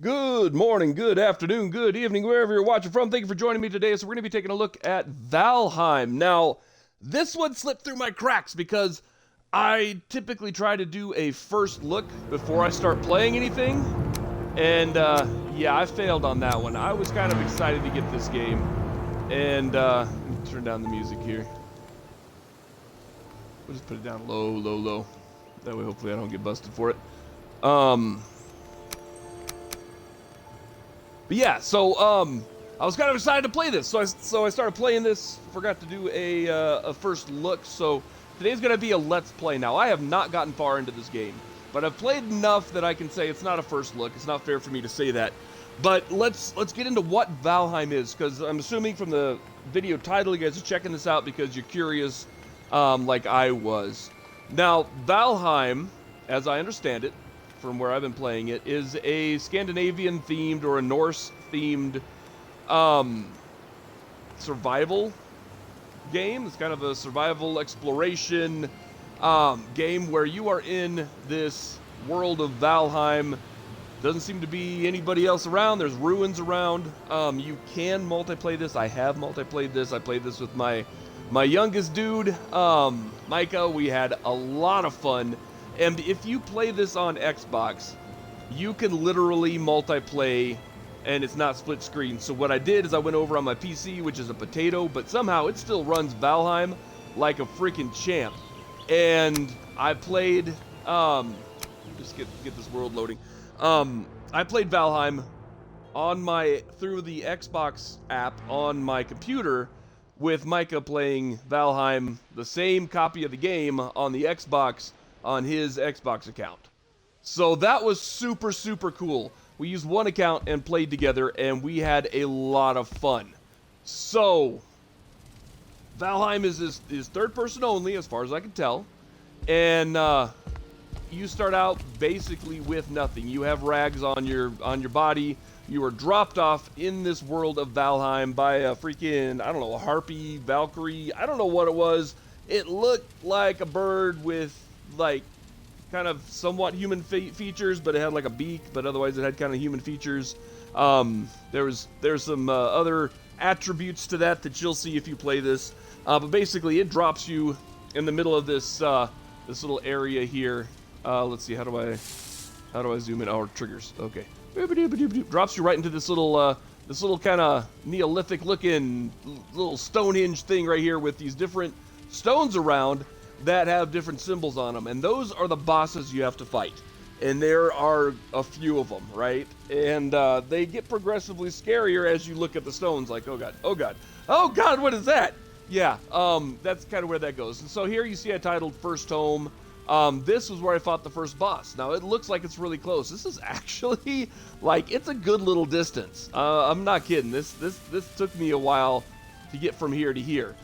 Good morning, good afternoon, good evening, wherever you're watching from. Thank you for joining me today. So we're going to be taking a look at Valheim. Now, this one slipped through my cracks because I typically try to do a first look before I start playing anything. And, yeah, I failed on that one. I was kind of excited to get this game. And, let me turn down the music here. We'll just put it down low, low, low. That way, hopefully I don't get busted for it. But yeah, so I was kind of excited to play this, so I started playing this. Forgot to do a first look, so today's gonna be a let's play. Now I have not gotten far into this game, but I've played enough that I can say it's not a first look. It's not fair for me to say that, but let's get into what Valheim is, because I'm assuming from the video title you guys are checking this out because you're curious, like I was. Now Valheim, as I understand it, from where I've been playing it, is a Scandinavian-themed or a Norse-themed survival game. It's kind of a survival exploration game where you are in this world of Valheim. Doesn't seem to be anybody else around. There's ruins around. You can multiplayer this. I have multiplayed this. I played this with my youngest dude, Micah. We had a lot of fun. And if you play this on Xbox, you can literally multiplay, and it's not split screen. So what I did is I went over on my PC, which is a potato, but somehow it still runs Valheim like a freaking champ. And I played, just get this world loading. I played Valheim through the Xbox app on my computer, with Micah playing Valheim, the same copy of the game on the Xbox, on his Xbox account. So that was super, super cool. We used one account and played together, and we had a lot of fun. So, Valheim is third person only, as far as I can tell. And you start out basically with nothing. You have rags on your body. You are dropped off in this world of Valheim by a freaking, I don't know, a harpy, Valkyrie. I don't know what it was. It looked like a bird with like kind of somewhat human features, but it had like a beak, but otherwise it had kind of human features. There's some other attributes to that you'll see if you play this. But basically it drops you in the middle of this this little area here. Let's see, how do I zoom in? Oh, triggers. Okay. Drops you right into this little kind of Neolithic looking little Stonehenge thing right here with these different stones around that have different symbols on them, and those are the bosses you have to fight. And there are a few of them, right? And they get progressively scarier as you look at the stones, like, oh god, oh god, oh god, what is that? Yeah, that's kind of where that goes. And so here you see I titled First Home. This was where I fought the first boss. Now it looks like it's really close. This is actually, like, it's a good little distance. I'm not kidding. This took me a while to get from here to here.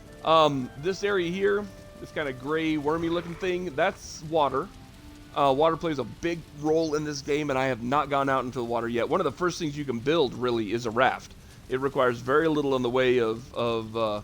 This area here, this kind of gray, wormy looking thing, that's water. Water plays a big role in this game, and I have not gone out into the water yet. One of the first things you can build, really, is a raft. It requires very little in the way of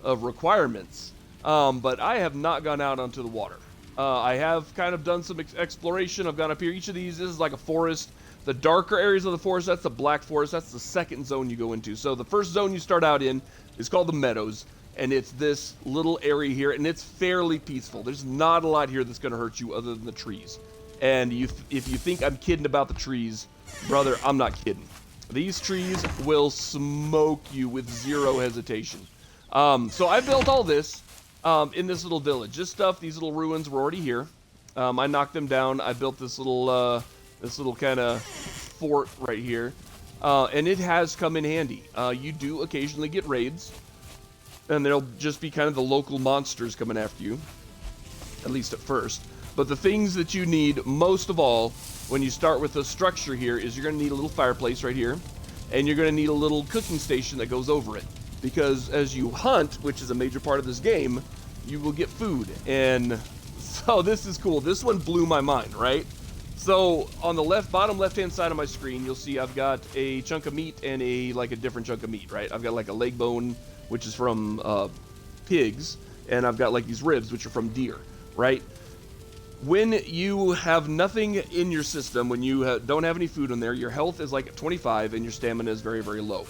requirements, but I have not gone out onto the water. I have kind of done some exploration. I've gone up here. Each of these, this is like a forest. The darker areas of the forest, that's the black forest. That's the second zone you go into. So the first zone you start out in is called the Meadows. And it's this little area here, and it's fairly peaceful. There's not a lot here that's going to hurt you other than the trees. And if you think I'm kidding about the trees, brother, I'm not kidding. These trees will smoke you with zero hesitation. So I built all this in this little village. This stuff, these little ruins were already here. I knocked them down. I built this little kind of fort right here. And it has come in handy. You do occasionally get raids. And there'll just be kind of the local monsters coming after you, at least at first. But the things that you need most of all when you start with the structure here is you're going to need a little fireplace right here, and you're going to need a little cooking station that goes over it. Because as you hunt, which is a major part of this game, you will get food. And so this is cool. This one blew my mind, right? So on the bottom left-hand side of my screen, you'll see I've got a chunk of meat and a different chunk of meat, right? I've got like a leg bone, which is from pigs, and I've got like these ribs, which are from deer, right? When you have nothing in your system, when you don't have any food in there, your health is like at 25 and your stamina is very, very low.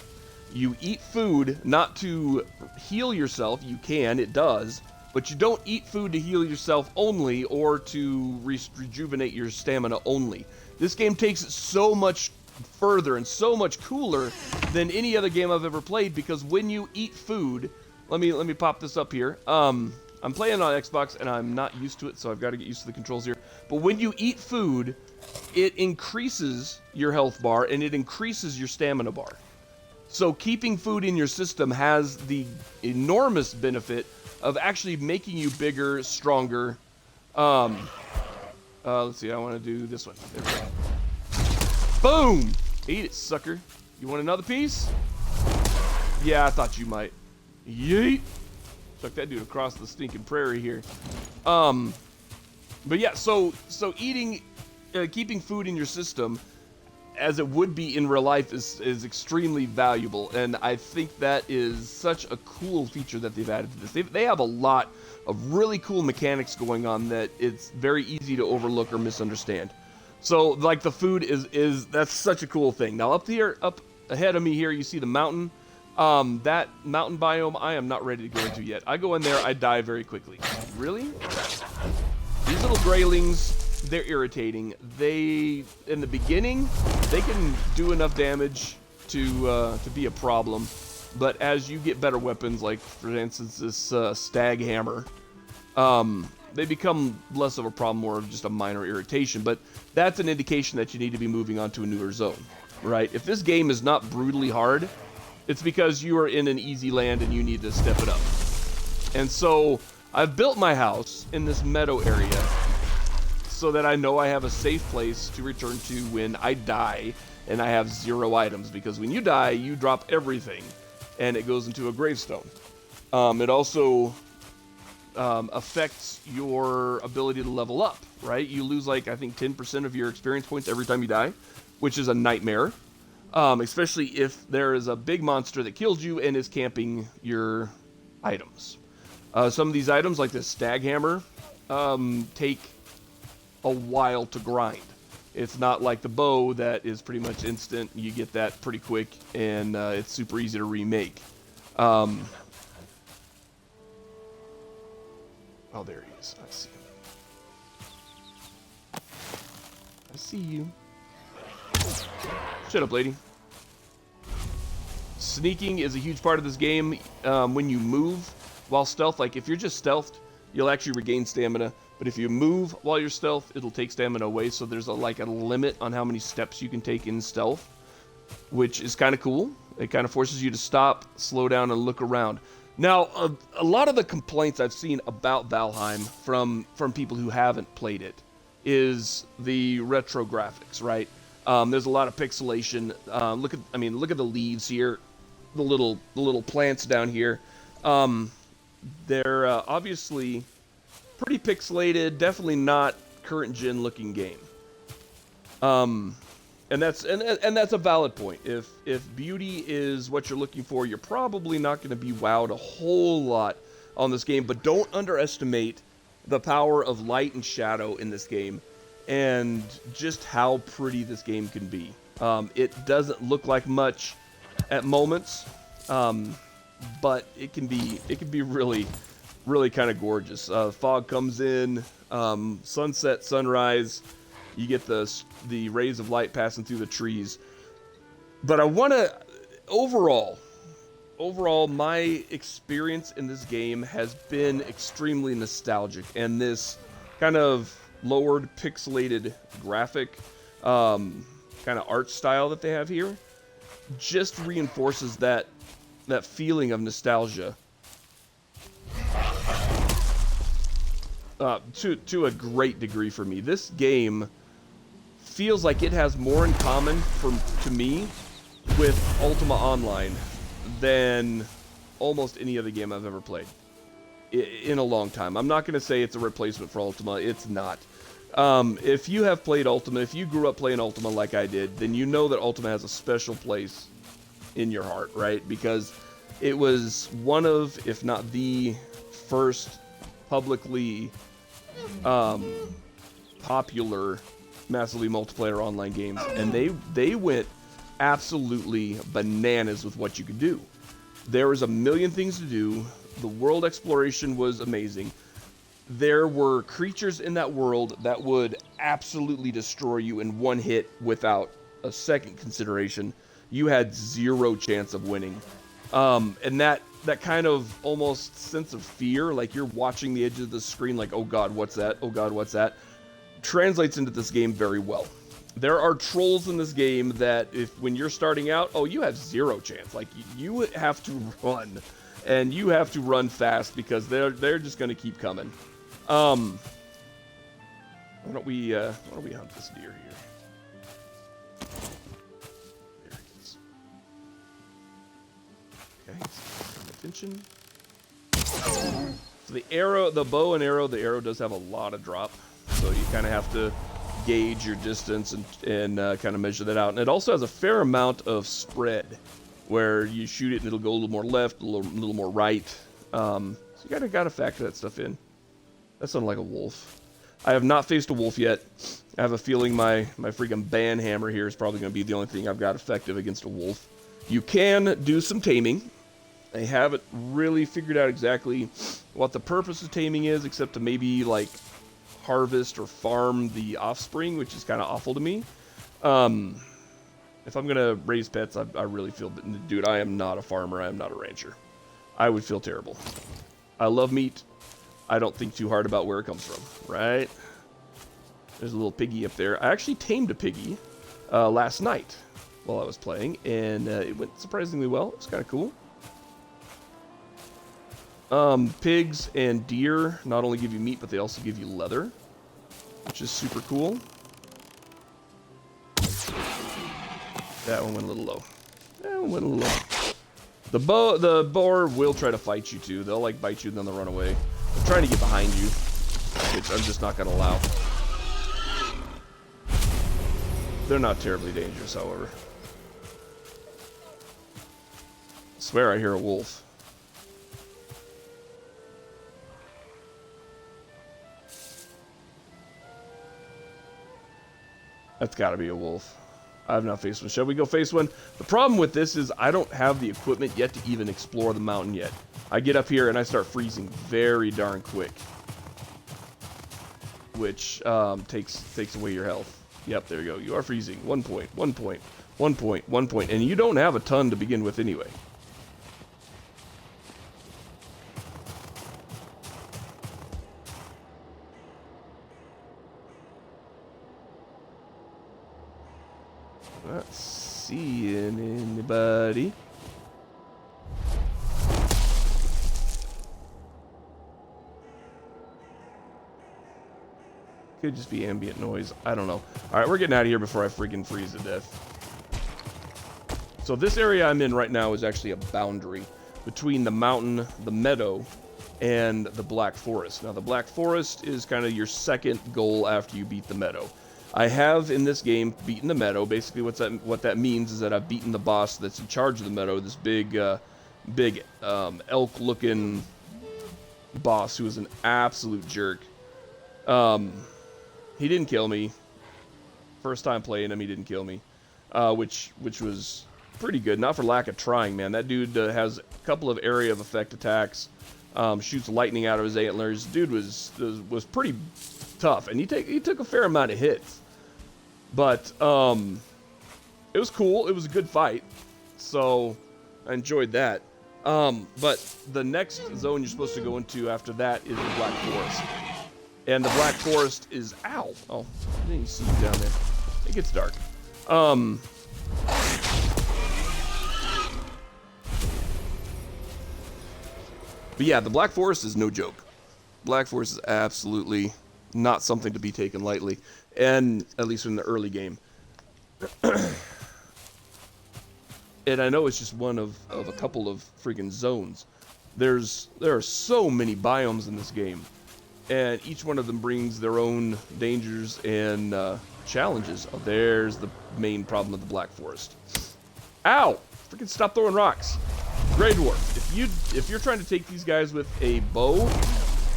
You eat food not to heal yourself. You can, it does, but you don't eat food to heal yourself only or to rejuvenate your stamina only. This game takes it so much further and so much cooler than any other game I've ever played, because when you eat food, let me pop this up here. I'm playing on Xbox and I'm not used to it, so I've got to get used to the controls here. But when you eat food, it increases your health bar and it increases your stamina bar. So keeping food in your system has the enormous benefit of actually making you bigger, stronger. Let's see, I want to do this one. There we go. Boom! Eat it, sucker. You want another piece? Yeah, I thought you might. Yeet! Chuck that dude across the stinking prairie here. But yeah, so eating, keeping food in your system, as it would be in real life, is extremely valuable, and I think that is such a cool feature that they've added to this. They have a lot of really cool mechanics going on that it's very easy to overlook or misunderstand. So like the food is that's such a cool thing. Now up ahead of me here, you see the mountain. That mountain biome, I am not ready to go into yet. I go in there, I die very quickly. Really? These little graylings, they're irritating. In the beginning, they can do enough damage to be a problem. But as you get better weapons, like for instance this stag hammer, they become less of a problem, more of just a minor irritation. But that's an indication that you need to be moving on to a newer zone, right? If this game is not brutally hard, it's because you are in an easy land and you need to step it up. And so I've built my house in this meadow area so that I know I have a safe place to return to when I die and I have 0 items. Because when you die, you drop everything and it goes into a gravestone. It also affects your ability to level up, right? You lose like, I think 10% of your experience points every time you die, which is a nightmare. Especially if there is a big monster that kills you and is camping your items. Some of these items, like this stag hammer, take a while to grind. It's not like the bow that is pretty much instant. You get that pretty quick, and it's super easy to remake. Oh, there he is. I see him. I see you. Shut up, lady. Sneaking is a huge part of this game. When you move while stealth, like if you're just stealthed, you'll actually regain stamina. But if you move while you're stealth, it'll take stamina away. So there's a limit on how many steps you can take in stealth, which is kind of cool. It kind of forces you to stop, slow down, and look around. Now, a lot of the complaints I've seen about Valheim from people who haven't played it is the retro graphics, right? There's a lot of pixelation. Look at the leaves here, the little plants down here. They're obviously pretty pixelated. Definitely not current gen looking game. And that's a valid point. If beauty is what you're looking for, you're probably not going to be wowed a whole lot on this game. But don't underestimate the power of light and shadow in this game, and just how pretty this game can be. It doesn't look like much at moments, but it can be really, really kind of gorgeous. Fog comes in, sunset, sunrise. You get the rays of light passing through the trees. But I want to overall, my experience in this game has been extremely nostalgic, and this kind of lowered pixelated graphic kind of art style that they have here just reinforces that feeling of nostalgia to a great degree for me. This game feels like it has more in common to me with Ultima Online than almost any other game I've ever played in a long time. I'm not going to say it's a replacement for Ultima. It's not. If you have played Ultima, if you grew up playing Ultima like I did, then you know that Ultima has a special place in your heart, right? Because it was one of, if not the first publicly popular massively multiplayer online games, and they went absolutely bananas with what you could do. There was a million things to do. The world exploration was amazing. There were creatures in that world that would absolutely destroy you in one hit without a second consideration. You had zero chance of winning. And that kind of almost sense of fear, like you're watching the edge of the screen like, oh god, what's that? Oh god, what's that? Translates into this game very well. There are trolls in this game that when you're starting out, oh, you have zero chance. Like, you have to run, and you have to run fast because they're just going to keep coming. Why don't we hunt this deer here? There he is. Okay, attention. So the arrow, the bow and arrow, the arrow does have a lot of drop, so you kind of have to gauge your distance and kind of measure that out. And it also has a fair amount of spread, where you shoot it and it'll go a little more left, a little more right. So you gotta factor that stuff in. That sounded like a wolf. I have not faced a wolf yet. I have a feeling my freaking ban hammer here is probably going to be the only thing I've got effective against a wolf. You can do some taming. I haven't really figured out exactly what the purpose of taming is, except to maybe like harvest or farm the offspring, which is kind of awful to me. If I'm going to raise pets, I really feel, dude, I am not a farmer. I am not a rancher. I would feel terrible. I love meat. I don't think too hard about where it comes from, right? There's a little piggy up there. I actually tamed a piggy last night while I was playing, and it went surprisingly well. It was kind of cool. Pigs and deer not only give you meat, but they also give you leather, which is super cool. That one went a little low. That one went a little low. The boar will try to fight you too. They'll like bite you and then they'll run away. I'm trying to get behind you, which I'm just not going to allow. They're not terribly dangerous, however. I swear I hear a wolf. That's got to be a wolf. I've not faced one. Shall we go face one? The problem with this is I don't have the equipment yet to even explore the mountain yet. I get up here and I start freezing very darn quick, which takes away your health. Yep, there you go. You are freezing. 1 point, 1 point, 1 point, 1 point, and you don't have a ton to begin with anyway. Not seeing anybody. Could just be ambient noise. I don't know. Alright, we're getting out of here before I freaking freeze to death. So this area I'm in right now is actually a boundary between the mountain, the meadow, and the Black Forest. Now the Black Forest is kind of your second goal after you beat the meadow. I have in this game beaten the meadow. Basically what that means is that I've beaten the boss that's in charge of the meadow, this big elk looking boss who is an absolute jerk. He didn't kill me. First time playing him, he didn't kill me, which was pretty good. Not for lack of trying, man. That dude has a couple of area of effect attacks, shoots lightning out of his antlers. Dude was pretty tough, and he took a fair amount of hits, but it was cool. It was a good fight, so I enjoyed that. But the next zone you're supposed to go into after that is the Black Forest. And the Black Forest is... Ow! Oh, I didn't even see you down there. It gets dark. But yeah, the Black Forest is no joke. Black Forest is absolutely not something to be taken lightly. And at least in the early game. And I know it's just one of a couple of freaking zones. There are so many biomes in this game. And each one of them brings their own dangers and challenges. Oh, there's the main problem of the Black Forest. Ow! Freaking stop throwing rocks. Grey Dwarf. If you're trying to take these guys with a bow,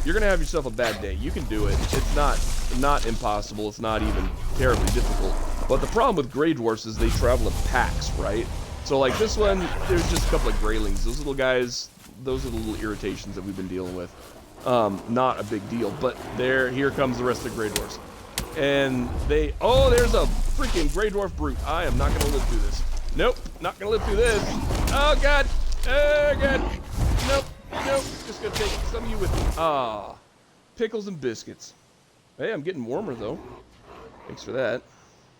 you're going to have yourself a bad day. You can do it. It's not impossible. It's not even terribly difficult. But the problem with Grey Dwarfs is they travel in packs, right? So like this one, there's just a couple of Greylings. Those little guys, those are the little irritations that we've been dealing with. Not a big deal, but here comes the rest of the Grey Dwarfs. And oh, there's a freaking Grey Dwarf brute. I am not going to live through this. Nope, not going to live through this. Oh, God. Oh, God. Nope, just going to take some of you with me. Ah, pickles and biscuits. Hey, I'm getting warmer, though. Thanks for that.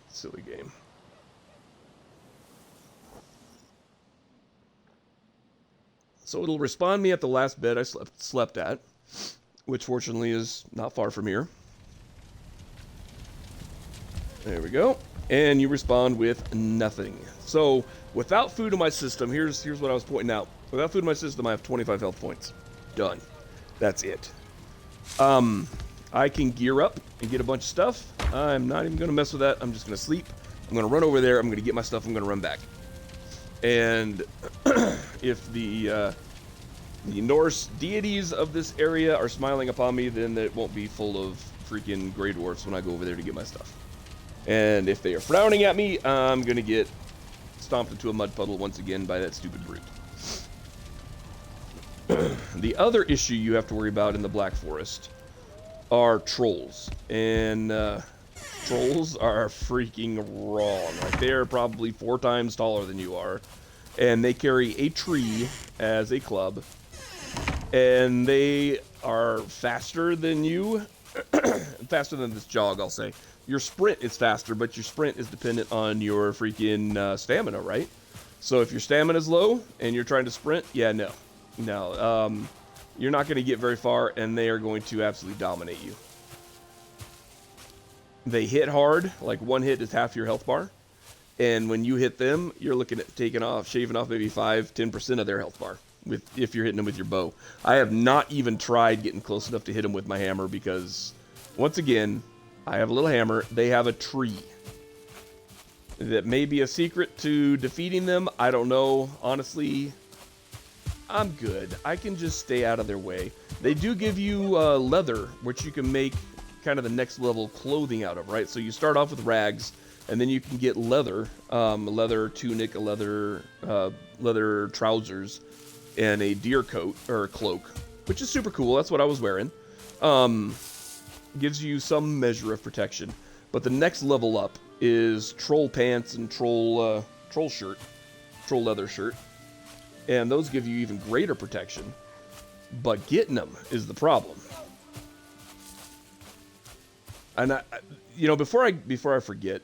Silly game. So it'll respawn me at the last bed I slept at, which fortunately is not far from here. There we go. And you respawn with nothing. So without food in my system, here's what I was pointing out. Without food in my system, I have 25 health points. Done. That's it. I can gear up and get a bunch of stuff. I'm not even going to mess with that. I'm just going to sleep. I'm going to run over there. I'm going to get my stuff. I'm going to run back. And if the Norse deities of this area are smiling upon me, then it won't be full of freaking Grey Dwarfs when I go over there to get my stuff. And if they are frowning at me, I'm going to get stomped into a mud puddle once again by that stupid brute. The other issue you have to worry about in the Black Forest are trolls. And trolls are freaking wrong. Like, they're probably 4 times taller than you are. And they carry a tree as a club. And they are faster than you. Faster than this jog, I'll say. Your sprint is faster, but your sprint is dependent on your freaking stamina, right? So if your stamina is low and you're trying to sprint, yeah, no. You're not going to get very far, and they are going to absolutely dominate you. They hit hard, like one hit is half your health bar. And when you hit them, you're looking at shaving off maybe 5-10% of their health bar if you're hitting them with your bow. I have not even tried getting close enough to hit them with my hammer because, once again, I have a little hammer. They have a tree. That may be a secret to defeating them. I don't know. Honestly, I'm good. I can just stay out of their way. They do give you leather, which you can make kind of the next level clothing out of, right? So you start off with rags, and then you can get leather, a leather tunic, a leather trousers, and a deer coat, or a cloak, which is super cool. That's what I was wearing. Gives you some measure of protection. But the next level up is troll pants and troll leather shirt. And those give you even greater protection. But getting them is the problem. And before I forget,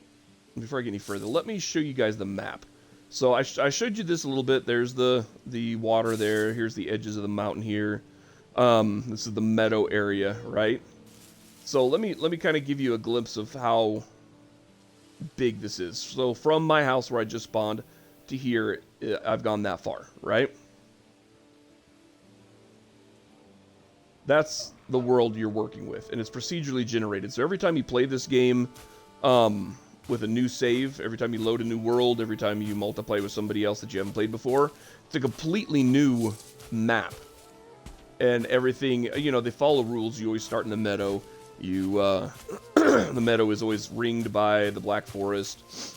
before I get any further, let me show you guys the map. So I showed you this a little bit. There's the water there. Here's the edges of the mountain here. This is the meadow area, right? So let me kind of give you a glimpse of how big this is. So from my house where I just spawned to here, I've gone that far, right? That's the world you're working with, and it's procedurally generated. So every time you play this game with a new save, every time you load a new world, every time you multiply with somebody else that you haven't played before, it's a completely new map. And everything, they follow rules. You always start in the meadow. The meadow is always ringed by the Black Forest.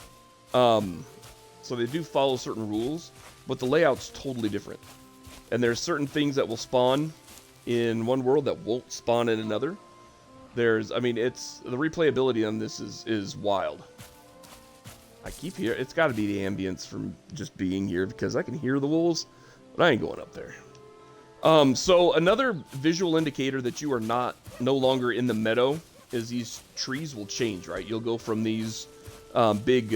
So they do follow certain rules, but the layout's totally different. And there's certain things that will spawn in one world that won't spawn in another. The replayability on this is wild. I keep hearing, it's got to be the ambience from just being here because I can hear the wolves, but I ain't going up there. So another visual indicator that you are no longer in the meadow is these trees will change, right? You'll go from these big,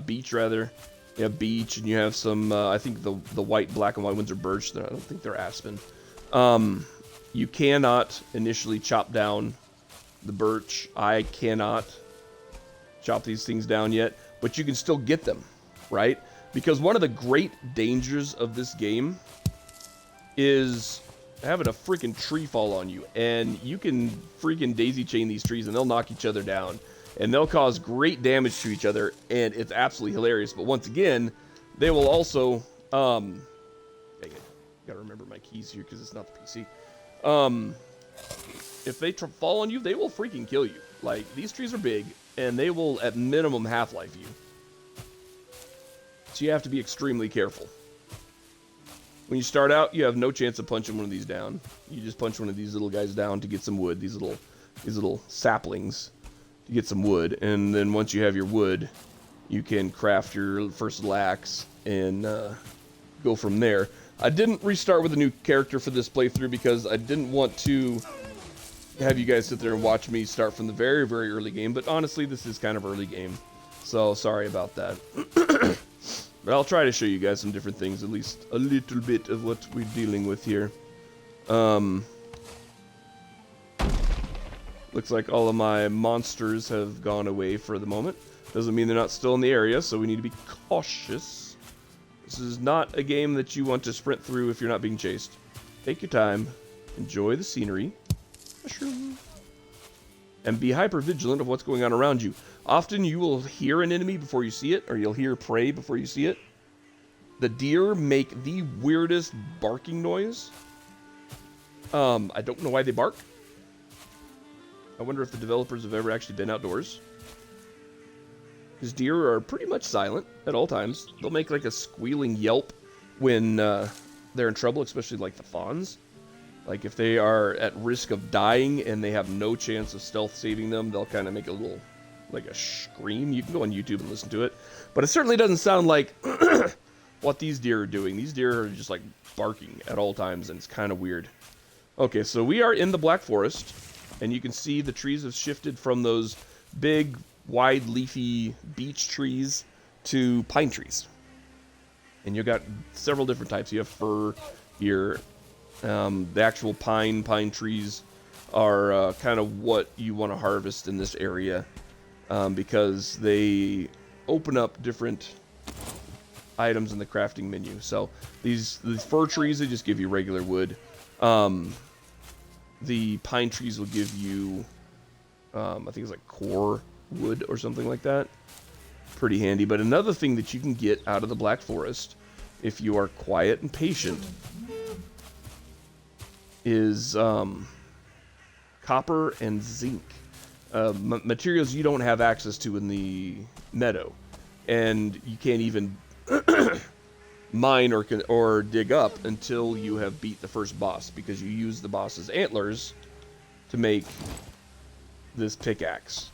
beech rather. You have beech, and you have some, I think the white, black and white ones are birch. I don't think they're aspen. You cannot initially chop down the birch. I cannot chop these things down yet, but you can still get them, right? Because one of the great dangers of this game is having a freaking tree fall on you, and you can freaking daisy chain these trees, and they'll knock each other down, and they'll cause great damage to each other, and it's absolutely hilarious. But once again, they will also, dang it, gotta remember my keys here because it's not the PC. If they fall on you, they will freaking kill you. Like, these trees are big, and they will, at minimum, half-life you. So you have to be extremely careful. When you start out, you have no chance of punching one of these down. You just punch one of these little guys down to get some wood, these little saplings to get some wood. And then once you have your wood, you can craft your first little axe and go from there. I didn't restart with a new character for this playthrough because I didn't want to have you guys sit there and watch me start from the very, very early game. But honestly, this is kind of early game. So sorry about that. But I'll try to show you guys some different things, at least a little bit of what we're dealing with here. Looks like all of my monsters have gone away for the moment. Doesn't mean they're not still in the area, so we need to be cautious. This is not a game that you want to sprint through if you're not being chased. Take your time, enjoy the scenery, and be hyper vigilant of what's going on around you. Often you will hear an enemy before you see it, or you'll hear prey before you see it. The deer make the weirdest barking noise. I don't know why they bark. I wonder if the developers have ever actually been outdoors. Because deer are pretty much silent at all times. They'll make like a squealing yelp when they're in trouble, especially like the fawns. Like if they are at risk of dying and they have no chance of stealth saving them, they'll kind of make a little, like a scream. You can go on YouTube and listen to it. But it certainly doesn't sound like what these deer are doing. These deer are just like barking at all times, and it's kind of weird. Okay, so we are in the Black Forest, and you can see the trees have shifted from those big, wide, leafy beech trees to pine trees. And you've got several different types. You have fir here. The actual pine trees are kind of what you want to harvest in this area because they open up different items in the crafting menu. So these fir trees, they just give you regular wood. The pine trees will give you, I think it's like core wood or something like that. Pretty handy. But another thing that you can get out of the Black Forest, if you are quiet and patient, is copper and zinc. Materials you don't have access to in the meadow. And you can't even mine or dig up until you have beat the first boss, because you use the boss's antlers to make this pickaxe.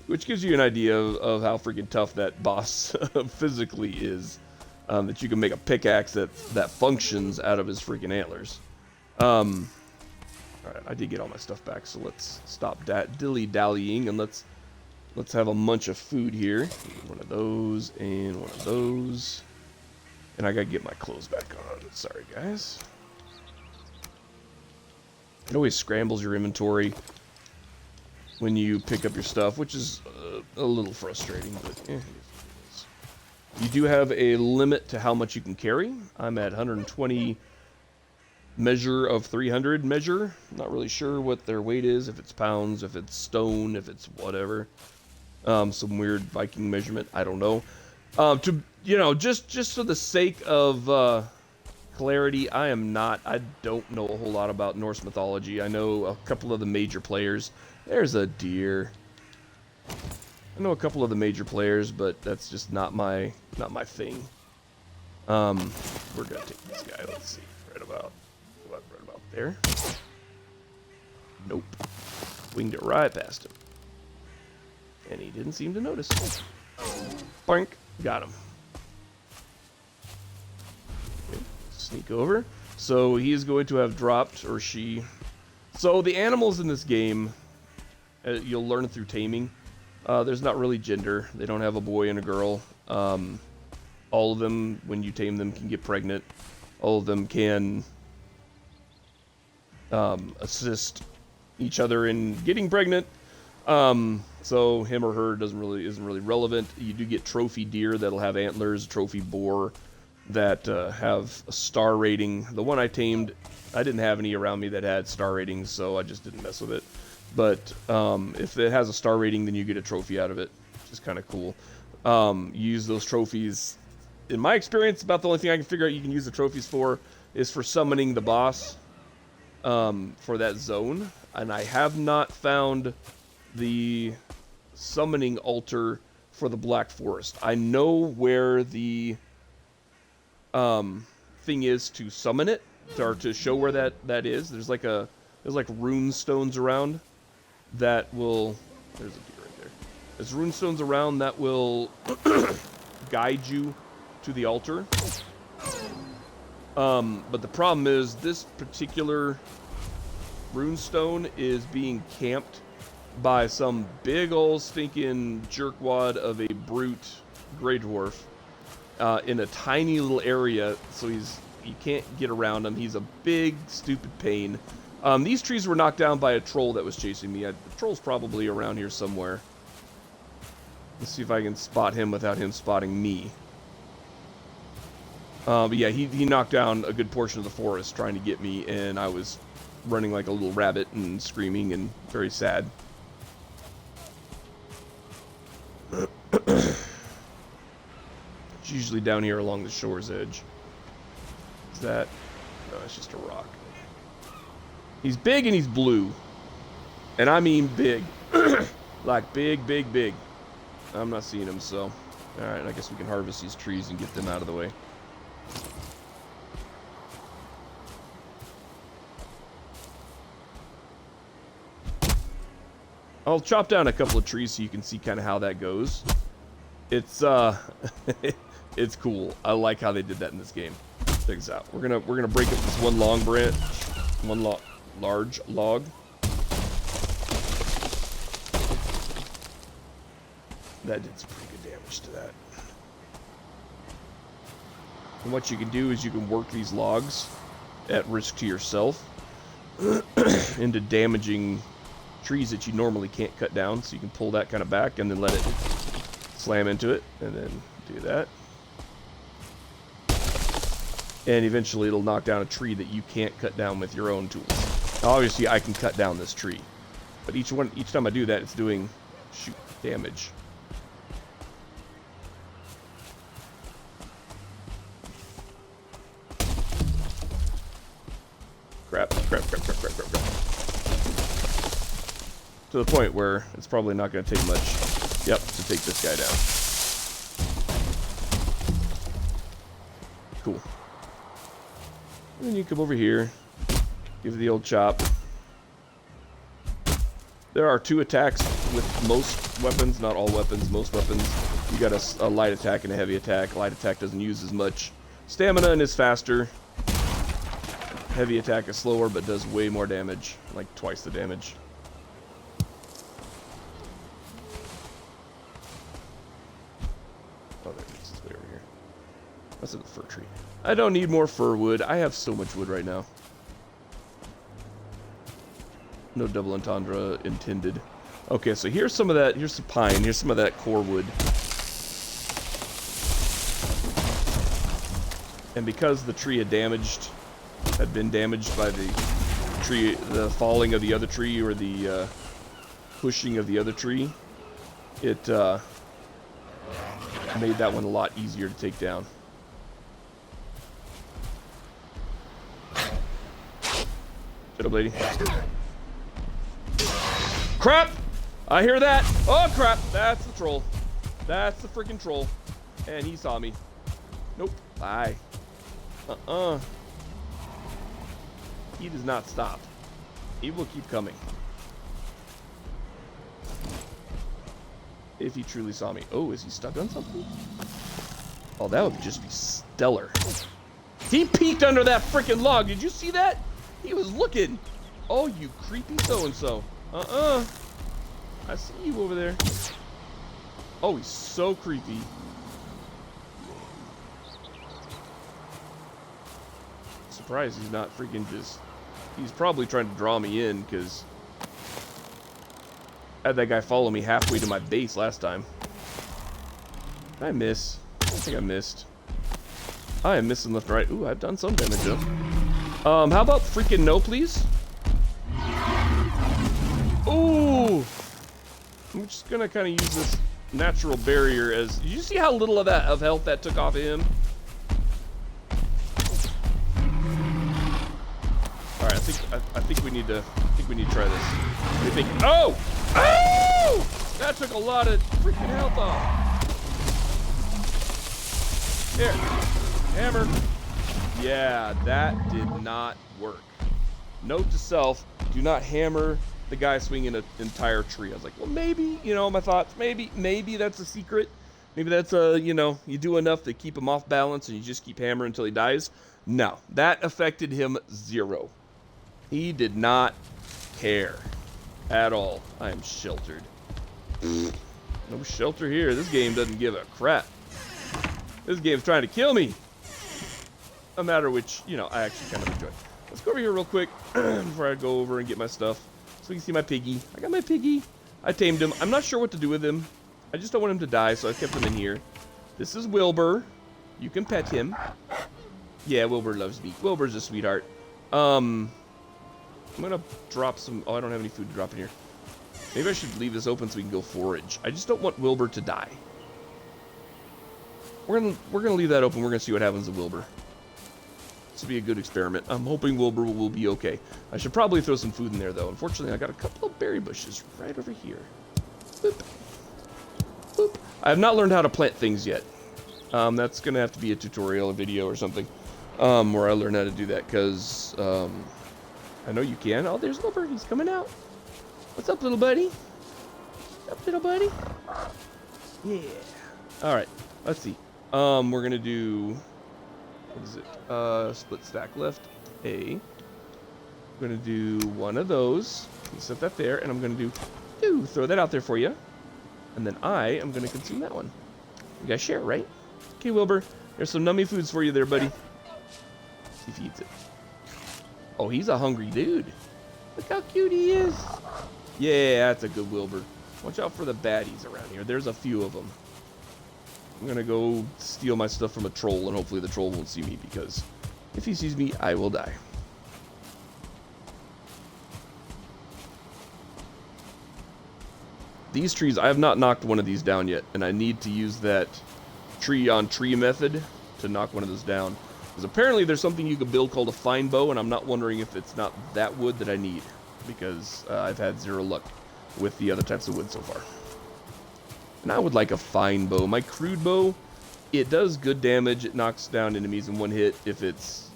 Which gives you an idea of how freaking tough that boss physically is. That you can make a pickaxe that functions out of his freaking antlers. Alright, I did get all my stuff back, so let's stop dilly-dallying and let's have a munch of food here. One of those and one of those. And I gotta get my clothes back on. Sorry, guys. It always scrambles your inventory when you pick up your stuff, which is a little frustrating, but you do have a limit to how much you can carry. I'm at 120 measure of 300 measure. Not really sure what their weight is, if it's pounds, if it's stone, if it's whatever. Some weird Viking measurement, I don't know. Just for the sake of clarity, I don't know a whole lot about Norse mythology. I know a couple of the major players. There's a deer. I know a couple of the major players, but that's just not my thing. We're gonna take this guy. Let's see, right about there. Nope. Winged it right past him, and he didn't seem to notice. Boink. Got him. Okay, sneak over. So he is going to have dropped, or she. So the animals in this game, you'll learn through taming. There's not really gender. They don't have a boy and a girl. All of them, when you tame them, can get pregnant. All of them can assist each other in getting pregnant. So him or her isn't really relevant. You do get trophy deer that'll have antlers, trophy boar that have a star rating. The one I tamed, I didn't have any around me that had star ratings, so I just didn't mess with it. But if it has a star rating, then you get a trophy out of it, which is kind of cool. You use those trophies. In my experience, about the only thing I can figure out you can use the trophies for is for summoning the boss. for that zone, and I have not found the summoning altar for the Black Forest. I know where the thing is to summon it, or to show where that is. There's like rune stones around that will. There's a deer right there. There's rune stones around that will guide you to the altar. But the problem is this particular rune stone is being camped by some big old stinking jerkwad of a brute Grey Dwarf in a tiny little area, so you can't get around him. He's a big, stupid pain. These trees were knocked down by a troll that was chasing me. The troll's probably around here somewhere. Let's see if I can spot him without him spotting me. But yeah, he knocked down a good portion of the forest trying to get me, and I was running like a little rabbit and screaming and very sad. It's usually down here along the shore's edge. Is that? No, it's just a rock. He's big and he's blue. And I mean big. Like big, big, big. I'm not seeing him, so. Alright, I guess we can harvest these trees and get them out of the way. I'll chop down a couple of trees so you can see kind of how that goes. It's it's cool. I like how they did that in this game. Check this out. We're gonna break up this one long branch, large log. That did some pretty good damage to that. And what you can do is you can work these logs at risk to yourself into damaging trees that you normally can't cut down, so you can pull that kind of back and then let it slam into it, and then do that. And eventually it'll knock down a tree that you can't cut down with your own tools. Now, obviously I can cut down this tree, but each time I do that, it's doing damage. Crap. To the point where it's probably not going to take much, to take this guy down. Cool. And then you come over here, give it the old chop. There are 2 attacks with most weapons, not all weapons, most weapons. You got a light attack and a heavy attack. Light attack doesn't use as much stamina and is faster. Heavy attack is slower but does way more damage, like twice the damage. Oh, there it is. It's way over here. That's in the fir tree. I don't need more fir wood. I have so much wood right now. No double entendre intended. Okay, so here's some of that. Here's some pine. Here's some of that core wood. And because the tree had been damaged by the falling of the other tree, or the pushing of the other tree, it made that one a lot easier to take down. Shut up, lady. Crap! I hear that! Oh, crap! That's the troll. That's the freaking troll. And he saw me. Nope. Bye. He does not stop. He will keep coming. If he truly saw me. Oh, is he stuck on something? Oh, that would just be stellar. He peeked under that freaking log. Did you see that? He was looking. Oh, you creepy so-and-so. I see you over there. Oh, he's so creepy. Surprised he's not freaking just... He's probably trying to draw me in, because I had that guy follow me halfway to my base last time. Did I miss? I think I missed. I am missing left and right. Ooh, I've done some damage though. How about freaking no, please? Ooh! I'm just gonna kind of use this natural barrier as... Did you see how little of that health that took off of him? All right, I think we need to try this. What do you think? Oh! Oh! That took a lot of freaking health off. Here, hammer. Yeah, that did not work. Note to self: do not hammer the guy swinging an entire tree. I was like, well, maybe, you know, my thoughts. Maybe that's a secret. Maybe that's a, you know, you do enough to keep him off balance and you just keep hammering until he dies. No, that affected him zero. He did not care at all. I am sheltered. No shelter here. This game doesn't give a crap. This game's trying to kill me. No matter which, you know, I actually kind of enjoy. Let's go over here real quick before I go over and get my stuff. So we can see my piggy. I got my piggy. I tamed him. I'm not sure what to do with him. I just don't want him to die, so I kept him in here. This is Wilbur. You can pet him. Yeah, Wilbur loves me. Wilbur's a sweetheart. I'm gonna drop some... Oh, I don't have any food to drop in here. Maybe I should leave this open so we can go forage. I just don't want Wilbur to die. We're gonna leave that open. We're gonna see what happens to Wilbur. This will be a good experiment. I'm hoping Wilbur will be okay. I should probably throw some food in there, though. Unfortunately, I got a couple of berry bushes right over here. Boop. Boop. I have not learned how to plant things yet. That's gonna have to be a tutorial, a video, or something, where I learn how to do that. Cause I know you can. Oh, there's Wilbur. He's coming out. What's up, little buddy? What's up, little buddy? Yeah. All right. Let's see. We're gonna do. What is it? Split stack left. A. I'm gonna do one of those. Set that there, and I'm gonna throw that out there for you. And then I am gonna consume that one. You guys share, right? Okay, Wilbur. There's some nummy foods for you there, buddy. See if he eats it. Oh, he's a hungry dude. Look how cute he is. Yeah, that's a good Wilbur. Watch out for the baddies around here. There's a few of them. I'm gonna go steal my stuff from a troll, and hopefully the troll won't see me, because if he sees me, I will die. These trees, I have not knocked one of these down yet, and I need to use that tree-on-tree method to knock one of those down. Because apparently there's something you can build called a fine bow, and I'm not wondering if it's not that wood that I need, because I've had zero luck with the other types of wood so far. And I would like a fine bow. My crude bow, it does good damage. It knocks down enemies in one hit if it's...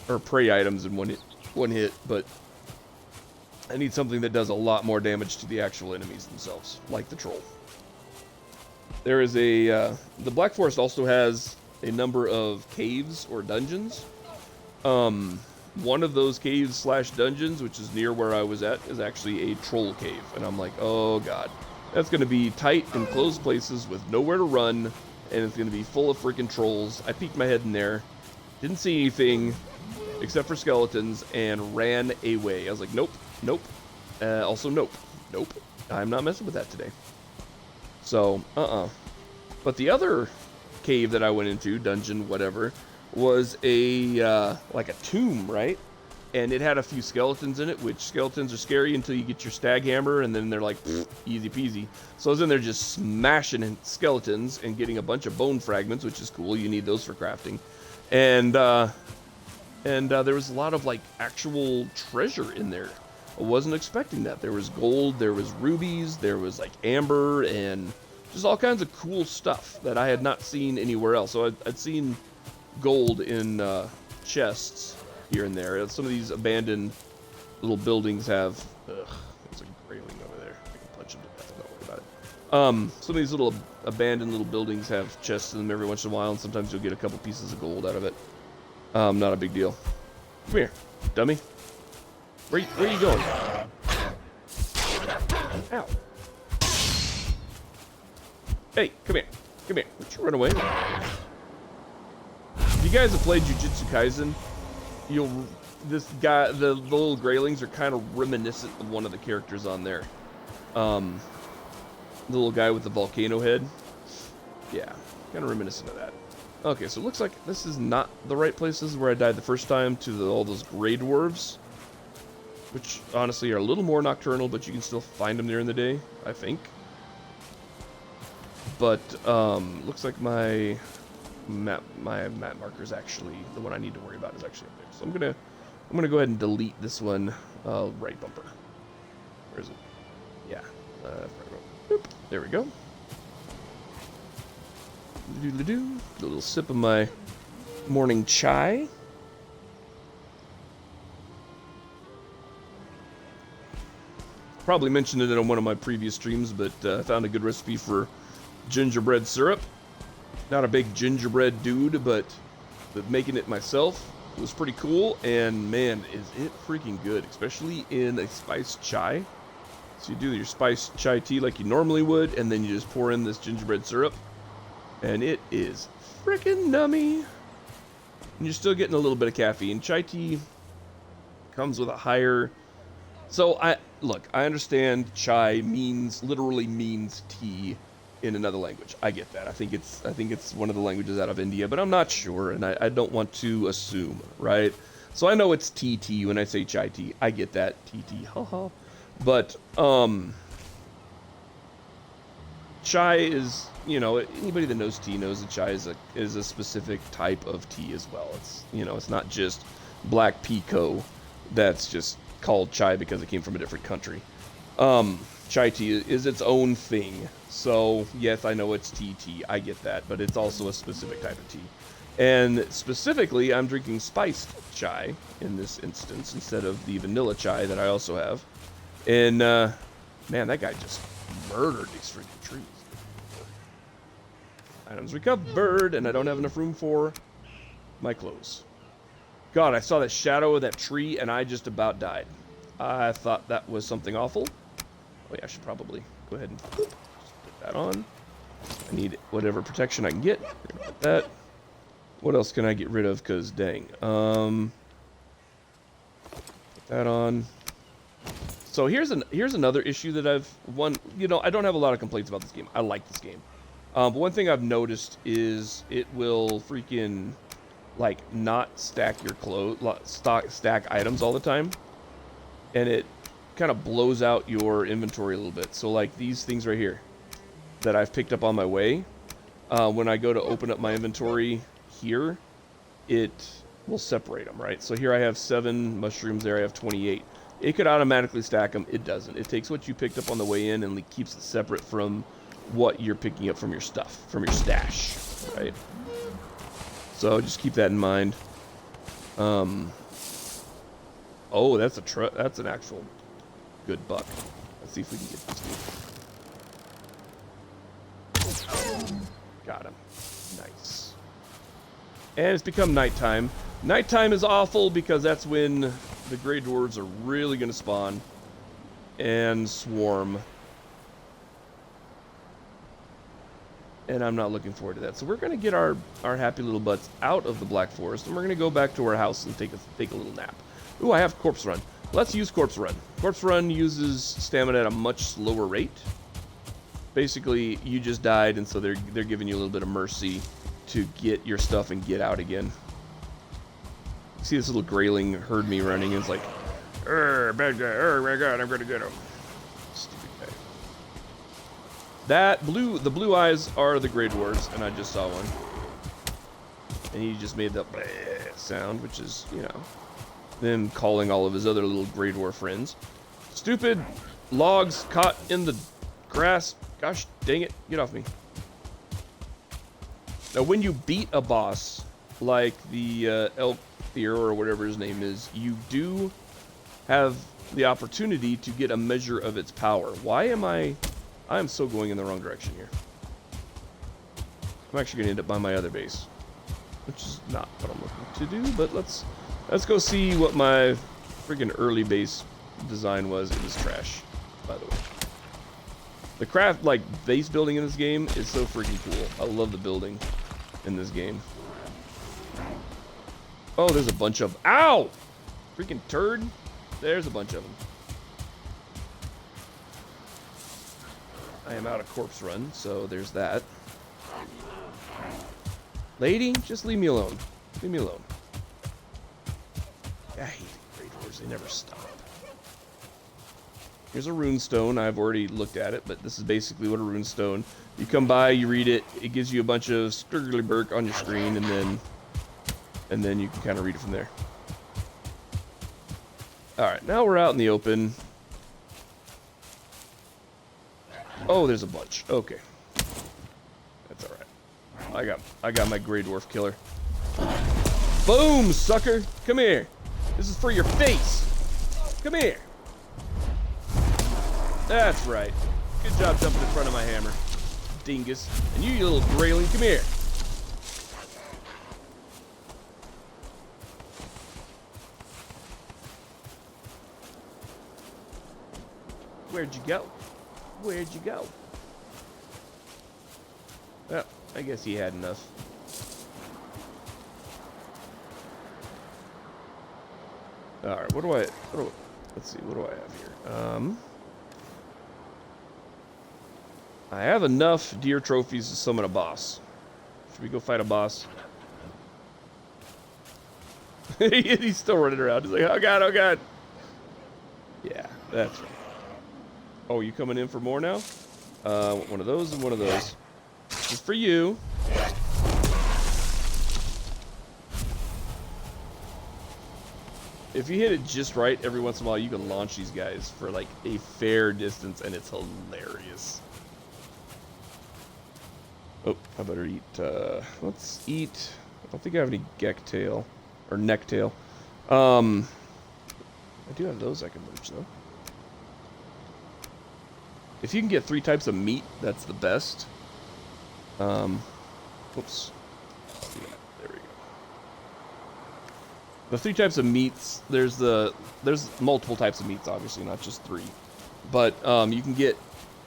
or prey items in one hit, but I need something that does a lot more damage to the actual enemies themselves, like the troll. There is a... the Black Forest also has a number of caves or dungeons. One of those caves slash dungeons, which is near where I was at, is actually a troll cave. And I'm like, oh god. That's going to be tight, enclosed places with nowhere to run, and it's going to be full of freaking trolls. I peeked my head in there, didn't see anything except for skeletons, and ran away. I was like, nope, nope, also nope, nope. I'm not messing with that today. So, But the other cave that I went into, dungeon, whatever, was a, like a tomb, right? And it had a few skeletons in it, which skeletons are scary until you get your stag hammer, and then they're like, easy peasy. So I was in there just smashing skeletons and getting a bunch of bone fragments, which is cool. You need those for crafting. And there was a lot of, like, actual treasure in there. I wasn't expecting that. There was gold, there was rubies, there was, like, amber, and just all kinds of cool stuff that I had not seen anywhere else. So I'd seen gold in chests here and there. Some of these abandoned little buildings have... Ugh, there's a grayling over there. I can punch him to death. Don't worry about it. Some of these little abandoned little buildings have chests in them every once in a while, and sometimes you'll get a couple pieces of gold out of it. Not a big deal. Come here, dummy. Where are you going? Ow. Hey, come here. Come here. Don't you run away. If you guys have played Jujutsu Kaisen, this guy, the little graylings are kind of reminiscent of one of the characters on there. The little guy with the volcano head. Yeah, kind of reminiscent of that. Okay, so it looks like this is not the right place. This is where I died the first time to all those gray dwarves, which honestly are a little more nocturnal, but you can still find them during the day, I think. But looks like my map marker is actually the one I need to worry about is actually up there. So I'm gonna I'm gonna go ahead and delete this one. Right bumper. Where is it? Yeah. Boop. There we go. Do a little sip of my morning chai. Probably mentioned it in one of my previous streams, but I found a good recipe for gingerbread syrup. Not a big gingerbread dude, but making it myself was pretty cool, and man, is it freaking good, especially in a spiced chai. So you do your spiced chai tea like you normally would, and then you just pour in this gingerbread syrup, and it is freaking nummy. And you're still getting a little bit of caffeine. Chai tea comes with a higher... So I understand chai literally means tea in another language. I get that. I think it's one of the languages out of India, but I'm not sure, and I don't want to assume, right? So I know it's tea when I say chai tea. I get that, tea, haha. But chai is, you know, anybody that knows tea knows that chai is a specific type of tea as well. It's, you know, it's not just black pekoe that's just called chai because it came from a different country. Chai tea is its own thing. So, yes, I know it's tea, I get that, but it's also a specific type of tea. And specifically, I'm drinking spiced chai in this instance instead of the vanilla chai that I also have. And, man, that guy just murdered these freaking trees. Items recovered, and I don't have enough room for my clothes. God, I saw that shadow of that tree, and I just about died. I thought that was something awful. Oh, yeah, I should probably go ahead and put that on. I need whatever protection I can get. About that. What else can I get rid of? Because, dang. Put that on. So here's another issue that you know, I don't have a lot of complaints about this game. I like this game. But one thing I've noticed is it will freaking, like, not stack your clothes, stack items all the time. And it kind of blows out your inventory a little bit. So, like, these things right here that I've picked up on my way, when I go to open up my inventory here, it will separate them, right? So here I have 7 mushrooms, there I have 28. It could automatically stack them. It doesn't. It takes what you picked up on the way in and keeps it separate from what you're picking up from your stuff, from your stash, right? So just keep that in mind. Oh, that's an actual good buck. Let's see if we can get this dude. Got him. Nice. And it's become nighttime. Nighttime is awful because that's when the Grey Dwarves are really going to spawn and swarm. And I'm not looking forward to that. So we're going to get our happy little butts out of the Black Forest, and we're going to go back to our house and take a little nap. Ooh, I have Corpse Run. Let's use Corpse Run. Corpse Run uses stamina at a much slower rate. Basically, you just died, and so they're giving you a little bit of mercy to get your stuff and get out again. See this little grayling heard me running, and it's like, bad guy, my god, I'm gonna get him. Stupid guy. The blue eyes are the Grey Dwarves, and I just saw one. And he just made that sound, which is, you know, them calling all of his other little Grey Dwarf friends. Stupid logs caught in the grass. Gosh dang it, get off me. Now when you beat a boss, like the elk Thier or whatever his name is, you do have the opportunity to get a measure of its power. Why am I am so going in the wrong direction here. I'm actually going to end up by my other base, which is not what I'm looking to do, but let's go see what my friggin' early base design was. It was trash, by the way. The craft, like, base building in this game is so freaking cool. I love the building in this game. Oh, there's a bunch of... Ow! Freaking turd. There's a bunch of them. I am out of Corpse Run, so there's that. Lady, just leave me alone. Leave me alone. I hate Grey Dwarves. They never stop. Here's a runestone. I've already looked at it, but this is basically what a runestone. You come by, you read it. It gives you a bunch of sturgly burk on your screen, and then you can kind of read it from there. Alright, now we're out in the open. Oh, there's a bunch. Okay. That's alright. I got my Grey Dwarf killer. Boom, sucker! Come here. This is for your face. Come here. That's right. Good job jumping in front of my hammer. Dingus. And you little grayling, come here. Where'd you go? Where'd you go? Well, I guess he had enough. Alright, let's see, what do I have here? I have enough deer trophies to summon a boss. Should we go fight a boss? He's still running around. He's like, oh god, oh god. Yeah, that's right. Oh, you coming in for more now? One of those and one of those. Just for you. If you hit it just right, every once in a while you can launch these guys for like a fair distance, and it's hilarious. Oh, I better eat, let's eat, I don't think I have any necktail. I do have those I can merge though. If you can get 3 types of meat, that's the best. Whoops. Yeah, there we go. The 3 types of meats, there's multiple types of meats, obviously, not just 3. But you can get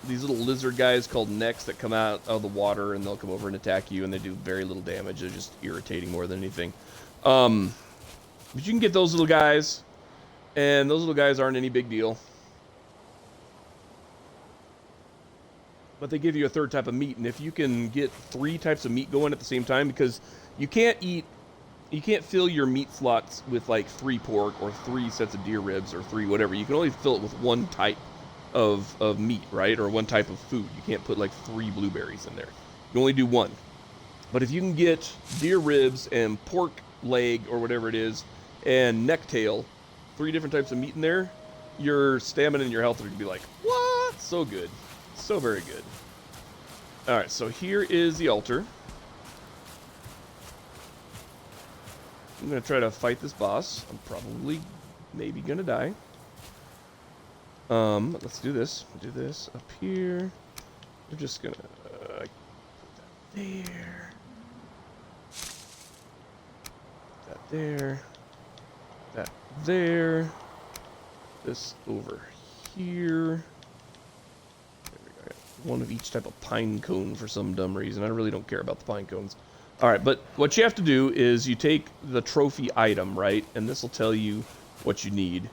these little lizard guys called necks that come out of the water, and they'll come over and attack you, and they do very little damage. They're just irritating more than anything. But you can get those little guys, and those little guys aren't any big deal. But they give you a 3rd type of meat, and if you can get 3 types of meat going at the same time, because you can't fill your meat slots with like 3 pork or 3 sets of deer ribs or 3 whatever. You can only fill it with 1 type of meat, right? Or 1 type of food. You can't put like 3 blueberries in there. You can only do 1. But if you can get deer ribs and pork leg or whatever it is, and necktail, 3 different types of meat in there, your stamina and your health are going to be like, what? So good. So very good. Alright, so here is the altar. I'm going to try to fight this boss. I'm probably, maybe going to die. Let's do this. We'll do this up here. We're just going to put that there. That there. That there. This over here. One of each type of pine cone for some dumb reason. I really don't care about the pine cones. Alright, but what you have to do is you take the trophy item, right? And this will tell you what you need.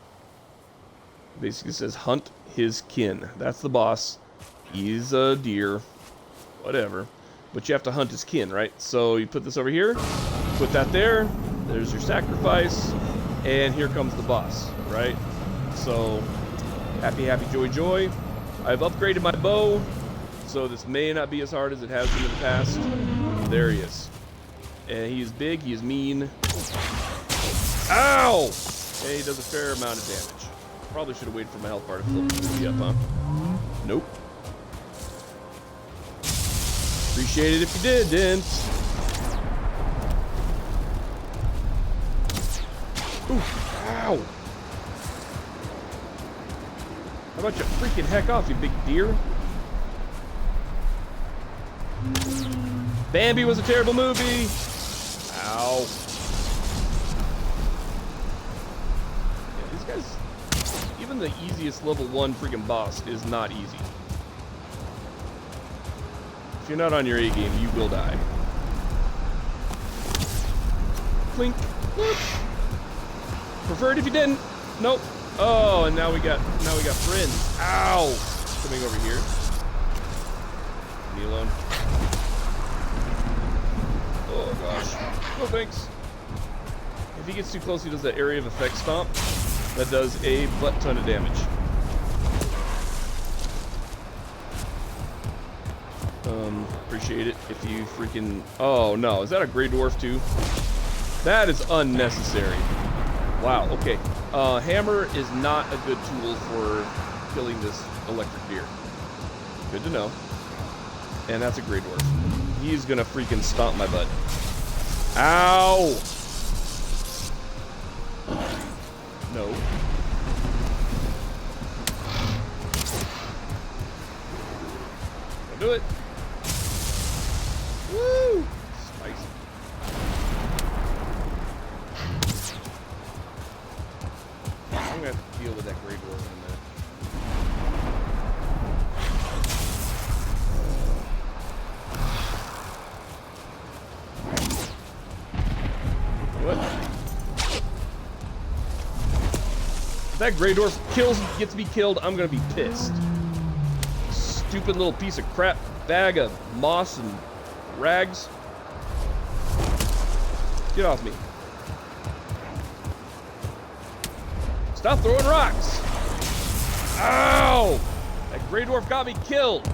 Basically says hunt his kin. That's the boss. He's a deer. Whatever. But you have to hunt his kin, right? So you put this over here. Put that there. There's your sacrifice. And here comes the boss, right? So, happy, happy, joy, joy. I've upgraded my bow, so this may not be as hard as it has been in the past. There he is. And he is big, he is mean. Ow! And he does a fair amount of damage. Probably should have waited for my health bar to fill up, huh? Nope. Appreciate it if you didn't. Ooh, ow! How about you freaking heck off, you big deer? Bambi was a terrible movie! Ow. Yeah, these guys, even the easiest level 1 freaking boss is not easy. If you're not on your A game, you will die. Clink. Whoop. Preferred if you didn't. Nope. Oh, and now we got friends. Ow! Coming over here. Leave me alone. Oh gosh. No thanks. If he gets too close, he does that area of effect stomp. That does a butt ton of damage. Appreciate it if you freaking. Oh no, is that a Grey Dwarf too? That is unnecessary. Wow. Okay. Hammer is not a good tool for killing this electric deer. Good to know. And that's a Grey Dwarf. He's gonna freaking stomp my butt. Ow! No. Don't do it. Woo! Spicy. I'm gonna have to deal with that Grey Dwarf in a minute. What? If that Grey Dwarf gets me killed, I'm gonna be pissed. Stupid little piece of crap bag of moss and rags. Get off me. Stop throwing rocks! Ow! That Grey Dwarf got me killed!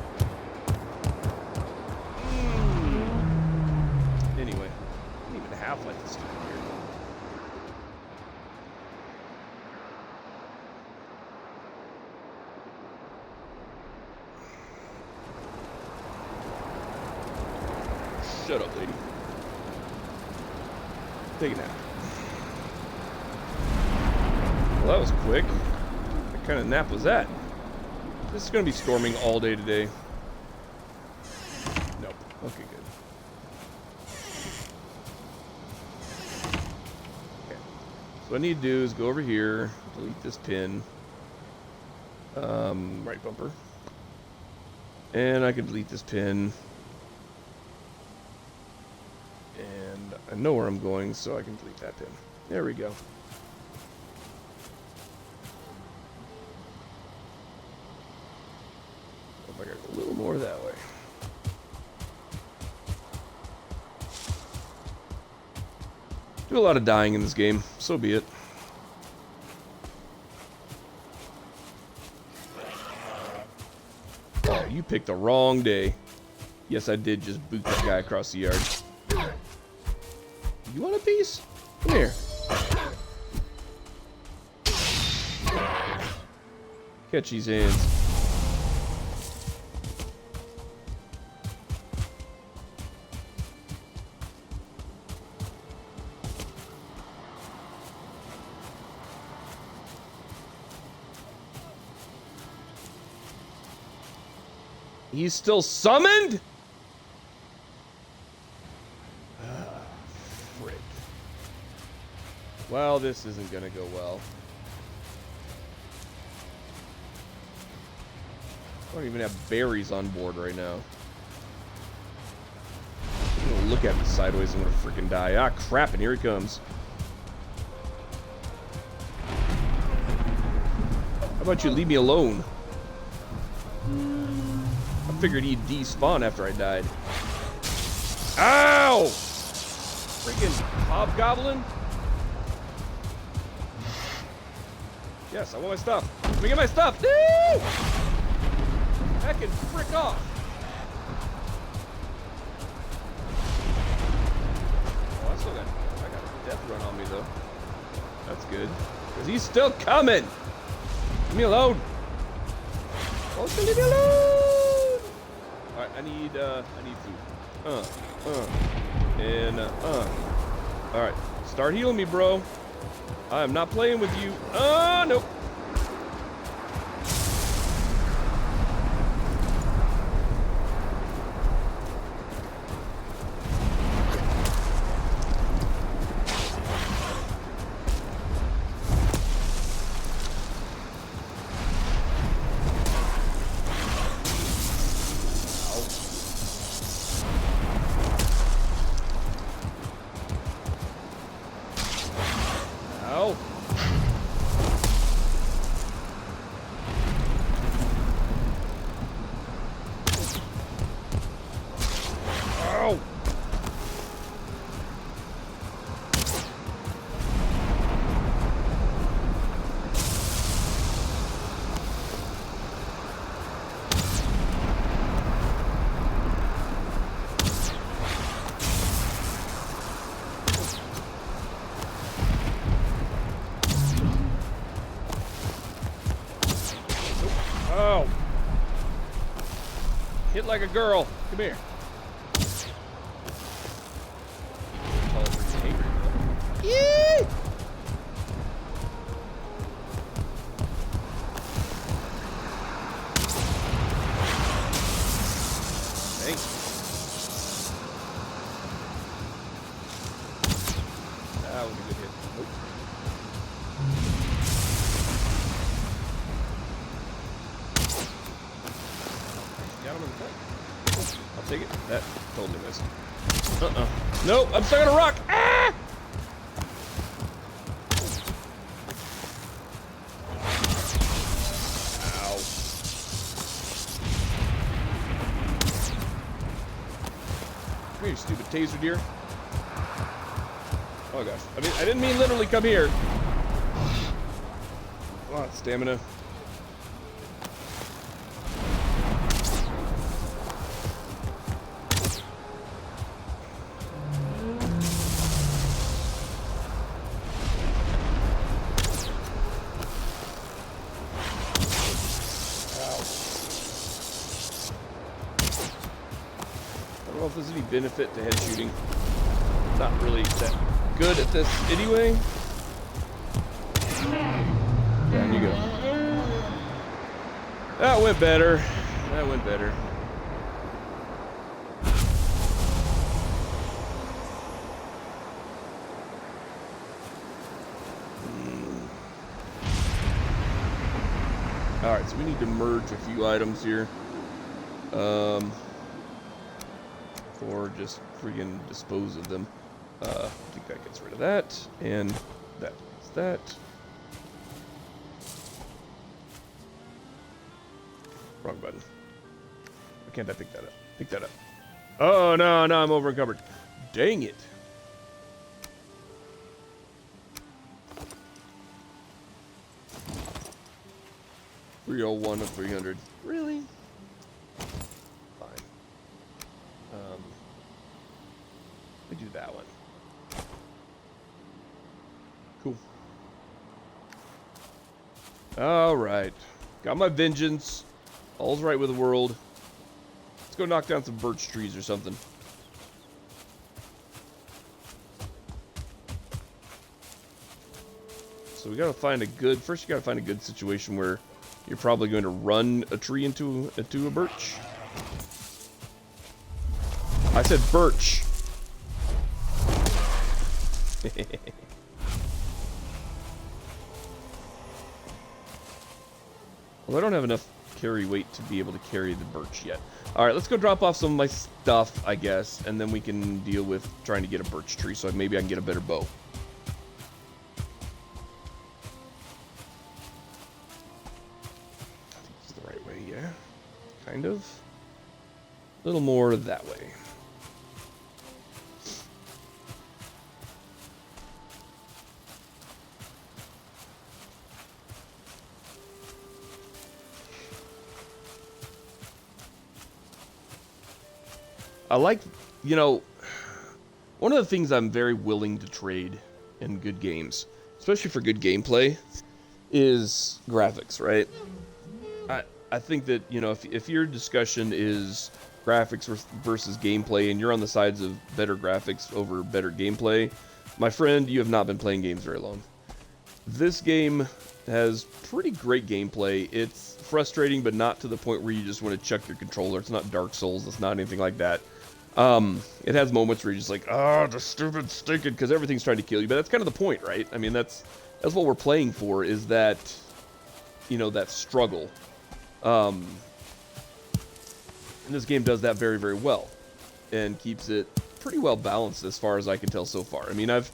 Anyway, I don't even have like this stupid here. Shut up, lady. Take a nap. Well, that was quick. What kind of nap was that? This is going to be storming all day today. Nope. Okay, good. Okay. So what I need to do is go over here, delete this pin. Right bumper. And I can delete this pin. And I know where I'm going, so I can delete that pin. There we go. I got a little more that way. Do a lot of dying in this game, so be it. Oh, you picked the wrong day. Yes, I did just boot that guy across the yard. You want a piece? Come here. Catch these hands. He's still summoned? Frick. Well, this isn't gonna go well. I don't even have berries on board right now. I'm gonna look at me sideways and I'm gonna freaking die. Ah, crap, and here he comes. How about you leave me alone? I figured he'd despawn after I died. Ow! Freaking hobgoblin. Yes, I want my stuff. Let me get my stuff. No! Heck and frick off. Oh, I got a death run on me though. That's good. Because he's still coming. Leave me alone. Oh, leave me alone. Alright, I need food. Alright, start healing me, bro. I am not playing with you. Nope. Ow. Ow. like a girl. Come here. Yee! Thanks. That was a good hit. Nope. Got him in the front. I'll take it. That totally missed. Nope, I'm stuck on a rock. Ah! Ow. Come here, you stupid taser deer. Oh gosh. I didn't mean literally come here. Come on, stamina. I don't know if there's any benefit to head shooting. Not really that good at this anyway. Down you go. That went better. That went better. Alright, so we need to merge a few items here. Or just freaking dispose of them. I think that gets rid of that, and that is that. Wrong button. Why can't I pick that up? Pick that up. Oh, no, I'm over encumbered. Dang it. $301 of 300. Really? Fine. We do that one. Cool. All right. Got my vengeance. All's right with the world. Let's go knock down some birch trees or something. So we gotta find a good. First, you gotta find a good situation where you're probably going to run a tree into a birch. I said birch. Well, I don't have enough carry weight to be able to carry the birch yet. Alright, let's go drop off some of my stuff, I guess, and then we can deal with trying to get a birch tree, so maybe I can get a better bow. I think it's the right way, yeah. Kind of. A little more that way. I like, you know, one of the things I'm very willing to trade in good games, especially for good gameplay, is graphics, right? I think that, you know, if your discussion is graphics versus gameplay and you're on the sides of better graphics over better gameplay, my friend, you have not been playing games very long. This game has pretty great gameplay. It's frustrating, but not to the point where you just want to chuck your controller. It's not Dark Souls. It's not anything like that. It has moments where you're just like, oh, the stupid stinking, because everything's trying to kill you. But that's kind of the point, right? I mean, that's what we're playing for, is that, you know, that struggle. And this game does that very, very well, and keeps it pretty well balanced as far as I can tell so far. I mean, I've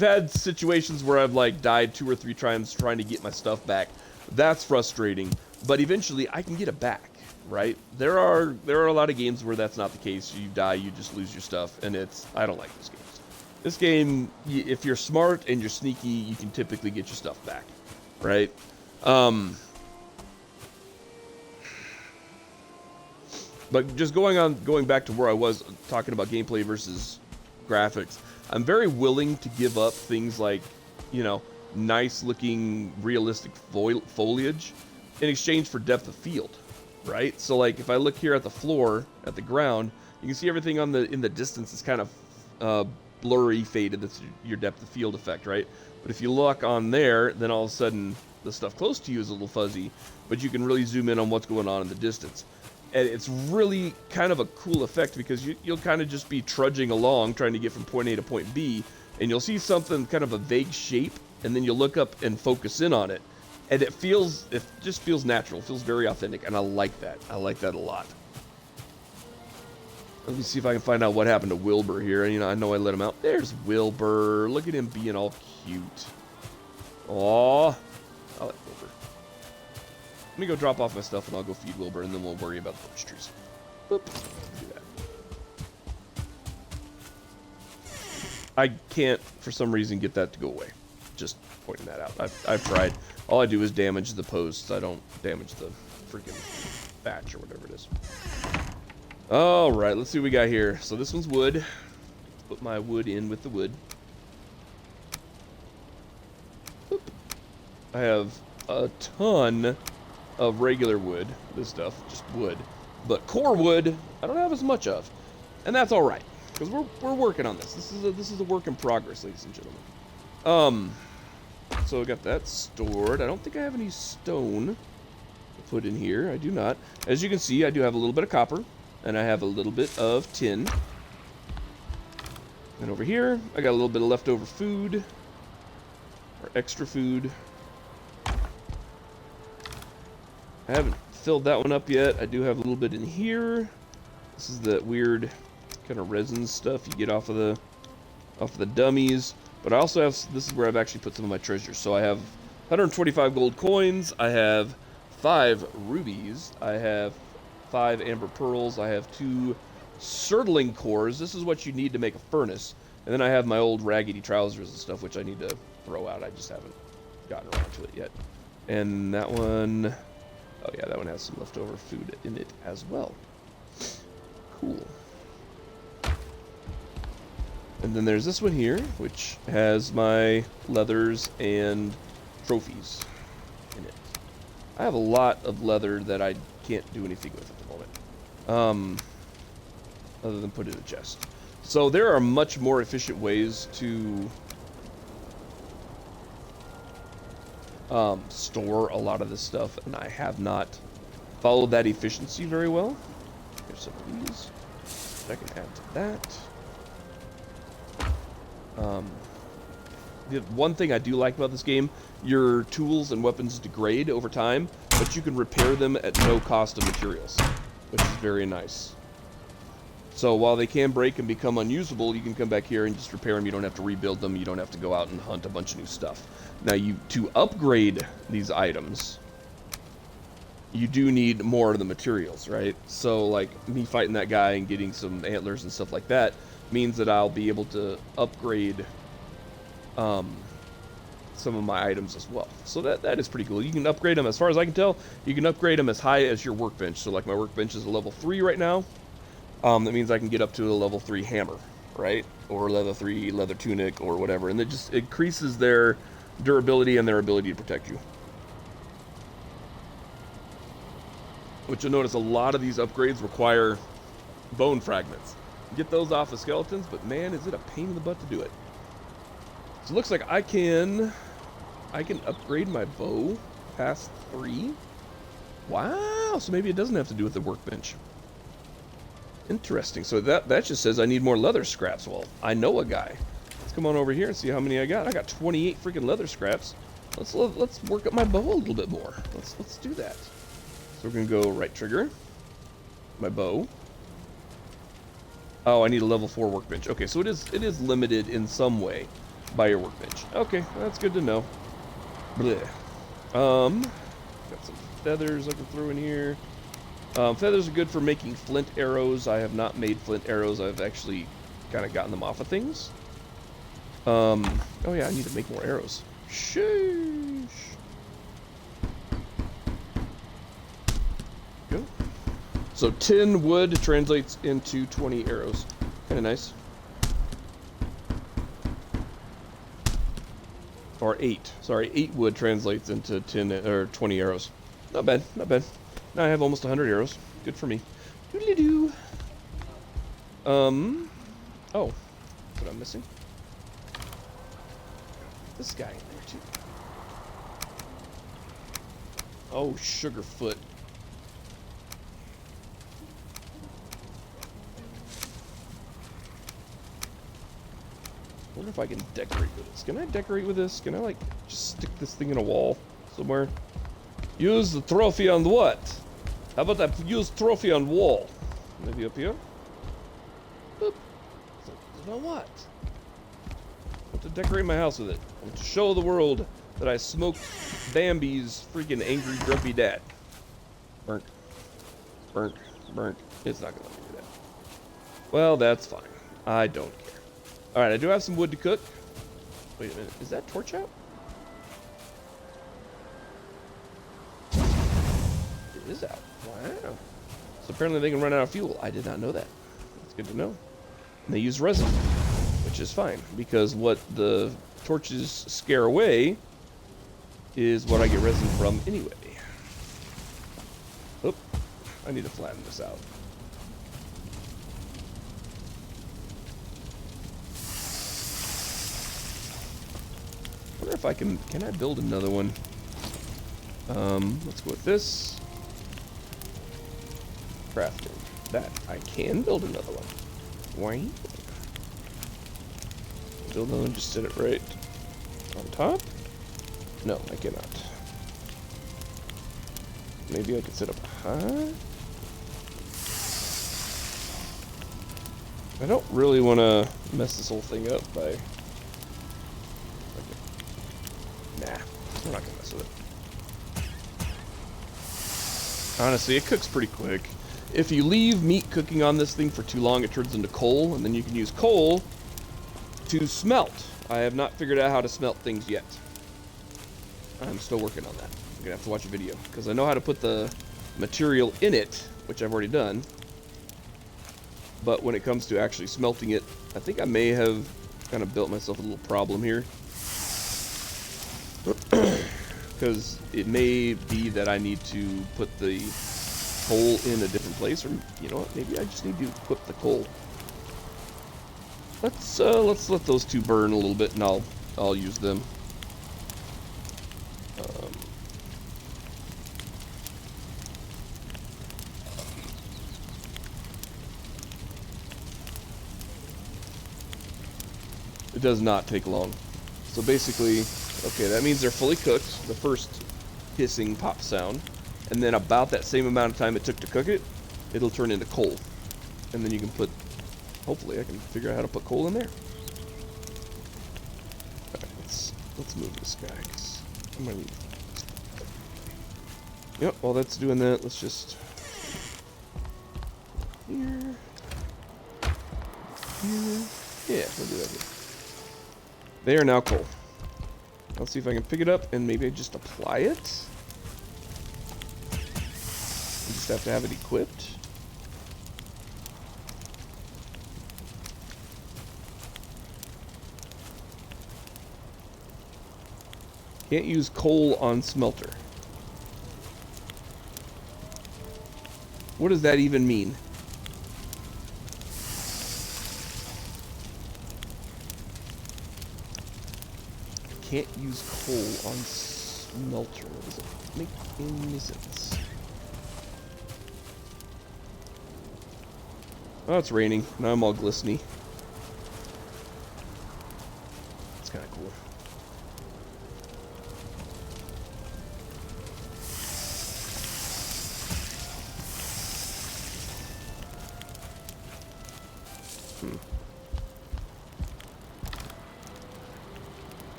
had situations where I've like died 2 or 3 times trying to get my stuff back. That's frustrating, but eventually I can get it back. Right? There are a lot of games where that's not the case. You die, you just lose your stuff, and I don't like this game. This game, if you're smart and you're sneaky, you can typically get your stuff back, right? But just going back to where I was talking about gameplay versus graphics, I'm very willing to give up things like, you know, nice looking realistic foliage in exchange for depth of field. right? So like if I look here at the floor, at the ground, you can see everything on in the distance is kind of blurry, faded. That's your depth of field effect, right? But if you look on there, then all of a sudden the stuff close to you is a little fuzzy, but you can really zoom in on what's going on in the distance. And it's really kind of a cool effect because you'll kind of just be trudging along trying to get from point A to point B, and you'll see something kind of a vague shape, and then you look up and focus in on it. And it just feels natural. It feels very authentic, and I like that. I like that a lot. Let me see if I can find out what happened to Wilbur here. You know, I know I let him out. There's Wilbur. Look at him being all cute. Aw. I like Wilbur. Let me go drop off my stuff, and I'll go feed Wilbur, and then we'll worry about the birch trees. Boop. Do that. I can't, for some reason, get that to go away. Just pointing that out. I've tried. All I do is damage the posts. I don't damage the freaking thatch or whatever it is. Alright, let's see what we got here. So this one's wood. Let's put my wood in with the wood. Boop. I have a ton of regular wood. This stuff, just wood. But core wood, I don't have as much of. And that's alright. Because we're working on this. This is a work in progress, ladies and gentlemen. So I got that stored. I don't think I have any stone to put in here. I do not. As you can see, I do have a little bit of copper, and I have a little bit of tin. And over here, I got a little bit of leftover food, or extra food. I haven't filled that one up yet. I do have a little bit in here. This is that weird kind of resin stuff you get off of the dummies. But I also have, this is where I've actually put some of my treasures. So I have 125 gold coins, I have 5 rubies, I have 5 amber pearls, I have 2 surtling cores. This is what you need to make a furnace. And then I have my old raggedy trousers and stuff, which I need to throw out. I just haven't gotten around to it yet. And that one, oh yeah, that one has some leftover food in it as well. Cool. And then there's this one here, which has my leathers and trophies in it. I have a lot of leather that I can't do anything with at the moment, other than put it in a chest. So there are much more efficient ways to store a lot of this stuff, and I have not followed that efficiency very well. Here's some of these. I can add to that. The one thing I do like about this game, your tools and weapons degrade over time, but you can repair them at no cost of materials, which is very nice. So while they can break and become unusable, you can come back here and just repair them. You don't have to rebuild them. You don't have to go out and hunt a bunch of new stuff. Now, to upgrade these items, you do need more of the materials, right? So like me fighting that guy and getting some antlers and stuff like that means that I'll be able to upgrade some of my items as well. So that is pretty cool. You can upgrade them, as far as I can tell, you can upgrade them as high as your workbench. So like my workbench is a level 3 right now. That means I can get up to a level 3 hammer, right? Or level 3 leather tunic or whatever. And it just increases their durability and their ability to protect you. Which you'll notice a lot of these upgrades require bone fragments. Get those off the skeletons, but man, is it a pain in the butt to do it. So it looks like I can upgrade my bow past 3. Wow, so maybe it doesn't have to do with the workbench. Interesting. So that just says I need more leather scraps. Well, I know a guy. Let's come on over here and see how many I got. I got 28 freaking leather scraps. Let's work up my bow a little bit more. Let's do that. So we're gonna go right trigger, my bow. Oh, I need a level 4 workbench. Okay, so it is limited in some way by your workbench. Okay, that's good to know. Blech. Got some feathers I can throw in here. Feathers are good for making flint arrows. I have not made flint arrows. I've actually kind of gotten them off of things. Oh yeah, I need to make more arrows. Sheesh. Go. So 10 wood translates into 20 arrows. Kind of nice. Or 8. Sorry, 8 wood translates into 10 or 20 arrows. Not bad, not bad. Now I have almost 100 arrows. Good for me. Doodly-doo. Oh. What I'm missing? This guy in there, too. Oh, Sugarfoot. I wonder if I can decorate with this. Can I decorate with this? Can I, like, just stick this thing in a wall somewhere? Use the trophy on what? How about I use trophy on wall? Maybe up here? Boop. So now what? I want to decorate my house with it. I want to show the world that I smoked Bambi's freaking angry, grumpy dad. Burnt. Burnt. Burnt. It's not gonna let me do that. Well, that's fine. I don't care. Alright, I do have some wood to cook. Wait a minute. Is that torch out? It is out. Wow. So apparently they can run out of fuel. I did not know that. That's good to know. And they use resin, which is fine, because what the torches scare away is what I get resin from anyway. Oop. I need to flatten this out. I wonder if I can I build another one? Let's go with this. Crafting. That. I can build another one. Why? Build another one, just set it right on top? No, I cannot. Maybe I could set up high? I don't really want to mess this whole thing up by... Nah, we're not gonna mess with it. Honestly, it cooks pretty quick. If you leave meat cooking on this thing for too long, it turns into coal, and then you can use coal to smelt. I have not figured out how to smelt things yet. I'm still working on that. I'm gonna have to watch a video, because I know how to put the material in it, which I've already done. But when it comes to actually smelting it, I think I may have kind of built myself a little problem here. Because it may be that I need to put the coal in a different place, or you know what, maybe I just need to equip the coal. Let's let those two burn a little bit, and I'll use them. It does not take long. So basically, okay, that means they're fully cooked, the first hissing pop sound, and then about that same amount of time it took to cook it, it'll turn into coal. And then you can put, hopefully I can figure out how to put coal in there. Alright, let's move this guy, because I'm gonna need... Yep, while that's doing that, let's just... Here... Yeah, we'll do that here. They are now coal. Let's see if I can pick it up and maybe just apply it. You just have to have it equipped. Can't use coal on smelter. What does that even mean? Can't use coal on smelter. Does it make any sense? Oh, it's raining. Now I'm all glistening. It's kind of cool.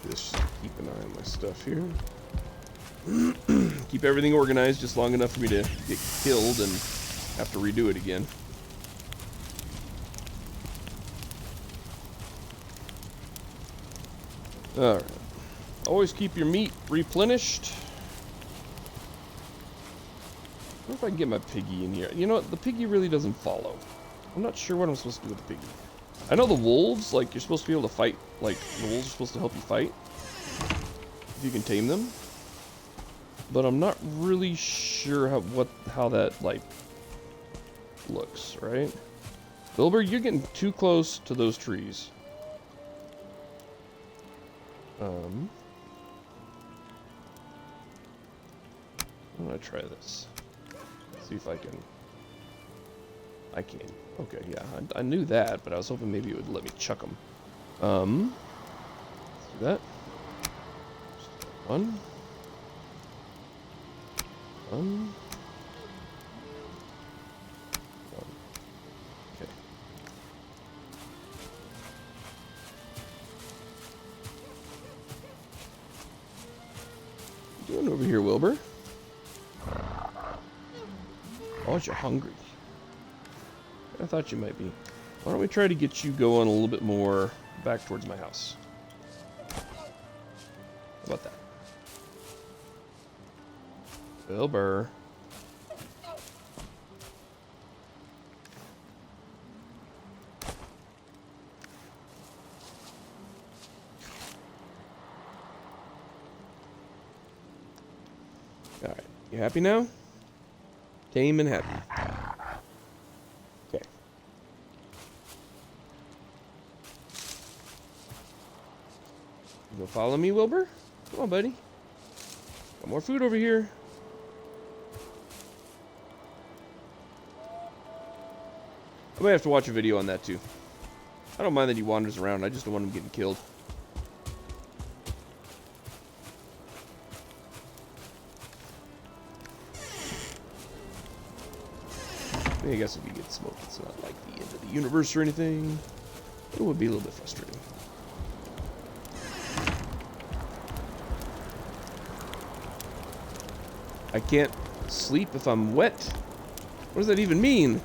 Just keep an eye on my stuff here. Keep everything organized just long enough for me to get killed and have to redo it again. Alright. Always keep your meat replenished. I wonder if I can get my piggy in here. You know what? The piggy really doesn't follow. I'm not sure what I'm supposed to do with the piggy. I know the wolves, like, you're supposed to be able to fight. Like, the wolves are supposed to help you fight. If you can tame them. But I'm not really sure how that, like, looks, right? Wilbur, you're getting too close to those trees. I'm gonna try this. See if I can. I can. Okay, yeah, I knew that, but I was hoping maybe it would let me chuck them. Let's do that. One. One. Okay. What are you doing over here, Wilbur? Oh, you're hungry. I thought you might be. Why don't we try to get you going a little bit more back towards my house? How about that? Wilbur. Alright, you happy now? Tame and happy. Okay. You gonna follow me, Wilbur? Come on, buddy. Got more food over here. I might have to watch a video on that too. I don't mind that he wanders around, I just don't want him getting killed. I guess if you get smoked, it's not like the end of the universe or anything. It would be a little bit frustrating. I can't sleep if I'm wet. What does that even mean?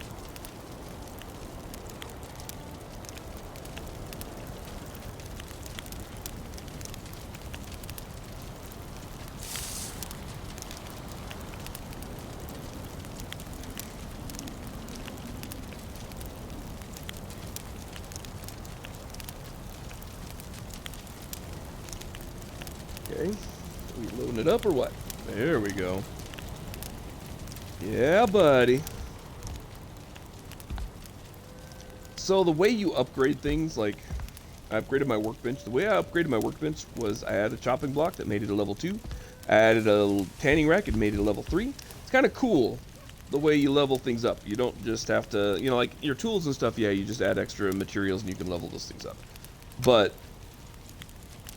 Okay, are we loading it up or what? There we go. Yeah, buddy. So the way you upgrade things, like, I upgraded my workbench. The way I upgraded my workbench was I added a chopping block that made it a level 2. I added a tanning rack, it made it a level 3. It's kind of cool the way you level things up. You don't just have to, you know, like your tools and stuff, yeah, you just add extra materials and you can level those things up. But,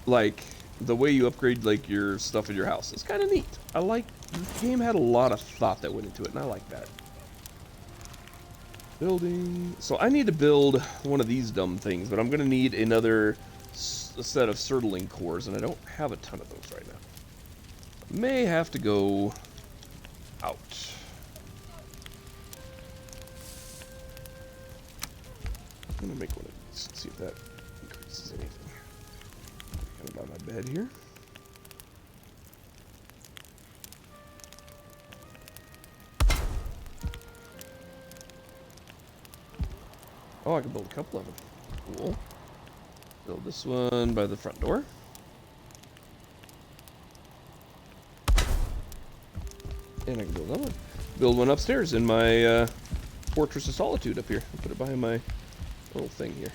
like, the way you upgrade, like, your stuff in your house, it's kind of neat. I like, this game had a lot of thought that went into it, and I like that. Building. So I need to build one of these dumb things, but I'm going to need another set of Surtling cores, and I don't have a ton of those right now. I may have to go out. I'm going to make one of these, see if that increases anything. Kind of by my bed here. Oh, I can build a couple of them. Cool. Build this one by the front door. And I can build another one. Build one upstairs in my Fortress of Solitude up here. I'll put it behind my little thing here.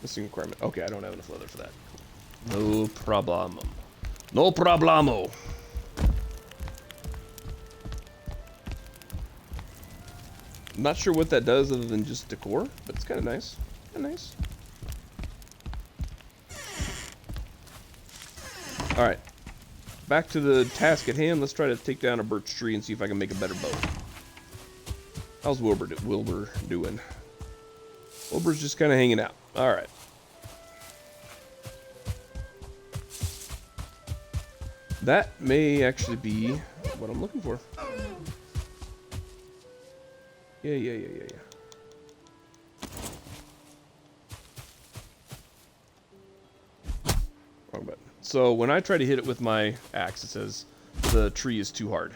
Missing requirement. Okay, I don't have enough leather for that. No problem. No problemo. I'm not sure what that does other than just decor, but it's kind of nice. Kind of nice. All right. Back to the task at hand. Let's try to take down a birch tree and see if I can make a better bow. How's Wilbur doing? Wilbur's just kind of hanging out. All right. That may actually be what I'm looking for. Yeah. So when I try to hit it with my axe, it says the tree is too hard.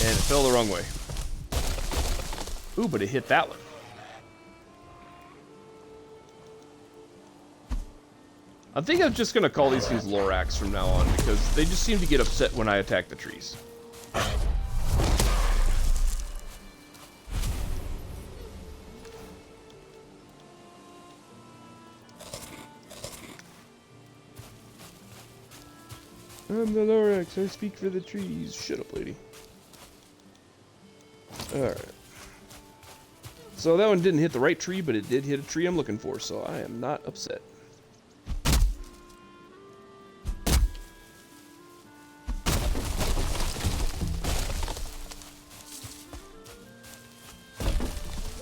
And it fell the wrong way. Ooh, but it hit that one. I think I'm just going to call these things Lorax from now on, because they just seem to get upset when I attack the trees. I'm the Lorax, I speak for the trees. Shut up, lady. Alright. So that one didn't hit the right tree, but it did hit a tree I'm looking for, so I am not upset.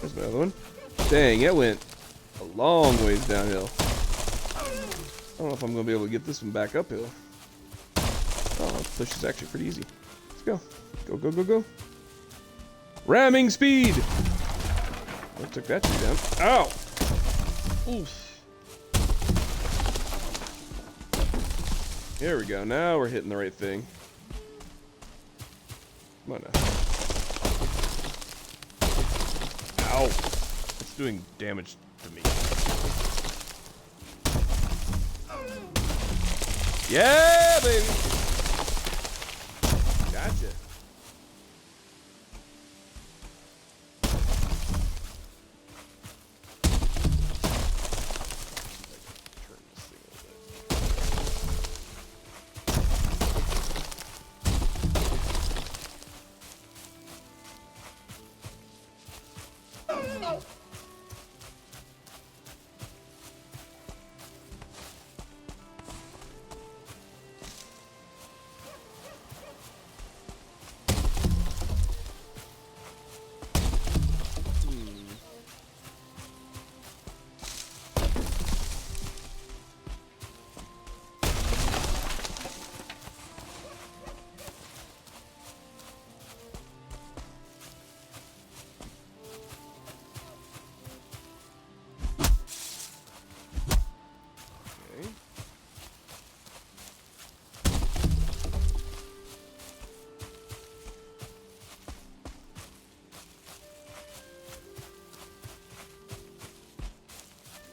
There's my other one. Dang, it went a long ways downhill. I don't know if I'm going to be able to get this one back uphill. Oh, the push is actually pretty easy. Let's go. Go, go, go, go. Ramming speed! I took that tree down. Ow! Oof. There we go. Now we're hitting the right thing. Come on now. Ow! It's doing damage to me. Yeah, baby! Gotcha.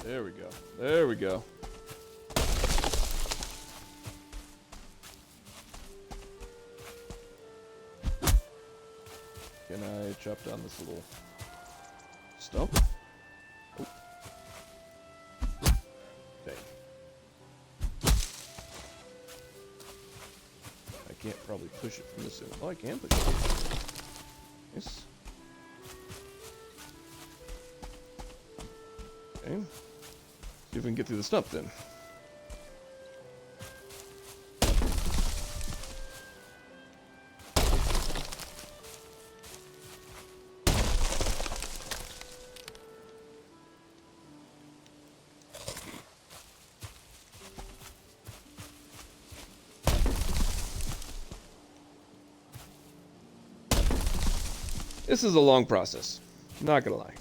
There we go. There we go. Can I chop down this little stump? Oh. Dang. I can't probably push it from this end. Oh, I can push it. Yes. Okay. See if we can get through the stump then. This is a long process, not gonna lie.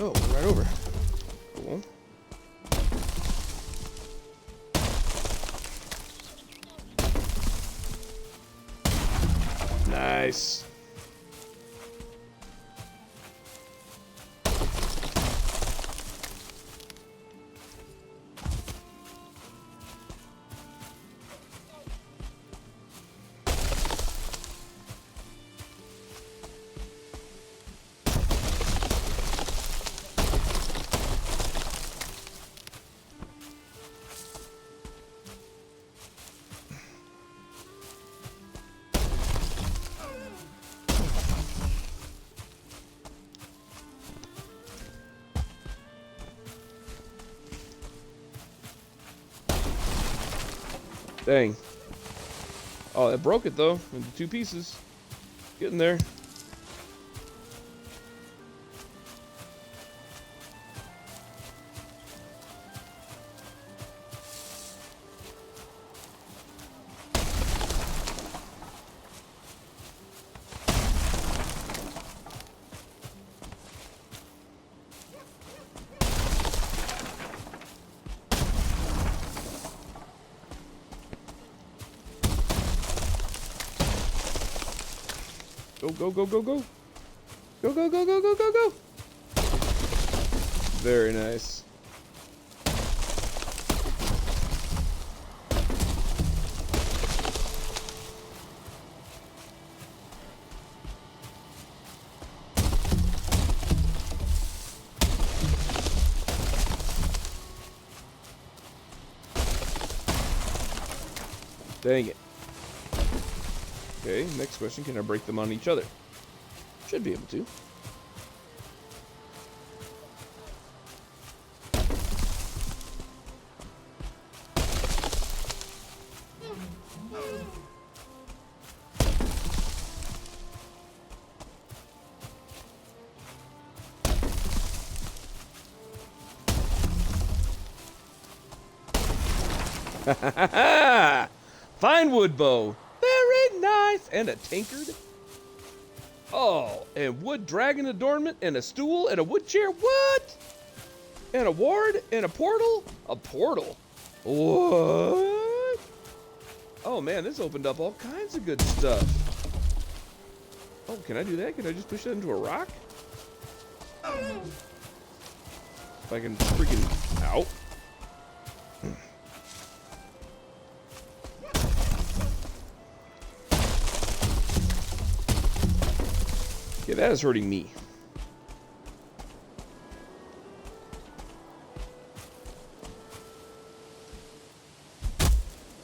Oh, we're right over. Cool. Nice. Dang. Oh, it broke it though into two pieces. Getting there. Go, go, go, go, go. Go, go, go, go, go, go, go. Very nice. Dang it. Okay, next question. Can I break them on each other? Should be able to. Fine wood bow. Very nice. And a tankard. Oh, and wood dragon adornment, and a stool, and a wood chair. What? And a ward, and a portal? A portal. What? Oh man, this opened up all kinds of good stuff. Oh, can I do that? Can I just push that into a rock? If I can freaking... Ow. Okay, that is hurting me.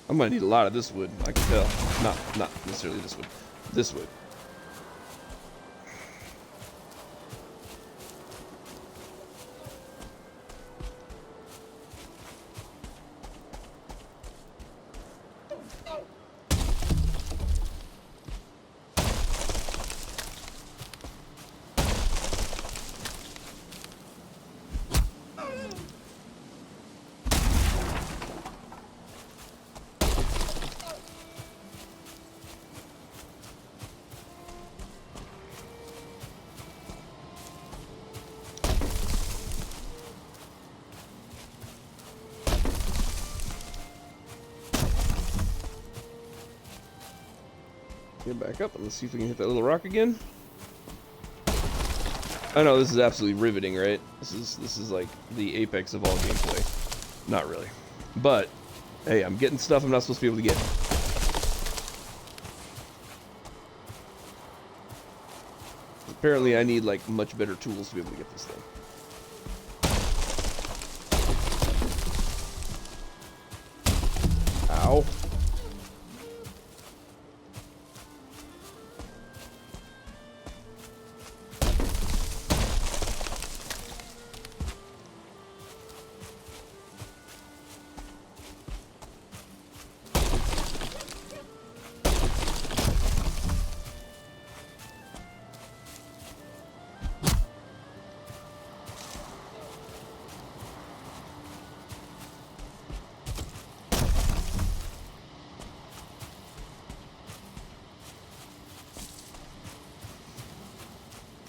I'm gonna need a lot of this wood, I can tell. Not necessarily this wood. This wood. Get back up and let's see if we can hit that little rock again. I know this is absolutely riveting, right? This is like the apex of all gameplay. Not really. But hey, I'm getting stuff I'm not supposed to be able to get. Apparently I need like much better tools to be able to get this thing. Ow.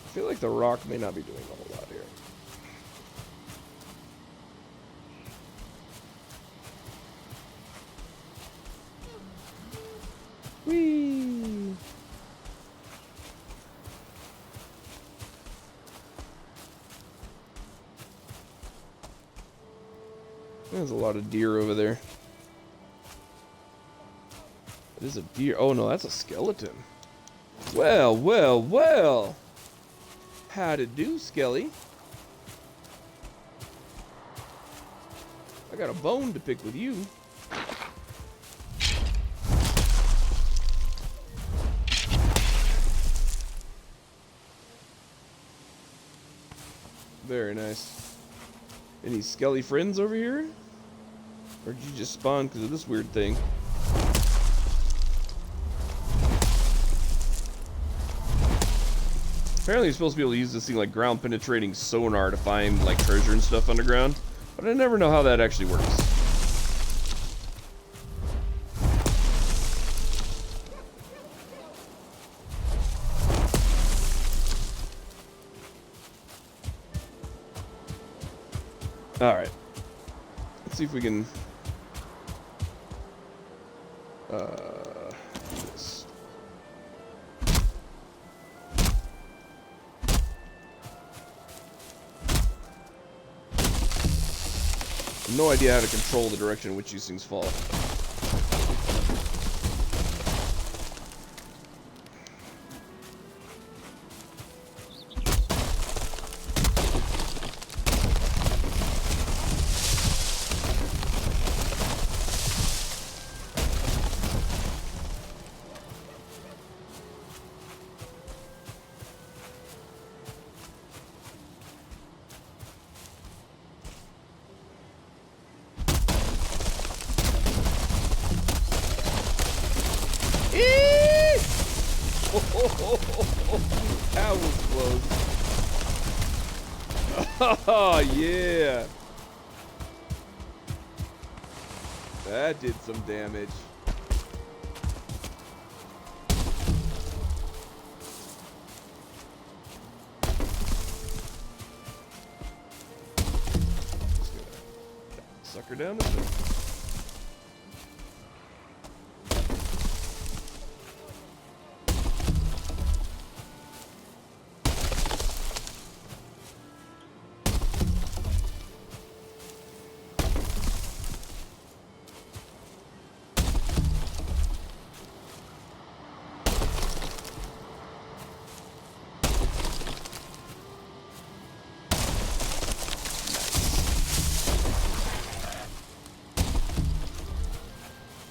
I feel like the rock may not be doing a whole lot here. Whee! There's a lot of deer over there. It is a deer. Oh no, that's a skeleton. Well, well, well. How to do, Skelly? I got a bone to pick with you. Very nice. Any Skelly friends over here? Or did you just spawn because of this weird thing? Apparently you're supposed to be able to use this thing like ground penetrating sonar to find like treasure and stuff underground, but I never know how that actually works. Alright. Let's see if we can do this. no idea how to control the direction in which these things fall. That was close. Oh, yeah. That did some damage. Just gonna suck her down this way.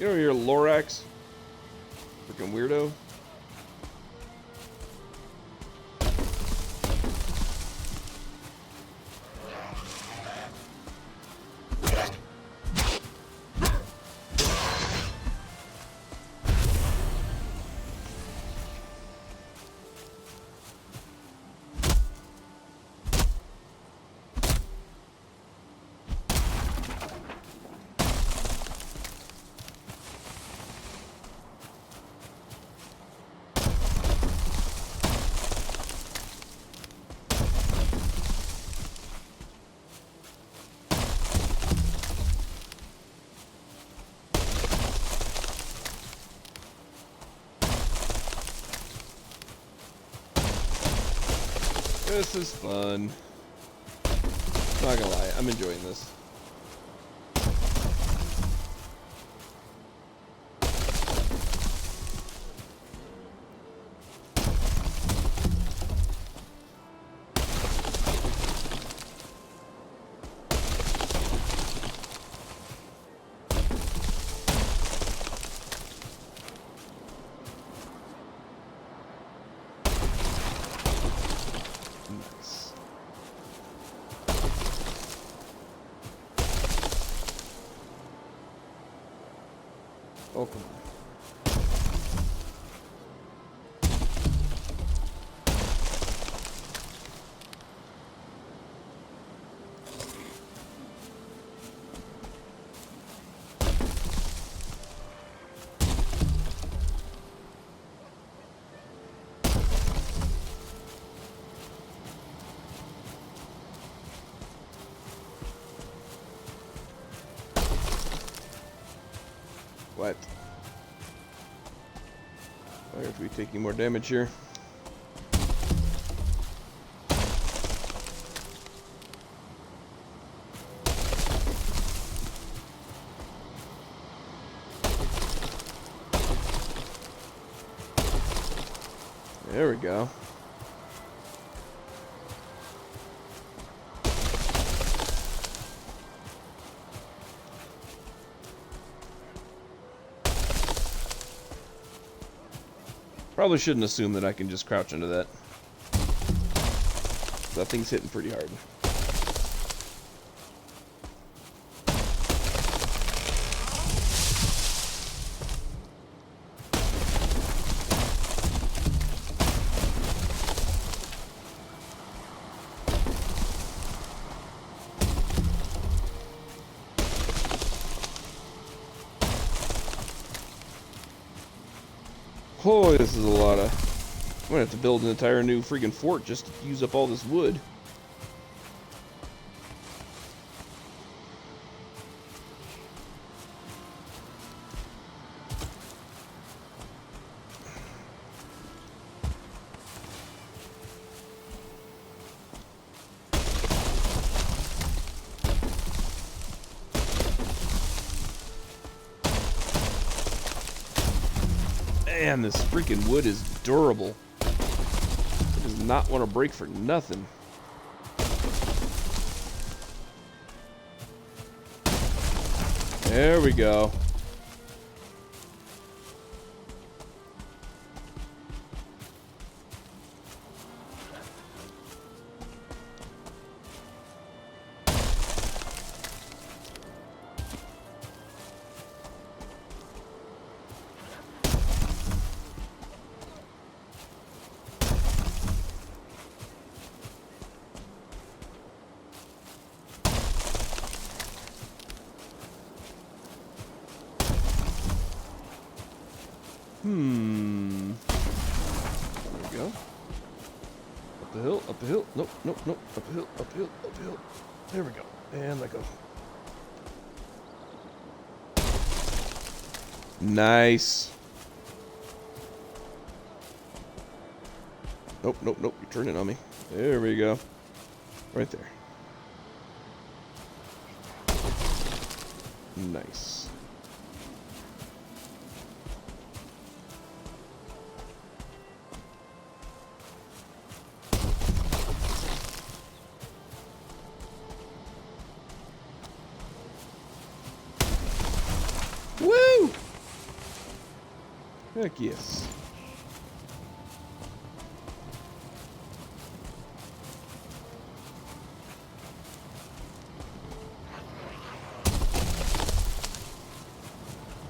You know your Lorax? Freaking weirdo. This is fun. Not gonna lie, I'm enjoying this. Nice. Oh, come on. What? Why aren't we taking more damage here? There we go. Probably shouldn't assume that I can just crouch into that. That thing's hitting pretty hard. Oh, this is a lot of... I'm gonna have to build an entire new freaking fort just to use up all this wood. Man, this freaking wood is durable. It does not want to break for nothing. There we go. There we go. Up the hill, up the hill. Nope, nope, nope. Up the hill, up the hill, up the hill. There we go. And let go. Nice. Nope, nope, nope. You're turning on me. There we go. Right there. Nice. Woo! Heck yes.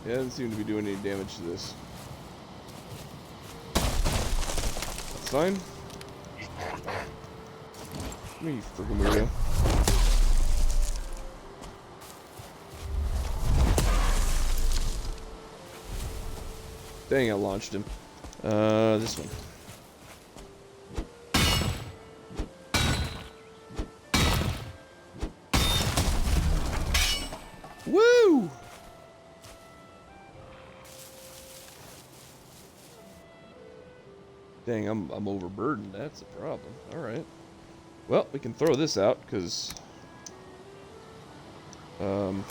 Yeah, doesn't seem to be doing any damage to this. That's fine. Come here, you freaking weirdo. Dang, I launched him. This one. Woo! Dang, I'm overburdened. That's a problem. All right. Well, we can throw this out because, good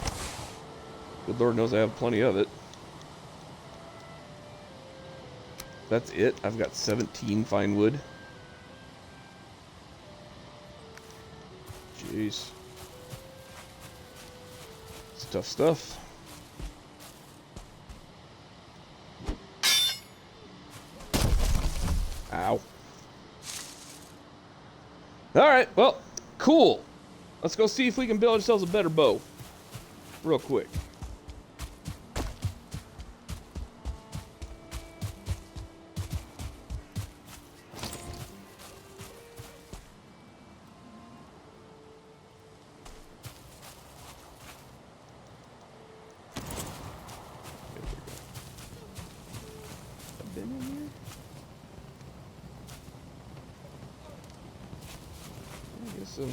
Lord knows I have plenty of it. That's it. I've got 17 fine wood. Jeez. It's tough stuff. Ow. Alright, well, cool. Let's go see if we can build ourselves a better bow. Real quick. Been in here? I guess so.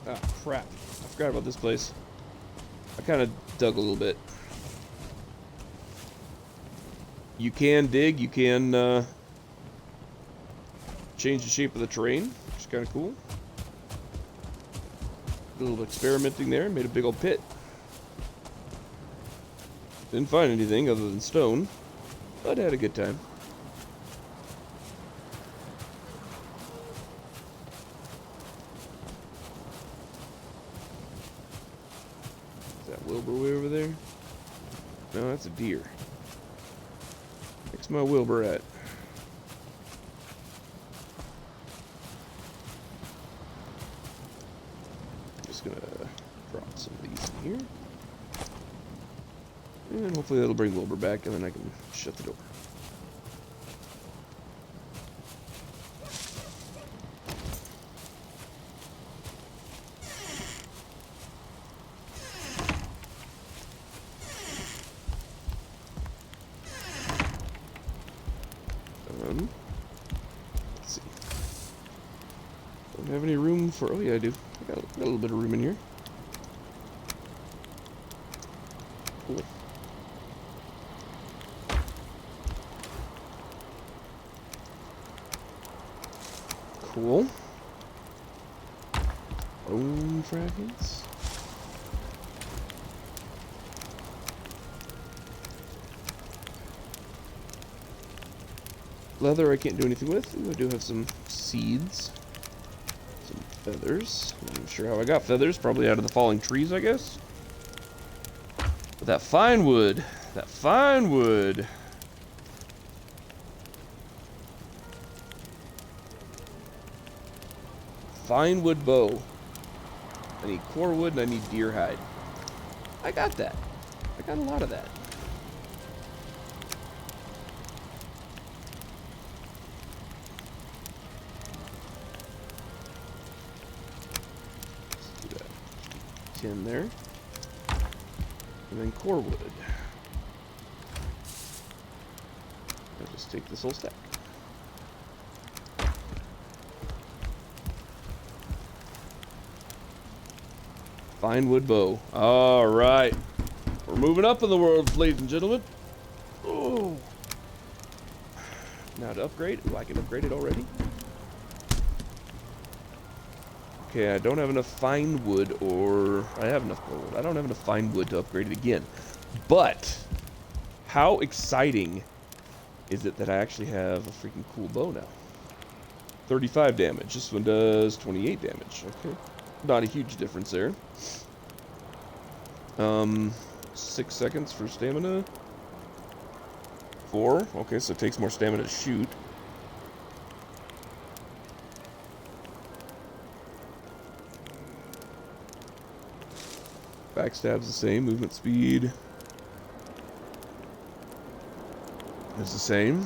Ah, crap. I forgot about this place. I kind of dug a little bit. You can dig, you can change the shape of the terrain, which is kind of cool. A little experimenting there, made a big old pit. Didn't find anything other than stone, but had a good time. Is that Wilbur way over there? No, that's a deer. Where's my Wilbur at? Just gonna drop some of these in here. And hopefully that'll bring Wilbur back, and then I can shut the door. Let's see. Don't have any room for... Oh yeah, I do. I got a little bit of room in here. Cool. Cool. Bone fragments. Leather I can't do anything with. Ooh, I do have some seeds. Some feathers. I'm not sure how I got feathers. Probably out of the falling trees, I guess. But that fine wood. That fine wood. Fine wood bow. I need core wood and I need deer hide. I got that. I got a lot of that. Let's do that. 10 there. And then core wood. I'll just take this whole stack. Fine wood bow. All right. We're moving up in the world, ladies and gentlemen. Oh. Now to upgrade. Ooh, I can upgrade it already. Okay, I don't have enough fine wood, or I have enough gold. I don't have enough fine wood to upgrade it again. But how exciting is it that I actually have a freaking cool bow now? 35 damage. This one does 28 damage. Okay. Not a huge difference there. 6 seconds for stamina. 4. Okay, so it takes more stamina to shoot. Backstab's the same. Movement speed is the same.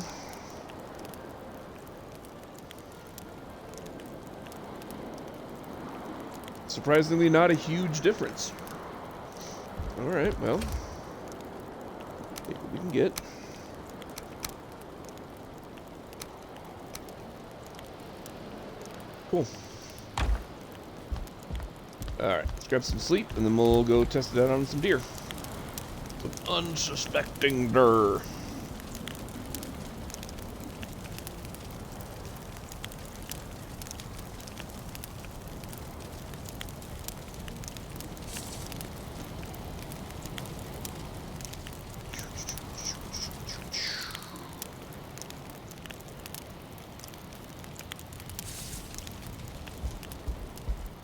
Surprisingly, not a huge difference. Alright, well. Take what we can get. Cool. Alright, let's grab some sleep, and then we'll go test it out on some deer. Some unsuspecting deer.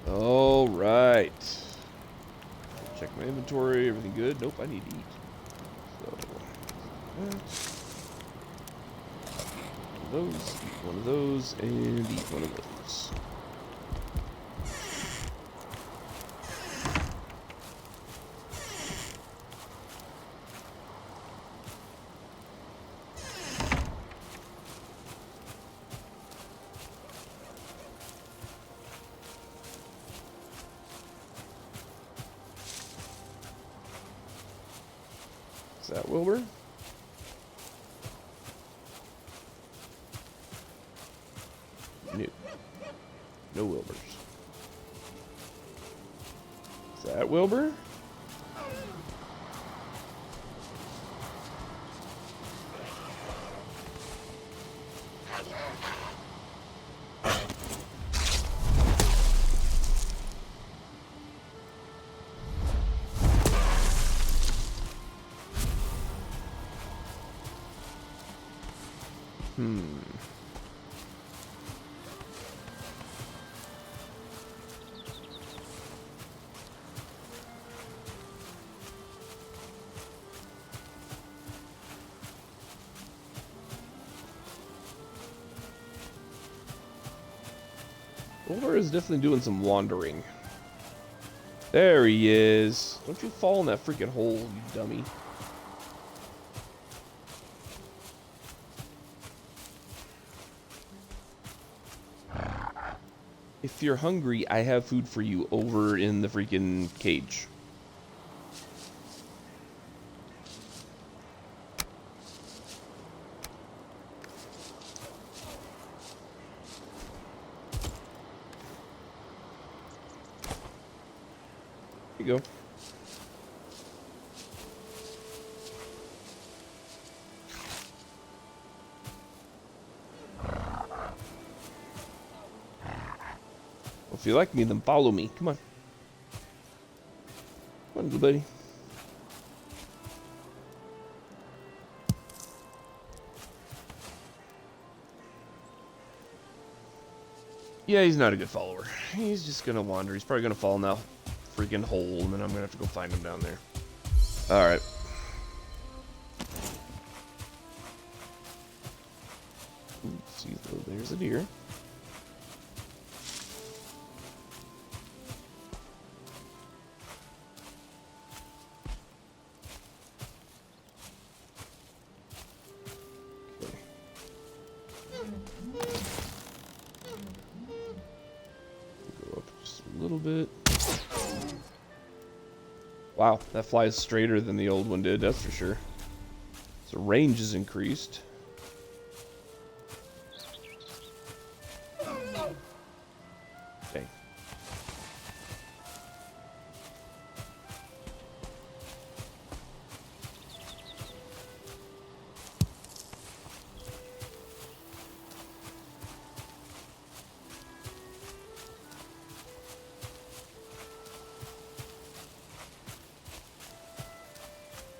All right. Check my inventory. Everything good? Nope, I need to eat. So, one of those, and eat one of those. Is that Wilbur? No Wilburs. Is that Wilbur? Wilbur is definitely doing some wandering. There he is. Don't you fall in that freaking hole, you dummy. If you're hungry, I have food for you over in the freaking cage. Here you go. If you like me, then follow me. Come on. Come on, little buddy. Yeah, he's not a good follower. He's just gonna wander. He's probably gonna fall in that freaking hole, and then I'm gonna have to go find him down there. Alright. See, there's a deer. Bit. Wow, that flies straighter than the old one did, that's for sure. So range is increased. Okay.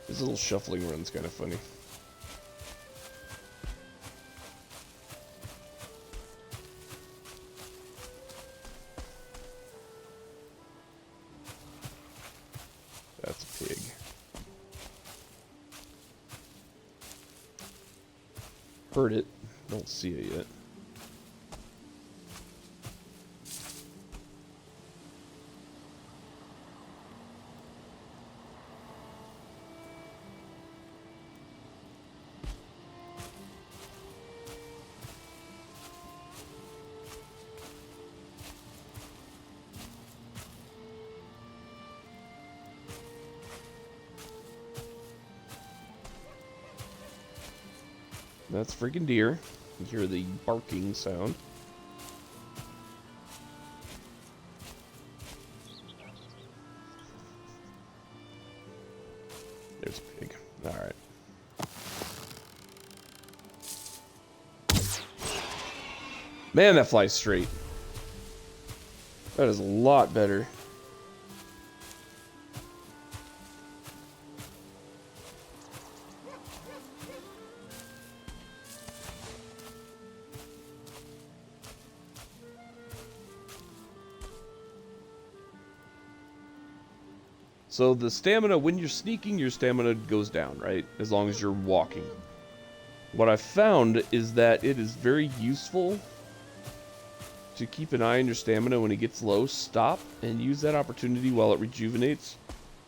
This little shuffling run's kind of funny. That's a pig. Heard it. Don't see it yet. That's freaking deer. You hear the barking sound. There's a pig. Alright. Man, that flies straight. That is a lot better. So the stamina, when you're sneaking, your stamina goes down, right? As long as you're walking. What I've found is that it is very useful to keep an eye on your stamina when it gets low. Stop and use that opportunity while it rejuvenates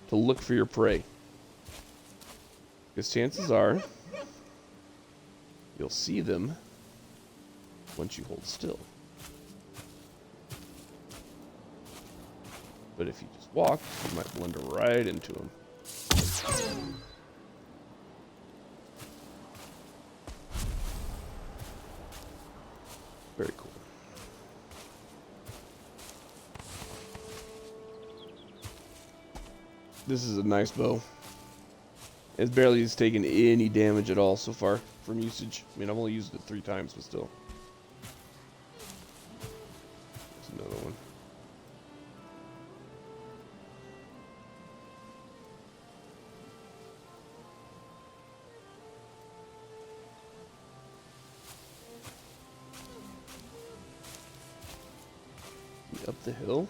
to look for your prey. Because chances are you'll see them once you hold still. But if you just walk, you might blunder right into them. Very cool. This is a nice bow. It's barely taken any damage at all so far from usage. I mean, I've only used it 3 times, but still. There's another one. Up the hill.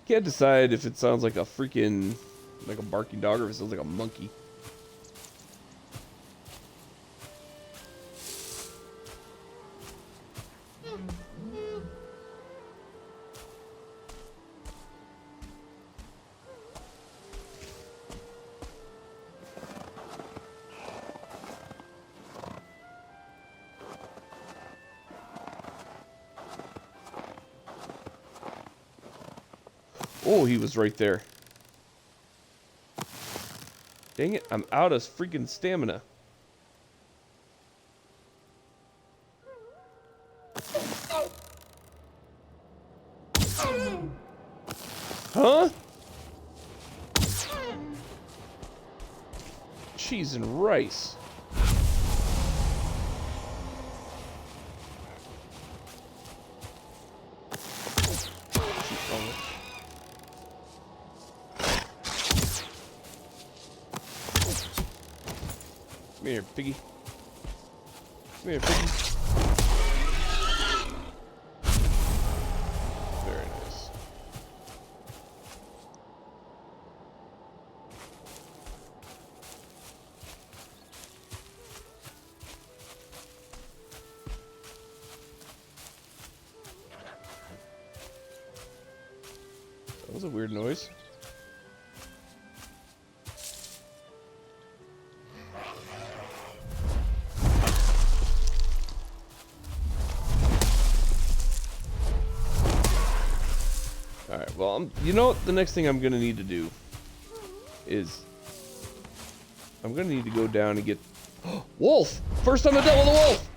Can't decide if it sounds like a freaking, like a barking dog, or if it sounds like a monkey. Oh, he was right there. Dang it, I'm out of freaking stamina. Huh? Cheese and rice. Come here, piggy. Come here, piggy. Very nice. That was a weird noise. Alright, well, you know what the next thing I'm gonna need to do is I'm gonna need to go down and get wolf! First time I dealt with a wolf!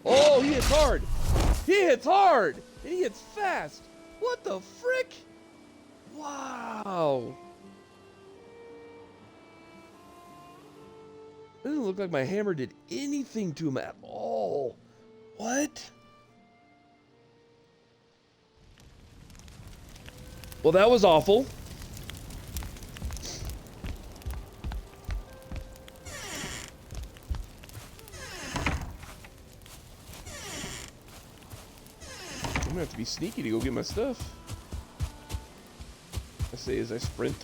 Oh, he hits hard! He hits hard! And he hits fast! What the frick? Wow! It doesn't look like my hammer did anything to him at all. What? Well, that was awful. I'm gonna have to be sneaky to go get my stuff. I say as I sprint.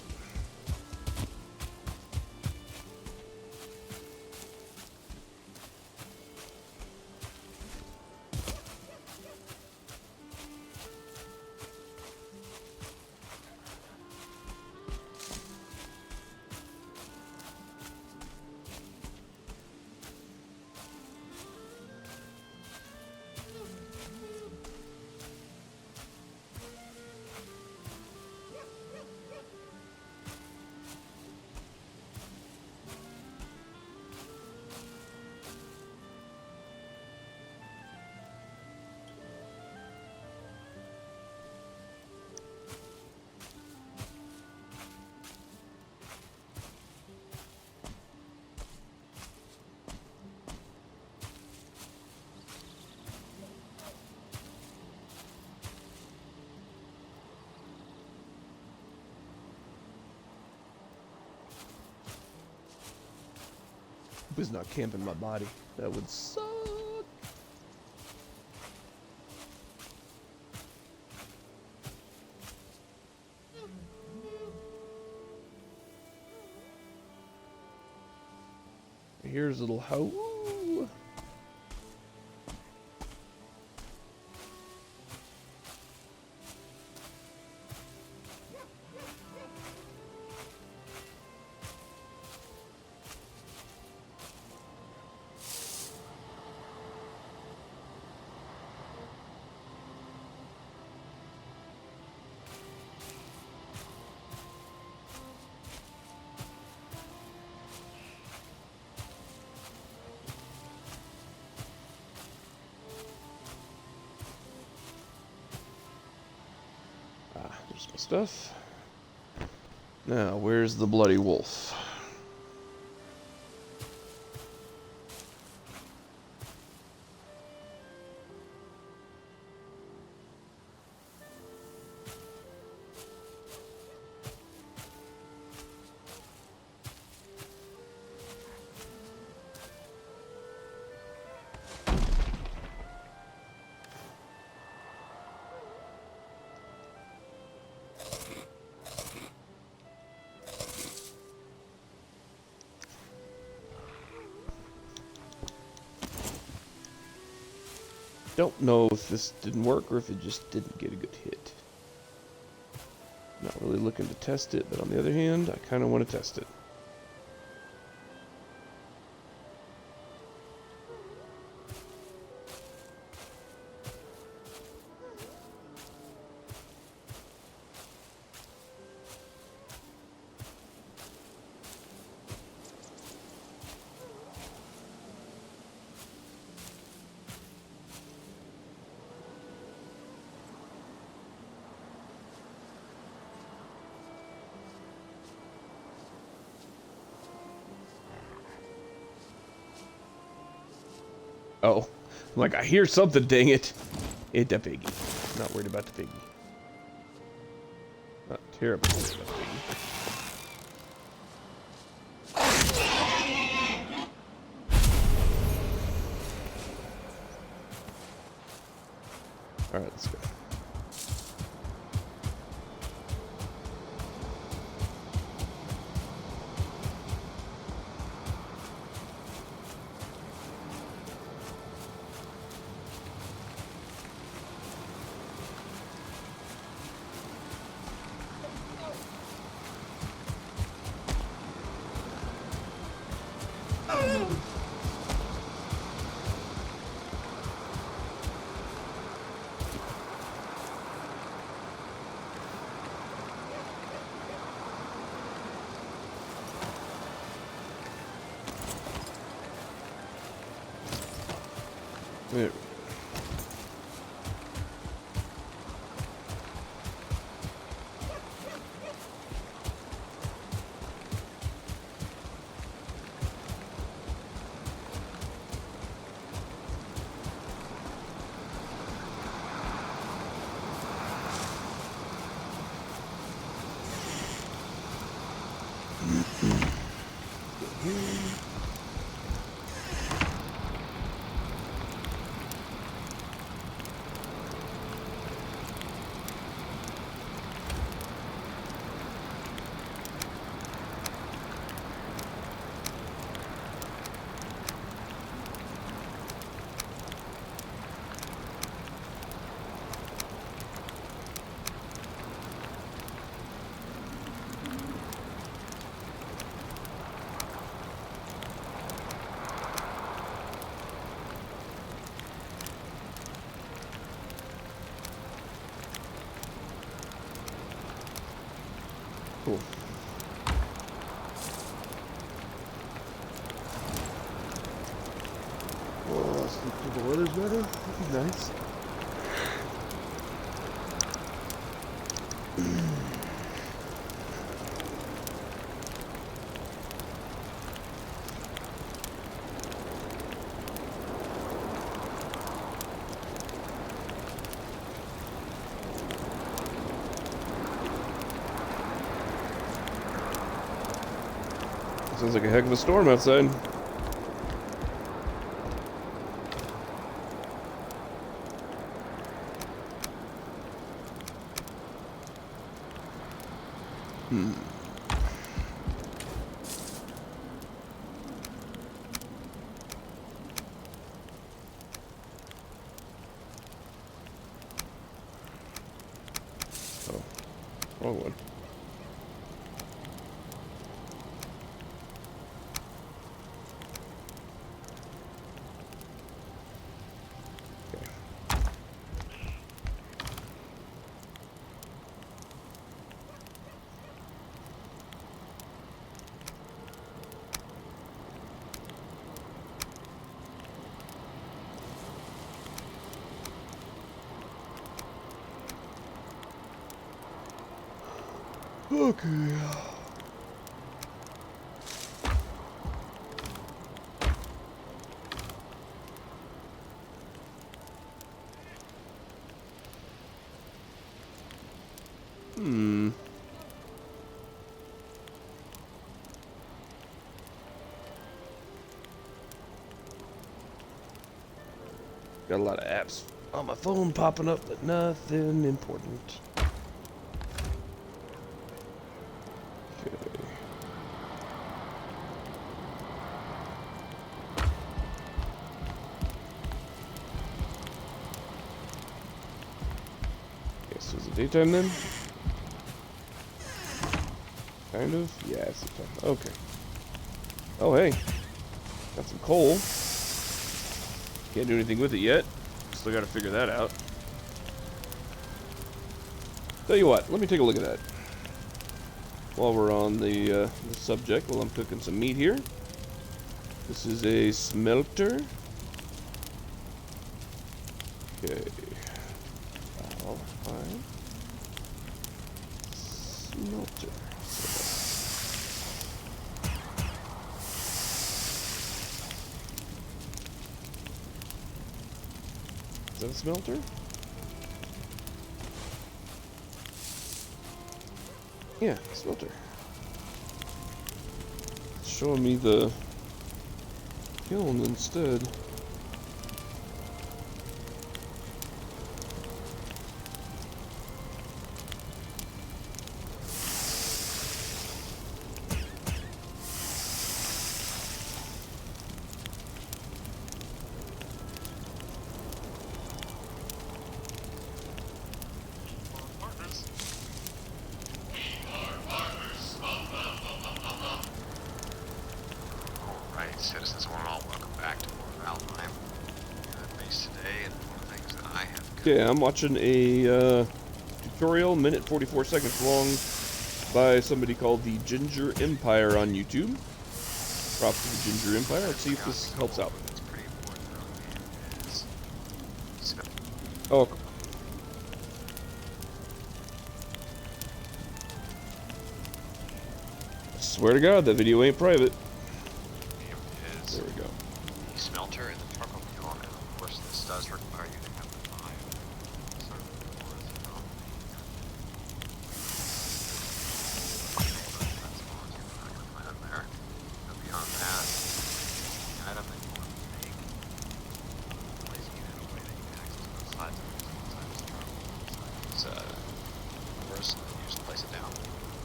Was not camping my body. That would suck. Here's a little hoe. There's my stuff. Now, where's the bloody wolf? Don't know if this didn't work or if it just didn't get a good hit. Not really looking to test it, but on the other hand, I kind of want to test it. Oh. I'm like, I hear something, dang it. It's a piggy. Not worried about the piggy. Not terribly worried about the piggy. Alright, let's go. There we go. Cool. Oh, sleep till the weather's better. That'd be nice. Sounds like a heck of a storm outside. Oh, wrong one. Okay. Got a lot of apps on my phone popping up, but nothing important. Okay. Guess it's the daytime then? Kind of? Yeah, it's the time. Okay. Oh, hey. Got some coal. Can't do anything with it yet. Still gotta figure that out. Tell you what, let me take a look at that. While we're on the subject, while I'm cooking some meat here. This is a smelter. Okay. Valheim. Smelter. Is that a smelter? Yeah, smelter. It's showing me the kiln instead. Citizens one and all, welcome back to more Valheim. Base today, and one of the things that I have. Okay, I'm watching a tutorial, minute 44 seconds long, by somebody called the Ginger Empire on YouTube. Props to the Ginger Empire. Let's see if this helps out. It's pretty important though, is Oh. I swear to God, that video ain't private. There we go. The smelter and the charcoal kiln, and of course this does require you to have the 5 certain floors there. But beyond that, the item that you want to make, placing it in a way that you can access both sides of it. One side is first, and you just place it down.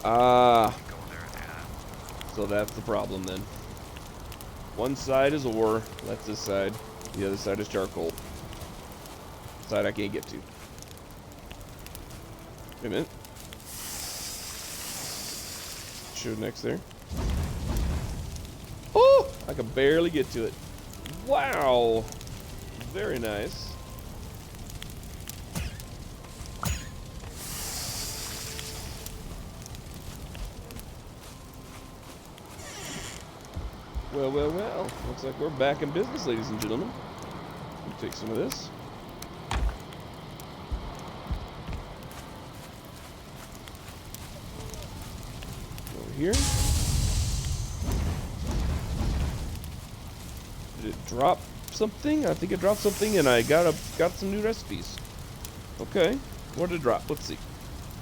Ah. Go in there and add. So that's the problem then. One side is ore, that's this side. The other side is charcoal. Side I can't get to. Wait a minute. Show next there. Oh! I can barely get to it. Wow! Very nice. Well, well, well. Looks like we're back in business, ladies and gentlemen. Let me take some of this. Over here. Did it drop something? I think it dropped something, and I got some new recipes. Okay. What did it drop? Let's see.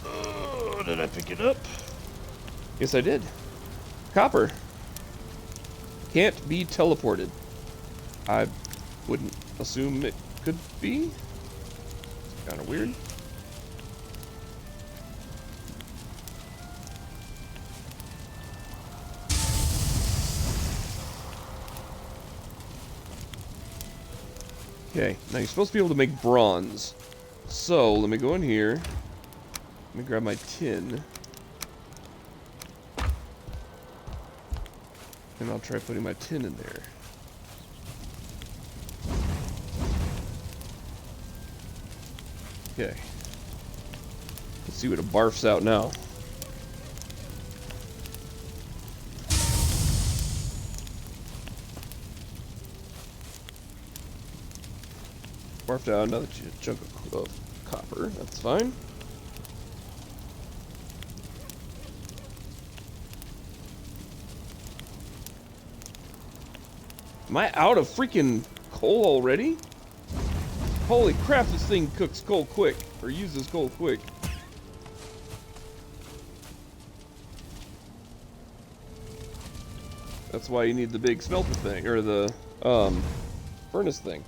Oh, did I pick it up? Yes, I did. Copper. Can't be teleported. I wouldn't assume it could be. It's kind of weird. Okay, now you're supposed to be able to make bronze. So, let me go in here. Let me grab my tin. And I'll try putting my tin in there. Okay. Let's see what it barfs out now. Barfed out another chunk of copper. That's fine. Am I out of freaking coal already? Holy crap, this thing cooks coal quick. Or uses coal quick. That's why you need the big smelter thing. Or the furnace thing.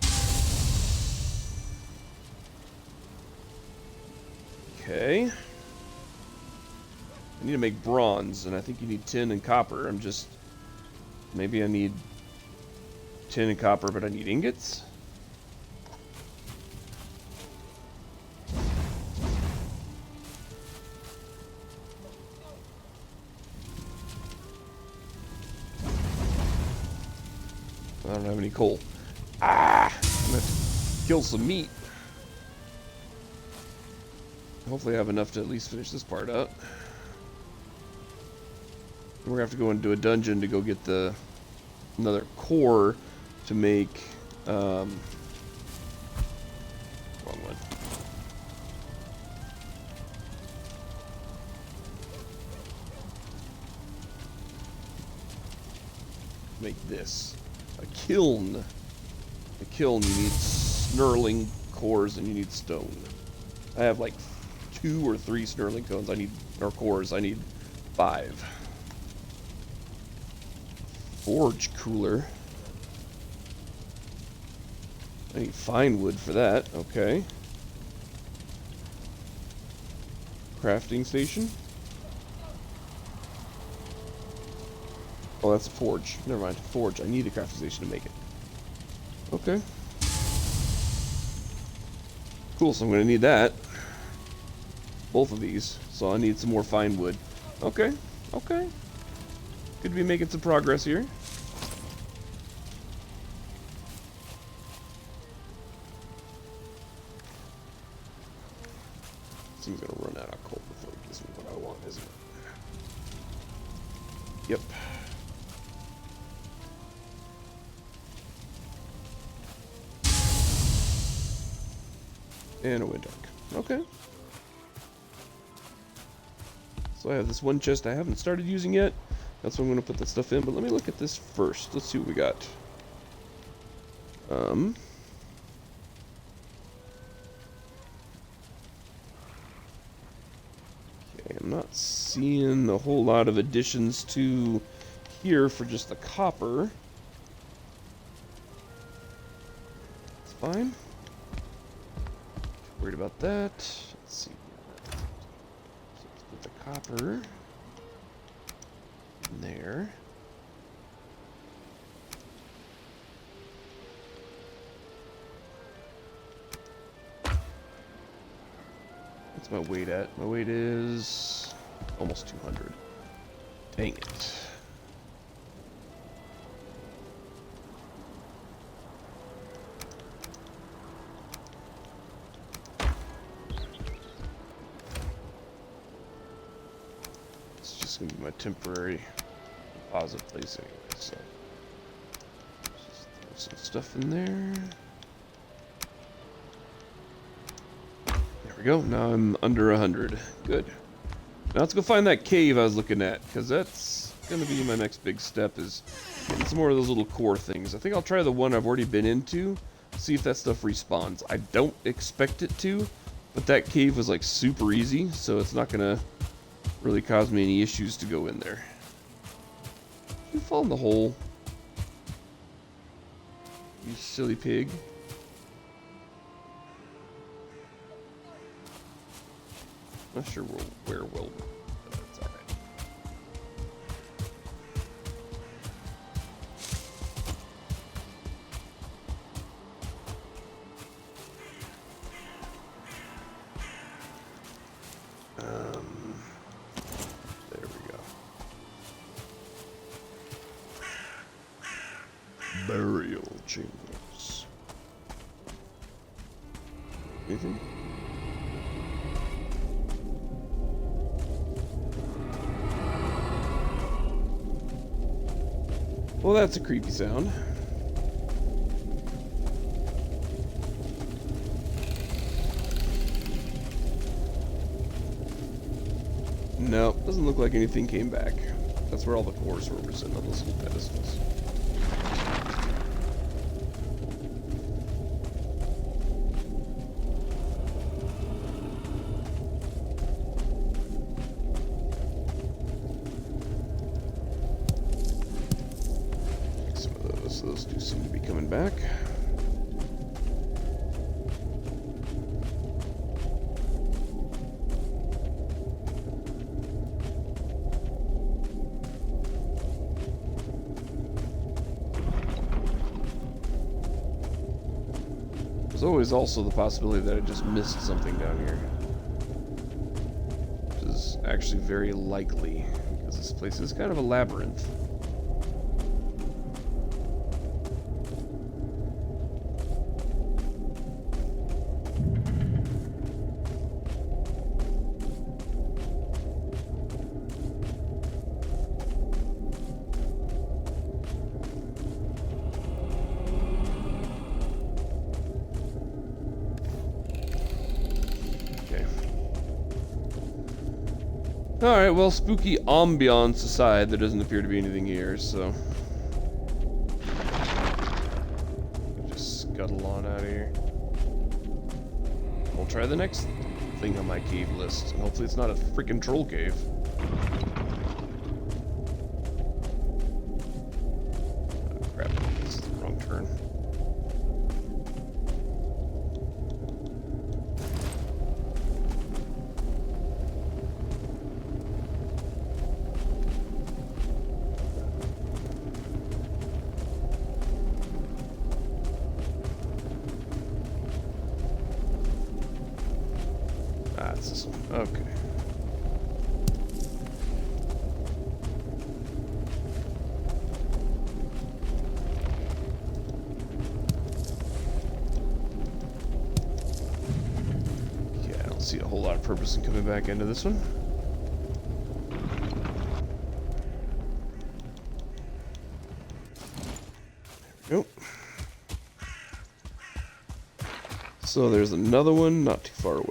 Okay. I need to make bronze. And I think you need tin and copper. I'm just... Maybe I need... tin and copper, but I need ingots. I don't have any coal. Ah! I'm gonna have to kill some meat. Hopefully I have enough to at least finish this part up. We're gonna have to go into a dungeon to go get another core to make wrong one. Make this a kiln. A kiln, you need snurling cores and you need stone. I have like 2 or 3 sterling cones. I need, or cores. I need 5. Forge cooler. I need fine wood for that. Okay. Crafting station. Oh, that's a forge. Never mind. Forge. I need a crafting station to make it. Okay. Cool, so I'm going to need that. Both of these. So I need some more fine wood. Okay. Okay. Good to be making some progress here. Seems going to run out of coal before it gives me what I want, isn't it? Yep. And a wind arc. Okay. So I have this one chest I haven't started using yet. That's why I'm going to put that stuff in. But let me look at this first. Let's see what we got. Okay, I'm not seeing a whole lot of additions to here for just the copper. It's fine. Worried about that. Let's see. So let's put the copper in there. What's my weight at? My weight is almost 200. Dang it. Gonna be my temporary deposit place anyway, so just throw some stuff in there. There we go. Now I'm under 100. Good. Now let's go find that cave I was looking at, because that's gonna be my next big step, is getting some more of those little core things. I think I'll try the one I've already been into, see if that stuff respawns. I don't expect it to, but that cave was like super easy, so it's not gonna really cause me any issues to go in there. You fall in the hole, you silly pig. Not sure where we'll, but it's alright. There we go. Burial chambers. Anything? Well, that's a creepy sound. No, doesn't look like anything came back. That's where all the cores were sitting on those little pedestals. Take some of those. Those do seem to be coming back. There's always also the possibility that I just missed something down here. Which is actually very likely, because this place is kind of a labyrinth. Alright, well, spooky ambiance aside, there doesn't appear to be anything here, so just scuttle on out of here. try the next thing on my cave list. Hopefully it's not a freaking troll cave. Oh, crap, this is the wrong turn. Ah, it's this one. Okay. Yeah, I don't see a whole lot of purpose in coming back into this one. There we go. So there's another one not too far away.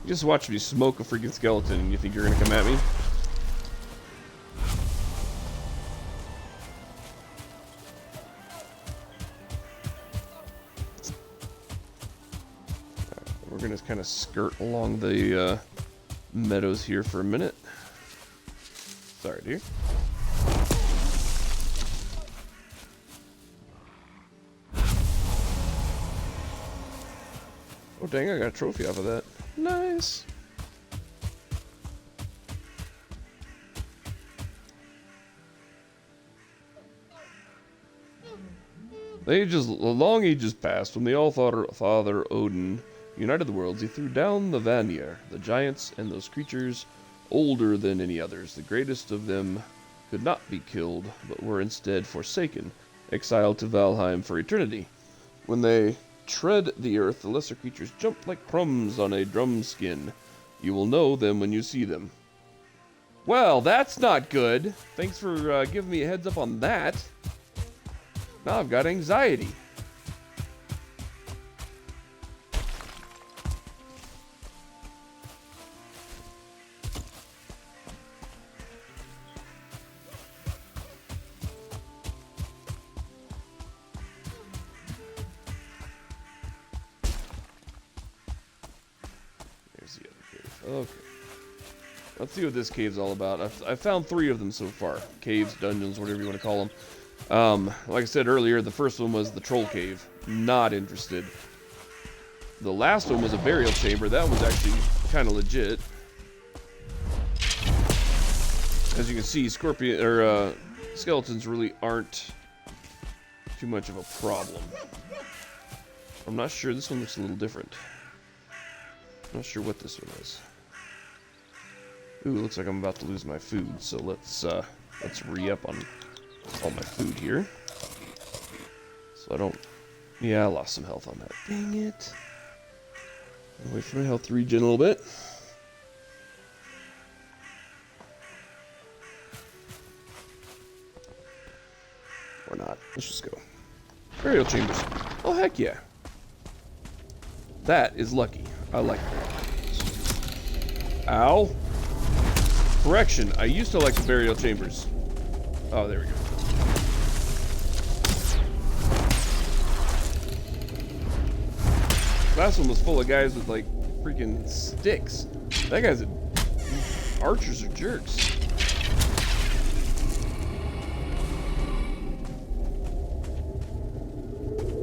You just watch me smoke a freaking skeleton and you think you're gonna come at me? We're gonna kind of skirt along the meadows here for a minute. Sorry, dear. Oh dang, I got a trophy off of that. Nice. The long ages passed when the All-Father Odin united the worlds. He threw down the Vanir, the giants, and those creatures older than any others. The greatest of them could not be killed, but were instead forsaken, exiled to Valheim for eternity. When they tread the earth, the lesser creatures jump like crumbs on a drum skin. You will know them when you see them. Well, that's not good. Thanks for giving me a heads up on that. Now I've got anxiety. There's the other cave. Okay. Let's see what this cave's all about. I've found 3 of them so far. Caves, dungeons, whatever you want to call them. Like I said earlier, the first one was the troll cave. Not interested. The last one was a burial chamber. That was actually kind of legit. As you can see, skeletons really aren't too much of a problem. I'm not sure. This one looks a little different. I'm not sure what this one is. Ooh, it looks like I'm about to lose my food. So let's re-up on all my food here. So I don't... Yeah, I lost some health on that. Dang it. I'll wait for my health to regen a little bit. Or not. Let's just go. Burial chambers. Oh, heck yeah. That is lucky. I like that. Ow. Correction. I used to like the burial chambers. Oh, there we go. Last one was full of guys with like freaking sticks. That guy's a... Archers are jerks.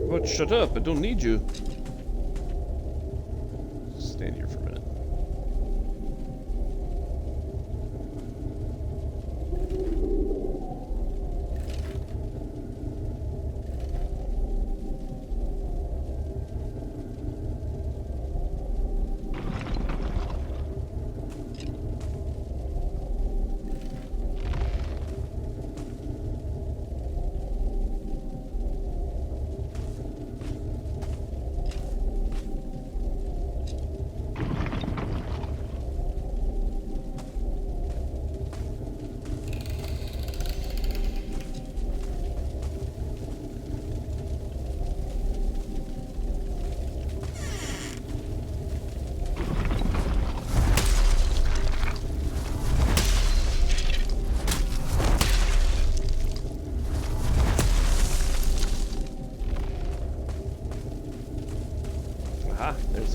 But shut up, I don't need you. Stand here for a minute.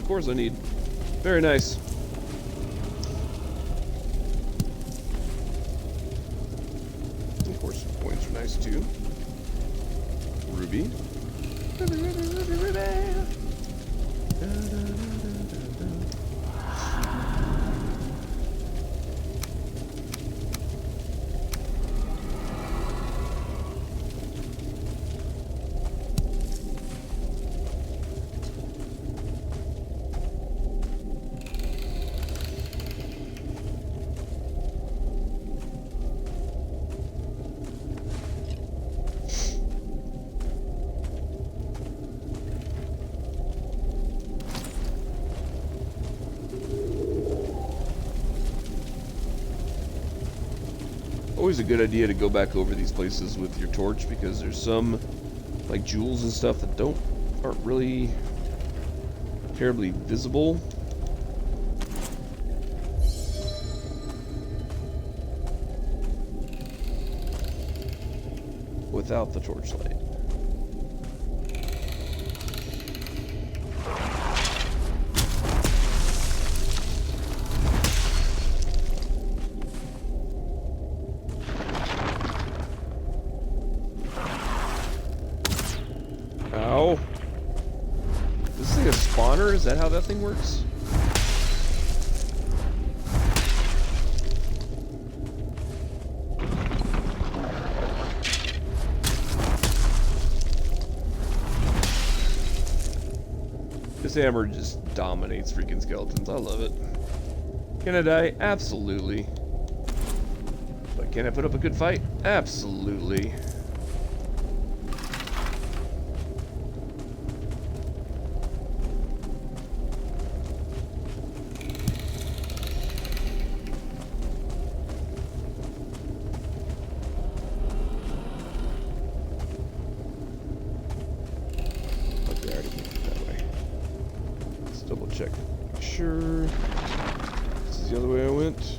of cores I need. Very nice. Of course, points are nice too. Ruby. Ruby, Ruby, Ruby, Ruby. Da, da, da, da, da, da. Always a good idea to go back over these places with your torch, because there's some like jewels and stuff that aren't really terribly visible. Without the torchlight. Ow. Is this thing a spawner? Is that how that thing works? This hammer just dominates freaking skeletons. I love it. Can I die? Absolutely. But can I put up a good fight? Absolutely. Okay, I already went that way. Let's double check. Make sure this is the other way I went.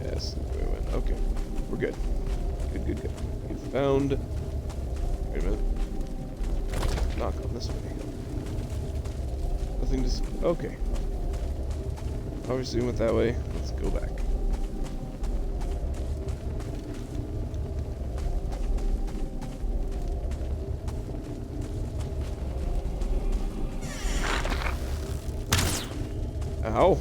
Yes, the way I went. Okay, we're good. Good, good, good. We found. Wait a minute. Knock on this way. Nothing to see. Okay. Obviously, we went that way. Let's go back. Ow.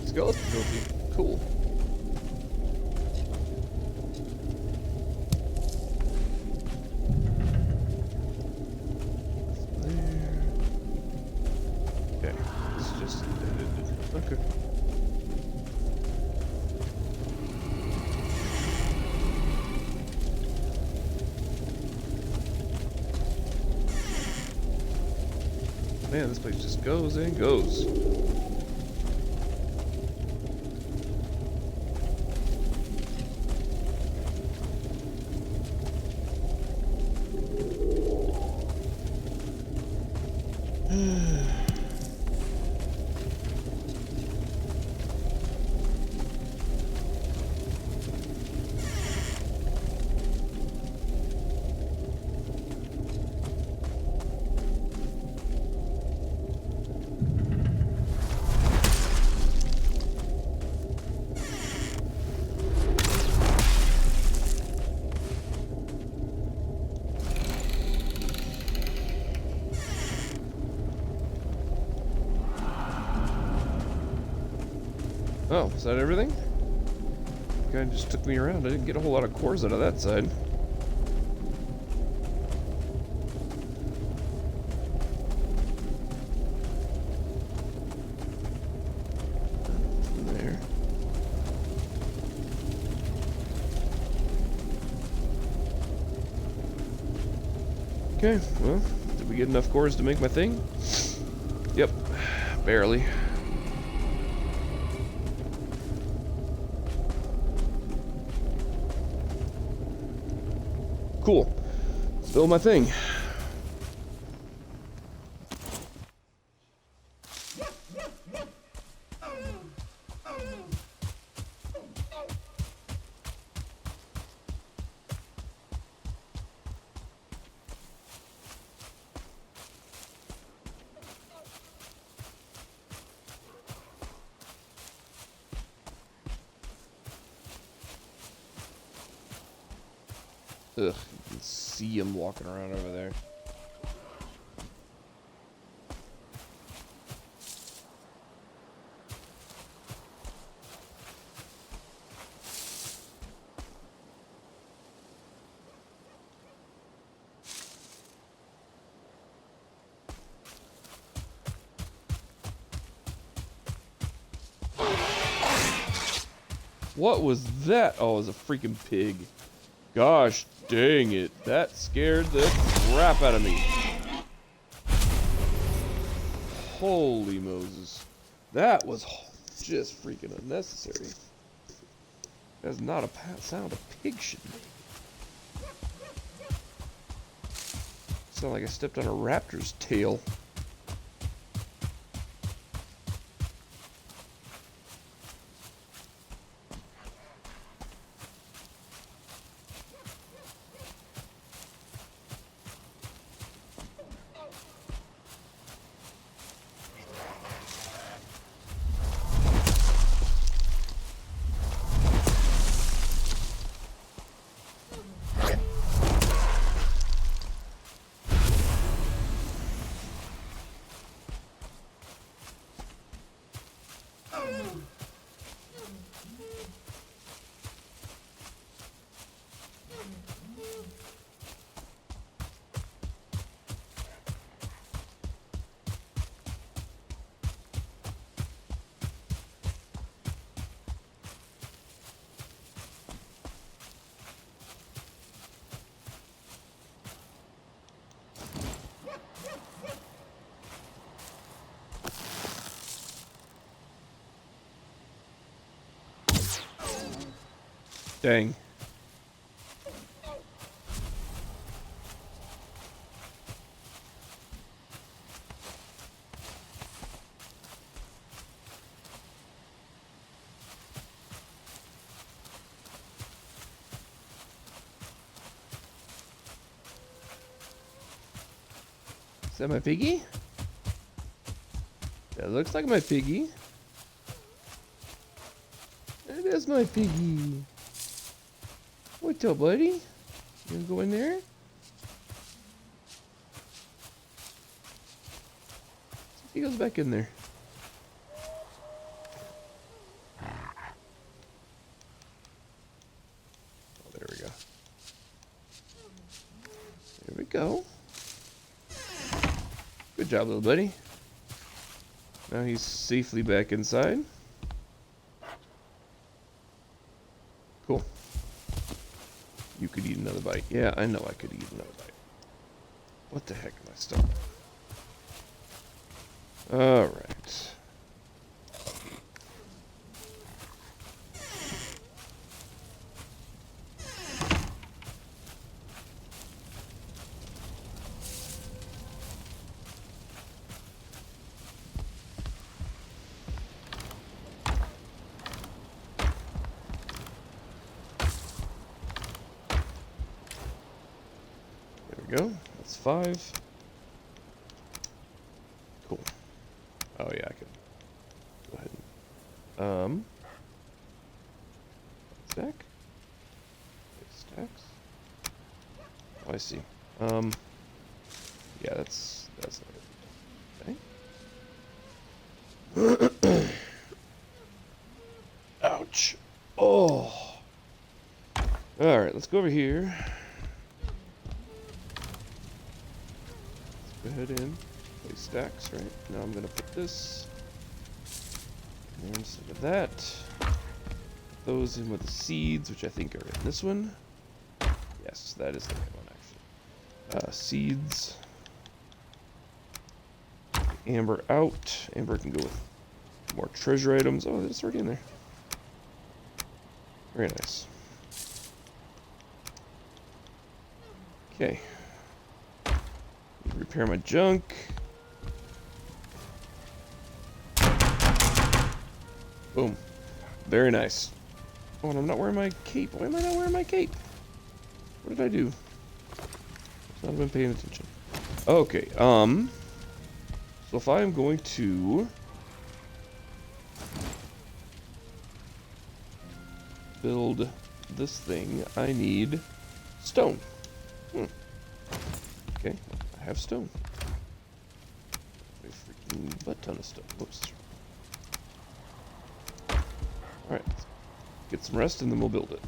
Skeleton trophy. Cool. There. Okay. This is just ended. Okay. Man, this place just goes and goes. Oh, is that everything? Guy just took me around. I didn't get a whole lot of cores out of that side. There. Okay, well, did we get enough cores to make my thing? Yep, barely. Cool. Let's build my thing. Ugh, you can see him walking around over there. What was that? Oh, it was a freaking pig. Gosh dang it. That scared the crap out of me. Holy Moses. That was just freaking unnecessary. That's not a sound a pig should make. Sound like I stepped on a raptor's tail. Dang. Is that my piggy? That looks like my piggy. That is my piggy. What's up, buddy? You gonna go in there? He goes back in there. Oh, there we go. There we go. Good job, little buddy. Now he's safely back inside. Cool. You could eat another bite. Yeah, I know I could eat another bite. What the heck am I still? Alright. Go. That's 5. Cool. Oh yeah, I can go ahead and stack. Stacks. Oh, I see. Yeah, that's not good. Okay. Ouch. Oh. All right, let's go over here. Go ahead and place stacks, right? Now I'm going to put this in there instead of that. Put those in with the seeds, which I think are in this one. Yes, that is the right one, actually. Seeds. Amber out. Amber can go with more treasure items. Oh, it's already in there. Very nice. Okay. Repair my junk. Boom. Very nice. Oh, and I'm not wearing my cape. Why am I not wearing my cape? What did I do? I've not been paying attention. Okay, so if I am going to build this thing, I need Stone. Okay, I have stone. A freaking butt ton of stone. Whoops. Alright. Get some rest and then we'll build it.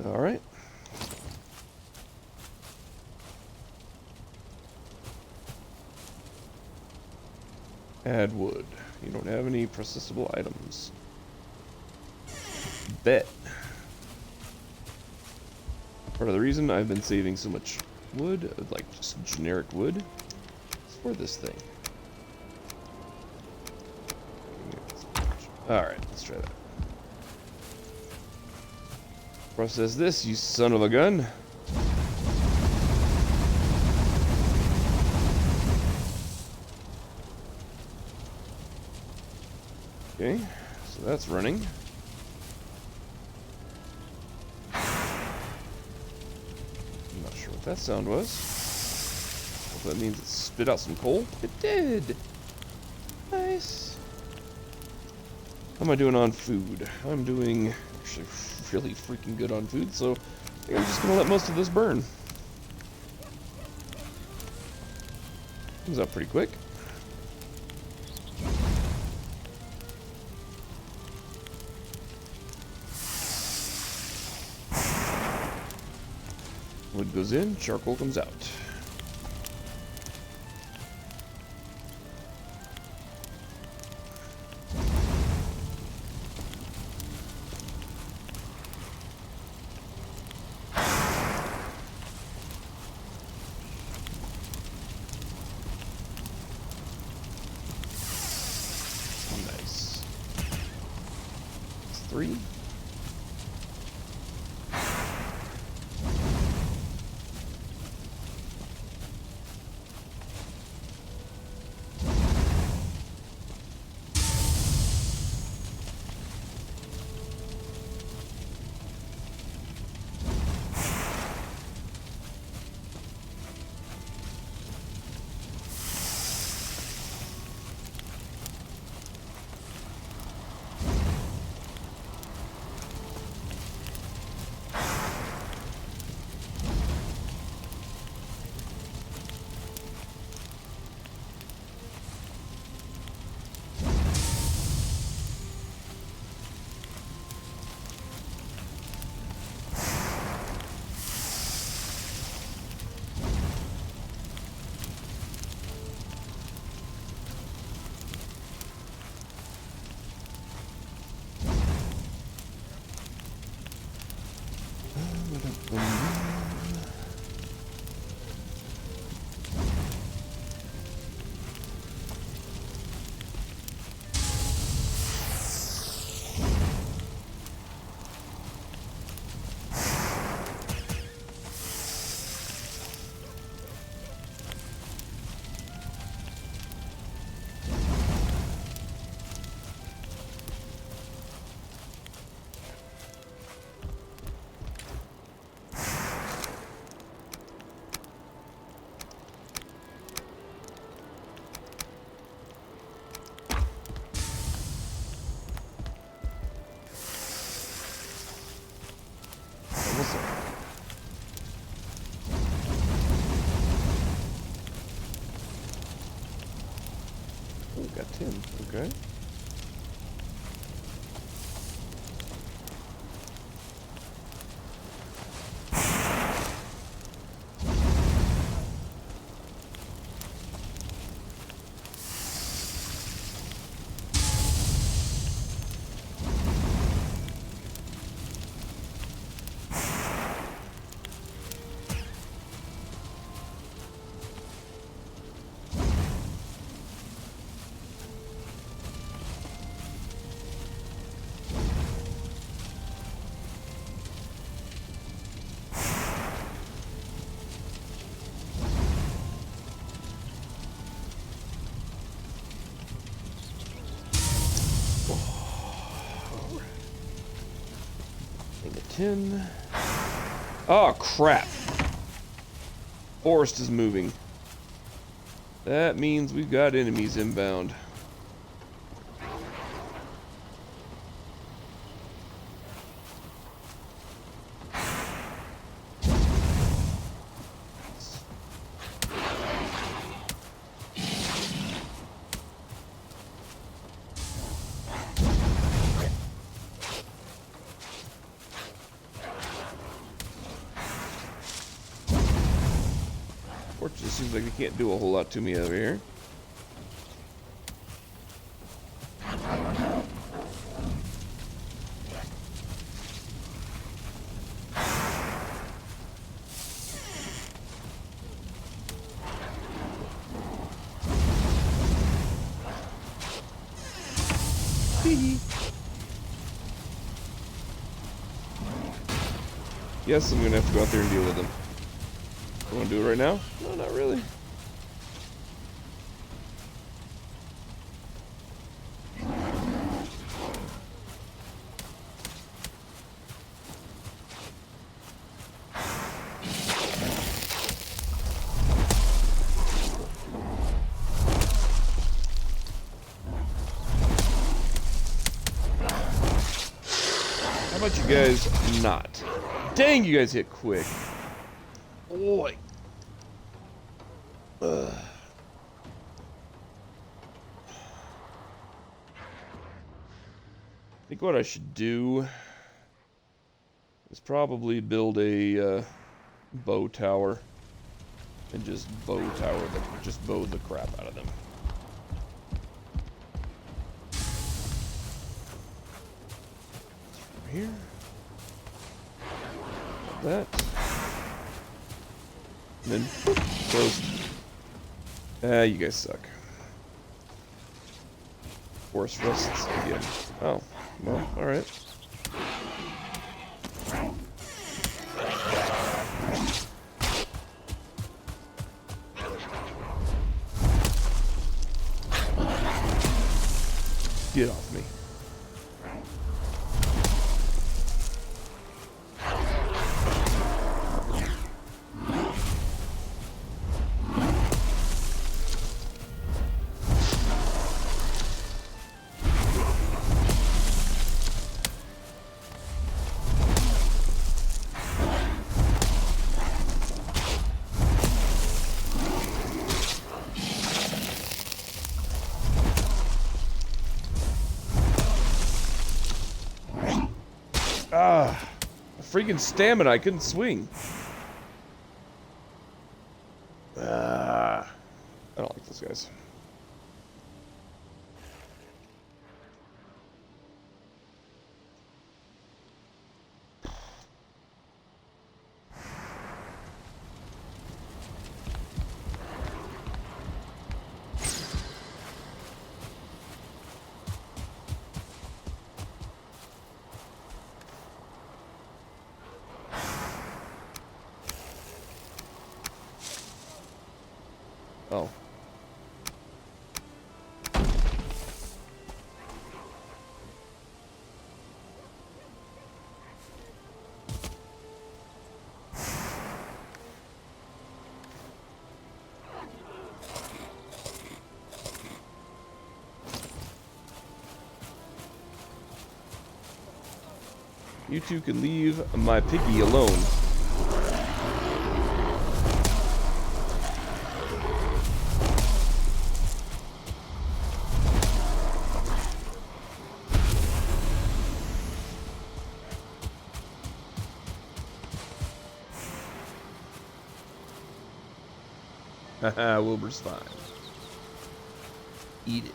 Alright. Add wood. You don't have any processable items. Bet. Part of the reason I've been saving so much wood, like just generic wood, is for this thing. Alright, let's try that. Process this, you son of a gun. Okay, so that's running. I'm not sure what that sound was. Hope that means it spit out some coal. It did! Nice. How am I doing on food? I'm doing actually really freaking good on food, so I think I'm just gonna let most of this burn. Comes out pretty quick. Wood goes in, charcoal comes out. Nice. It's 3. Oh, got 10. Okay. 10. Oh, crap. Forest is moving. That means we've got enemies inbound. Fortunately, it seems like they can't do a whole lot to me over here. Yes, I'm gonna have to go out there and deal with them. You wanna do it right now? No, not really. How about you guys not? Dang, you guys hit quick. Boy. Ugh. I think what I should do is probably build a bow tower and just bow the crap out of them. Here. That. And then, close. You guys suck. Force rests again. Oh, well, alright. Get off me. Ah, freaking stamina, I couldn't swing. I don't like those guys. Oh. You two can leave my piggy alone. Haha, Wilbur's fine. Eat it.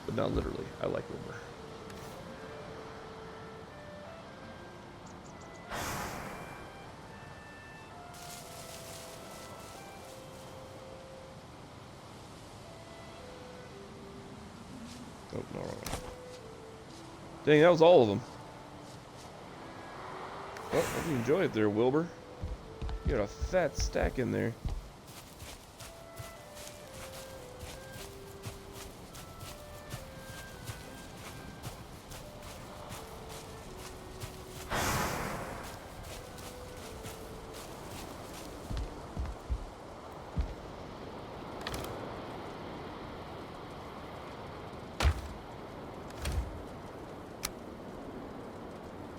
But not literally. I like Wilbur. Oh, no. Dang, that was all of them. Well, hope you enjoy it there, Wilbur. You got a fat stack in there.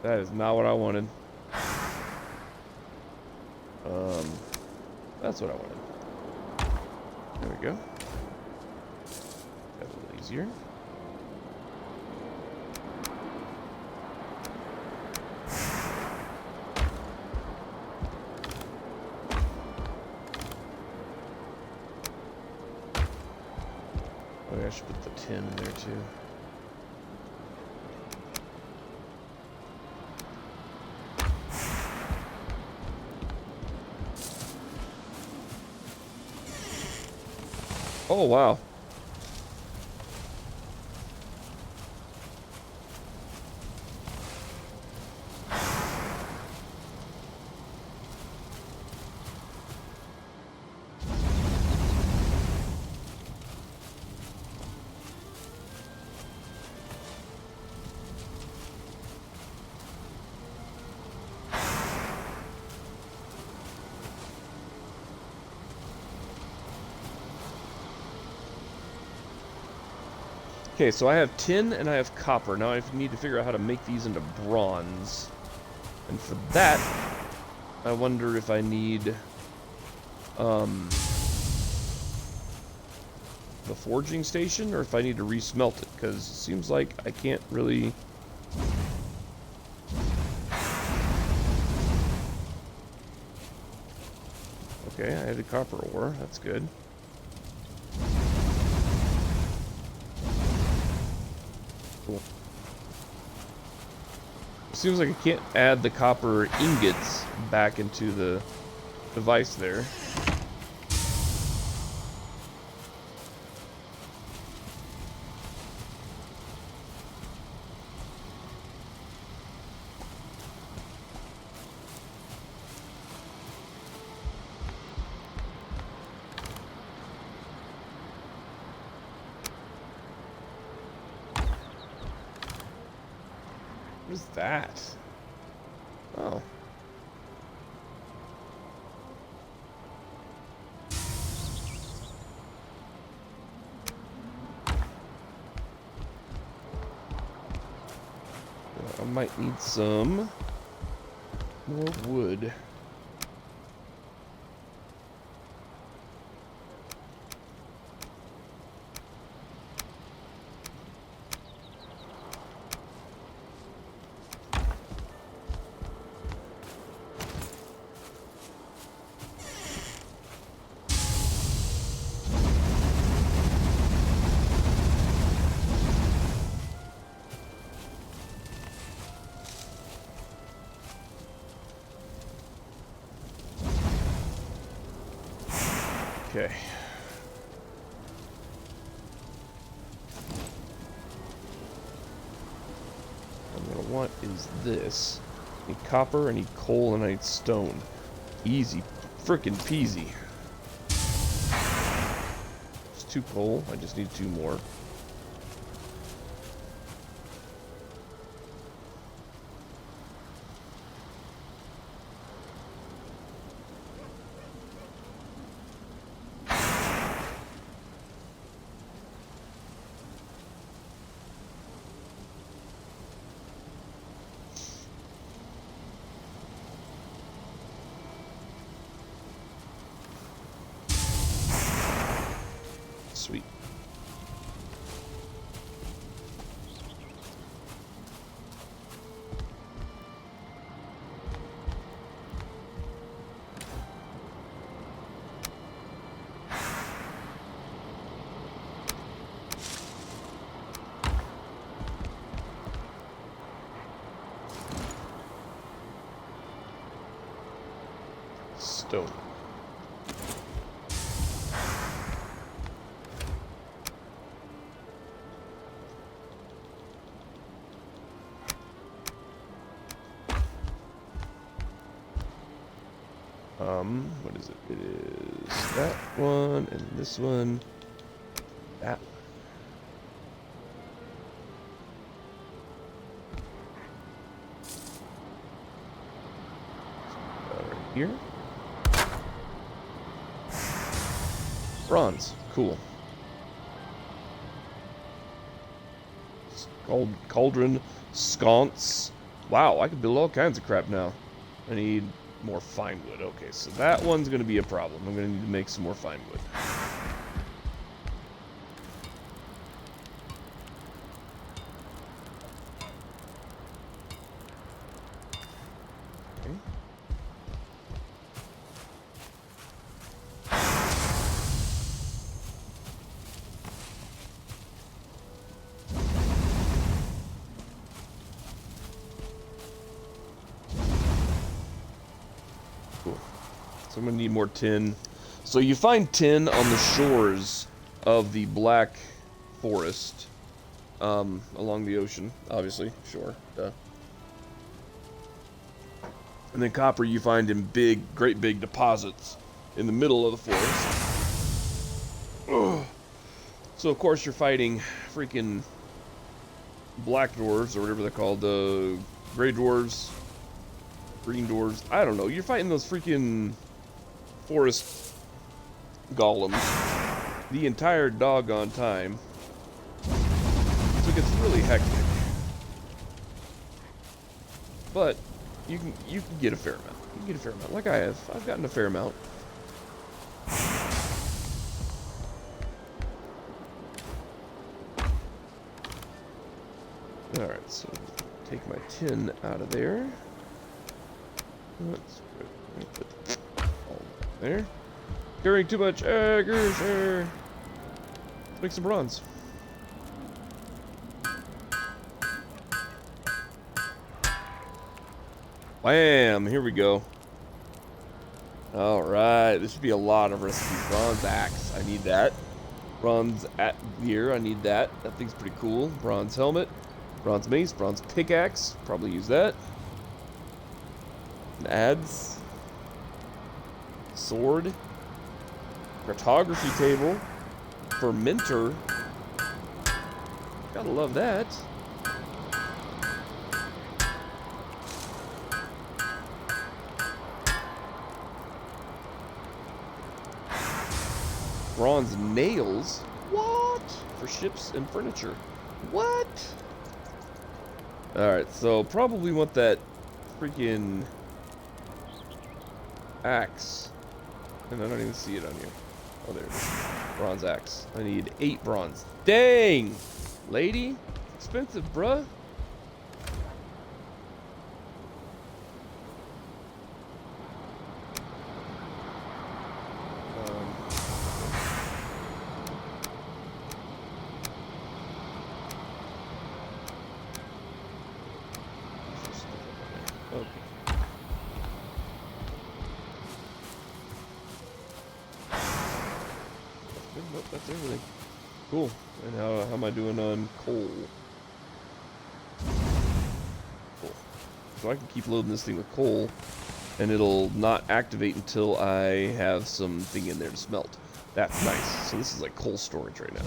That is not what I wanted. That's what I wanted. There we go. That's a little easier. Oh, yeah, I should put the tin in there too. Oh, wow. Okay, so I have tin and I have copper. Now I need to figure out how to make these into bronze. And for that, I wonder if I need the forging station or if I need to resmelt it, because it seems like I can't really... Okay, I had a copper ore. That's good. Cool. Seems like I can't add the copper ingots back into the device there. What is that? Oh. I might need some more wood. Okay. What I'm gonna want is this. I need copper, I need coal, and I need stone. Easy frickin' peasy. It's 2 coal, I just need 2 more. Sweet. Stone. What is it? It is that one and this one. That. Right here. Bronze. Cool. Cauldron, sconce, Wow, I can build all kinds of crap now. I need more fine wood. Okay, so that one's going to be a problem. I'm going to need to make some more fine wood. Okay. Cool. So I'm going to need more tin. So you find tin on the shores of the Black Forest, along the ocean, obviously, shore, duh. And then copper you find in great big deposits in the middle of the forest. Ugh. So of course you're fighting freaking black dwarves, or whatever they're called, the gray dwarves, green dwarves, I don't know. You're fighting those freaking forest golems the entire doggone time. So it gets really hectic. But you can get a fair amount. You can get a fair amount. Like I have. I've gotten a fair amount. Alright, so take my tin out of there. Let's put all there. Carrying too much aggression. Let's make some bronze. Bam! Here we go. Alright, this should be a lot of recipes. Bronze axe, I need that. Bronze gear, I need that. That thing's pretty cool. Bronze helmet, bronze mace, bronze pickaxe. Probably use that. Adze. Sword. Cartography table. Fermenter. Gotta love that. Bronze nails? What? For ships and furniture. What? Alright, so probably want that freaking axe. And I don't even see it on here. Oh, there it is. Bronze axe. I need 8 bronze. Dang! Lady? Expensive, bruh. Okay. Nope, that's everything. Cool. And how am I doing on coal? Cool. So I can keep loading this thing with coal, and it'll not activate until I have something in there to smelt. That's nice. So this is like coal storage right now.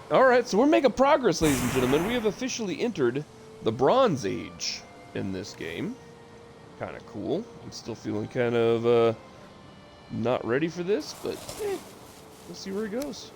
Alright, so we're making progress, ladies and gentlemen. We have officially entered the Bronze Age in this game. Kind of cool. I'm still feeling kind of, not ready for this, but, we'll see where it goes.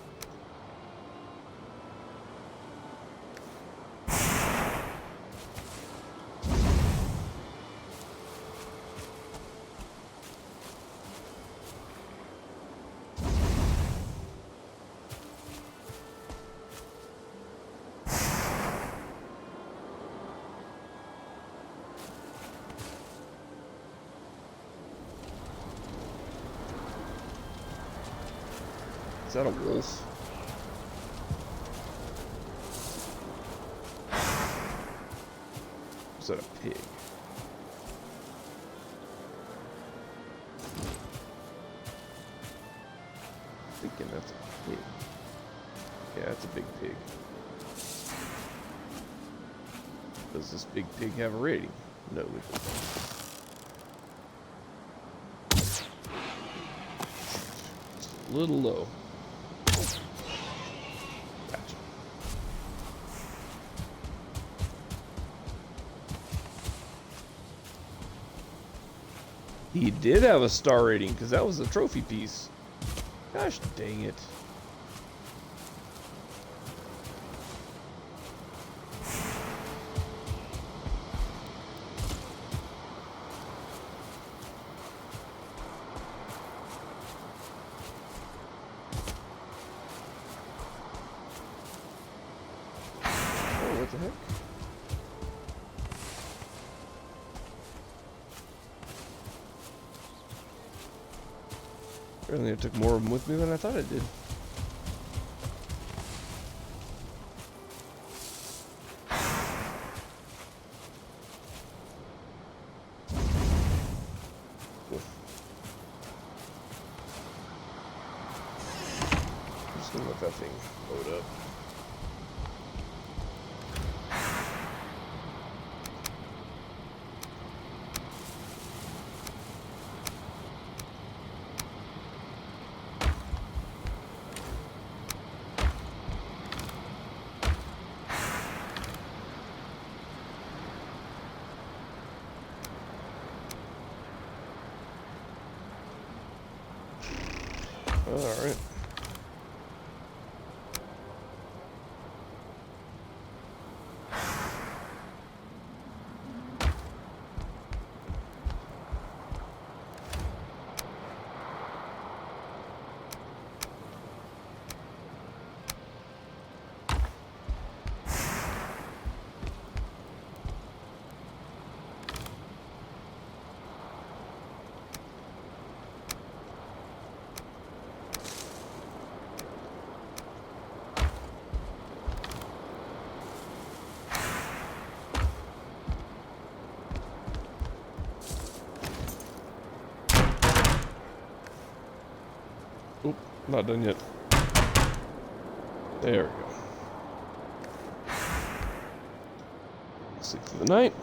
Is that a wolf? Is that a pig? I'm thinking that's a pig. Yeah, that's a big pig. Does this big pig have a rating? No, it doesn't. Just a little low. Gotcha. He did have a star rating, because that was a trophy piece. Gosh dang it. Oh, what the heck? Apparently I took more of them with me than I thought I did. I'm just gonna let that thing load up. Alright. Oop, not done yet. There we go. Sleep through the night.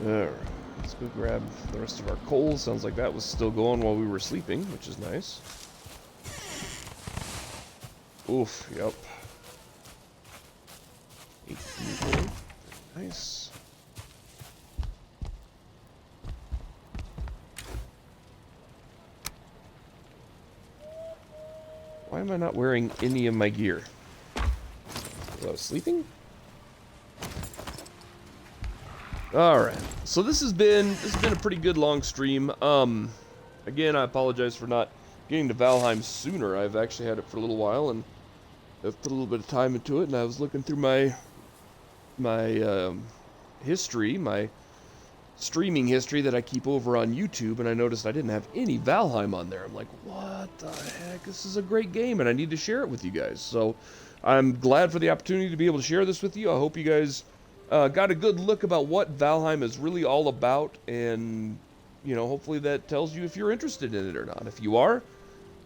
Alright, let's go grab the rest of our coal. Sounds like that was still going while we were sleeping, which is nice. Oof, yep. 18 coal. Nice. Why am I not wearing any of my gear? Was I sleeping? Alright, so this has been a pretty good long stream. Again, I apologize for not getting to Valheim sooner. I've actually had it for a little while, and I've put a little bit of time into it, and I was looking through my history, my streaming history that I keep over on YouTube, and I noticed I didn't have any Valheim on there. I'm like, what the heck? This is a great game, and I need to share it with you guys. So I'm glad for the opportunity to be able to share this with you. I hope you guys got a good look about what Valheim is really all about, and you know, hopefully that tells you if you're interested in it or not. If you are,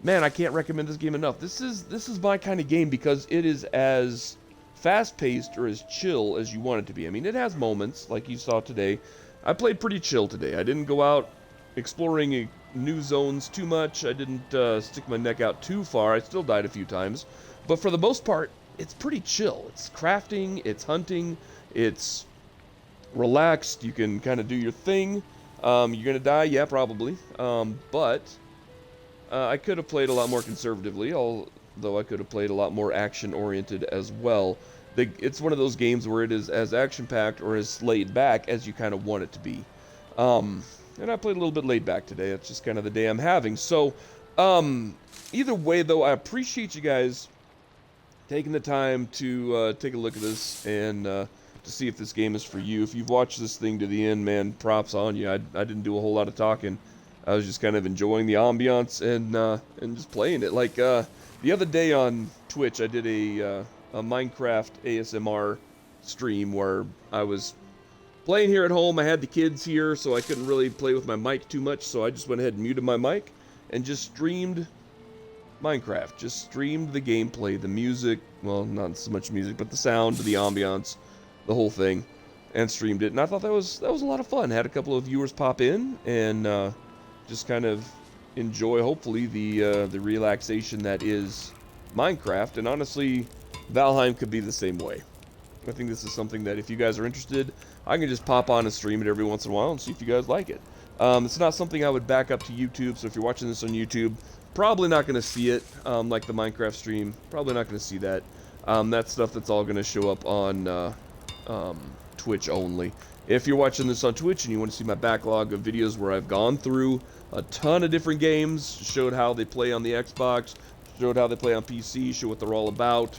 man, I can't recommend this game enough. This is my kind of game because it is as fast-paced or as chill as you want it to be. I mean, it has moments like you saw today. I played pretty chill today. I didn't go out exploring new zones too much. I didn't stick my neck out too far. I still died a few times, but for the most part, it's pretty chill. It's crafting, it's hunting, it's relaxed. You can kind of do your thing. You're gonna die, yeah, probably. But I could have played a lot more conservatively, although I could have played a lot more action-oriented as well. It's one of those games where it is as action-packed or as laid back as you kind of want it to be. And I played a little bit laid back today. It's just kind of the day I'm having. So, either way, though, I appreciate you guys taking the time to take a look at this and to see if this game is for you. If you've watched this thing to the end, man, props on you. I didn't do a whole lot of talking. I was just kind of enjoying the ambiance and just playing it. Like the other day on Twitch, I did a Minecraft ASMR stream where I was playing here at home. I had the kids here, so I couldn't really play with my mic too much, so I just went ahead and muted my mic and just streamed Minecraft. Just streamed the gameplay, the music, well, not so much music, but the sound, the ambiance, the whole thing, and streamed it. And I thought that was a lot of fun. Had a couple of viewers pop in and just kind of enjoy, hopefully, the relaxation that is Minecraft. And honestly, Valheim could be the same way. I think this is something that if you guys are interested, I can just pop on and stream it every once in a while and see if you guys like it. It's not something I would back up to YouTube, so if you're watching this on YouTube, probably not going to see it, like the Minecraft stream. Probably not going to see that. That's stuff that's all going to show up on Twitch only. If you're watching this on Twitch and you want to see my backlog of videos where I've gone through a ton of different games, showed how they play on the Xbox, showed how they play on PC, showed what they're all about,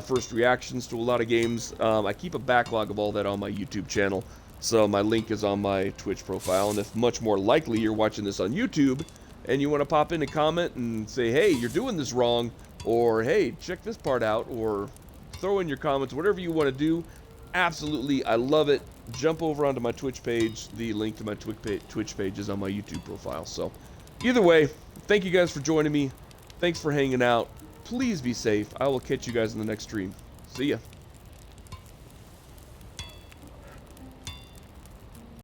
first reactions to a lot of games, I keep a backlog of all that on my YouTube channel. So my link is on my Twitch profile, and if much more likely you're watching this on YouTube and you want to pop in and comment and say, hey, you're doing this wrong, or hey, check this part out, or throw in your comments, whatever you want to do, absolutely, I love it. Jump over onto my Twitch page. The link to my Twitch page is on my YouTube profile. So either way, thank you guys for joining me. Thanks for hanging out. Please be safe. I will catch you guys in the next stream. See ya.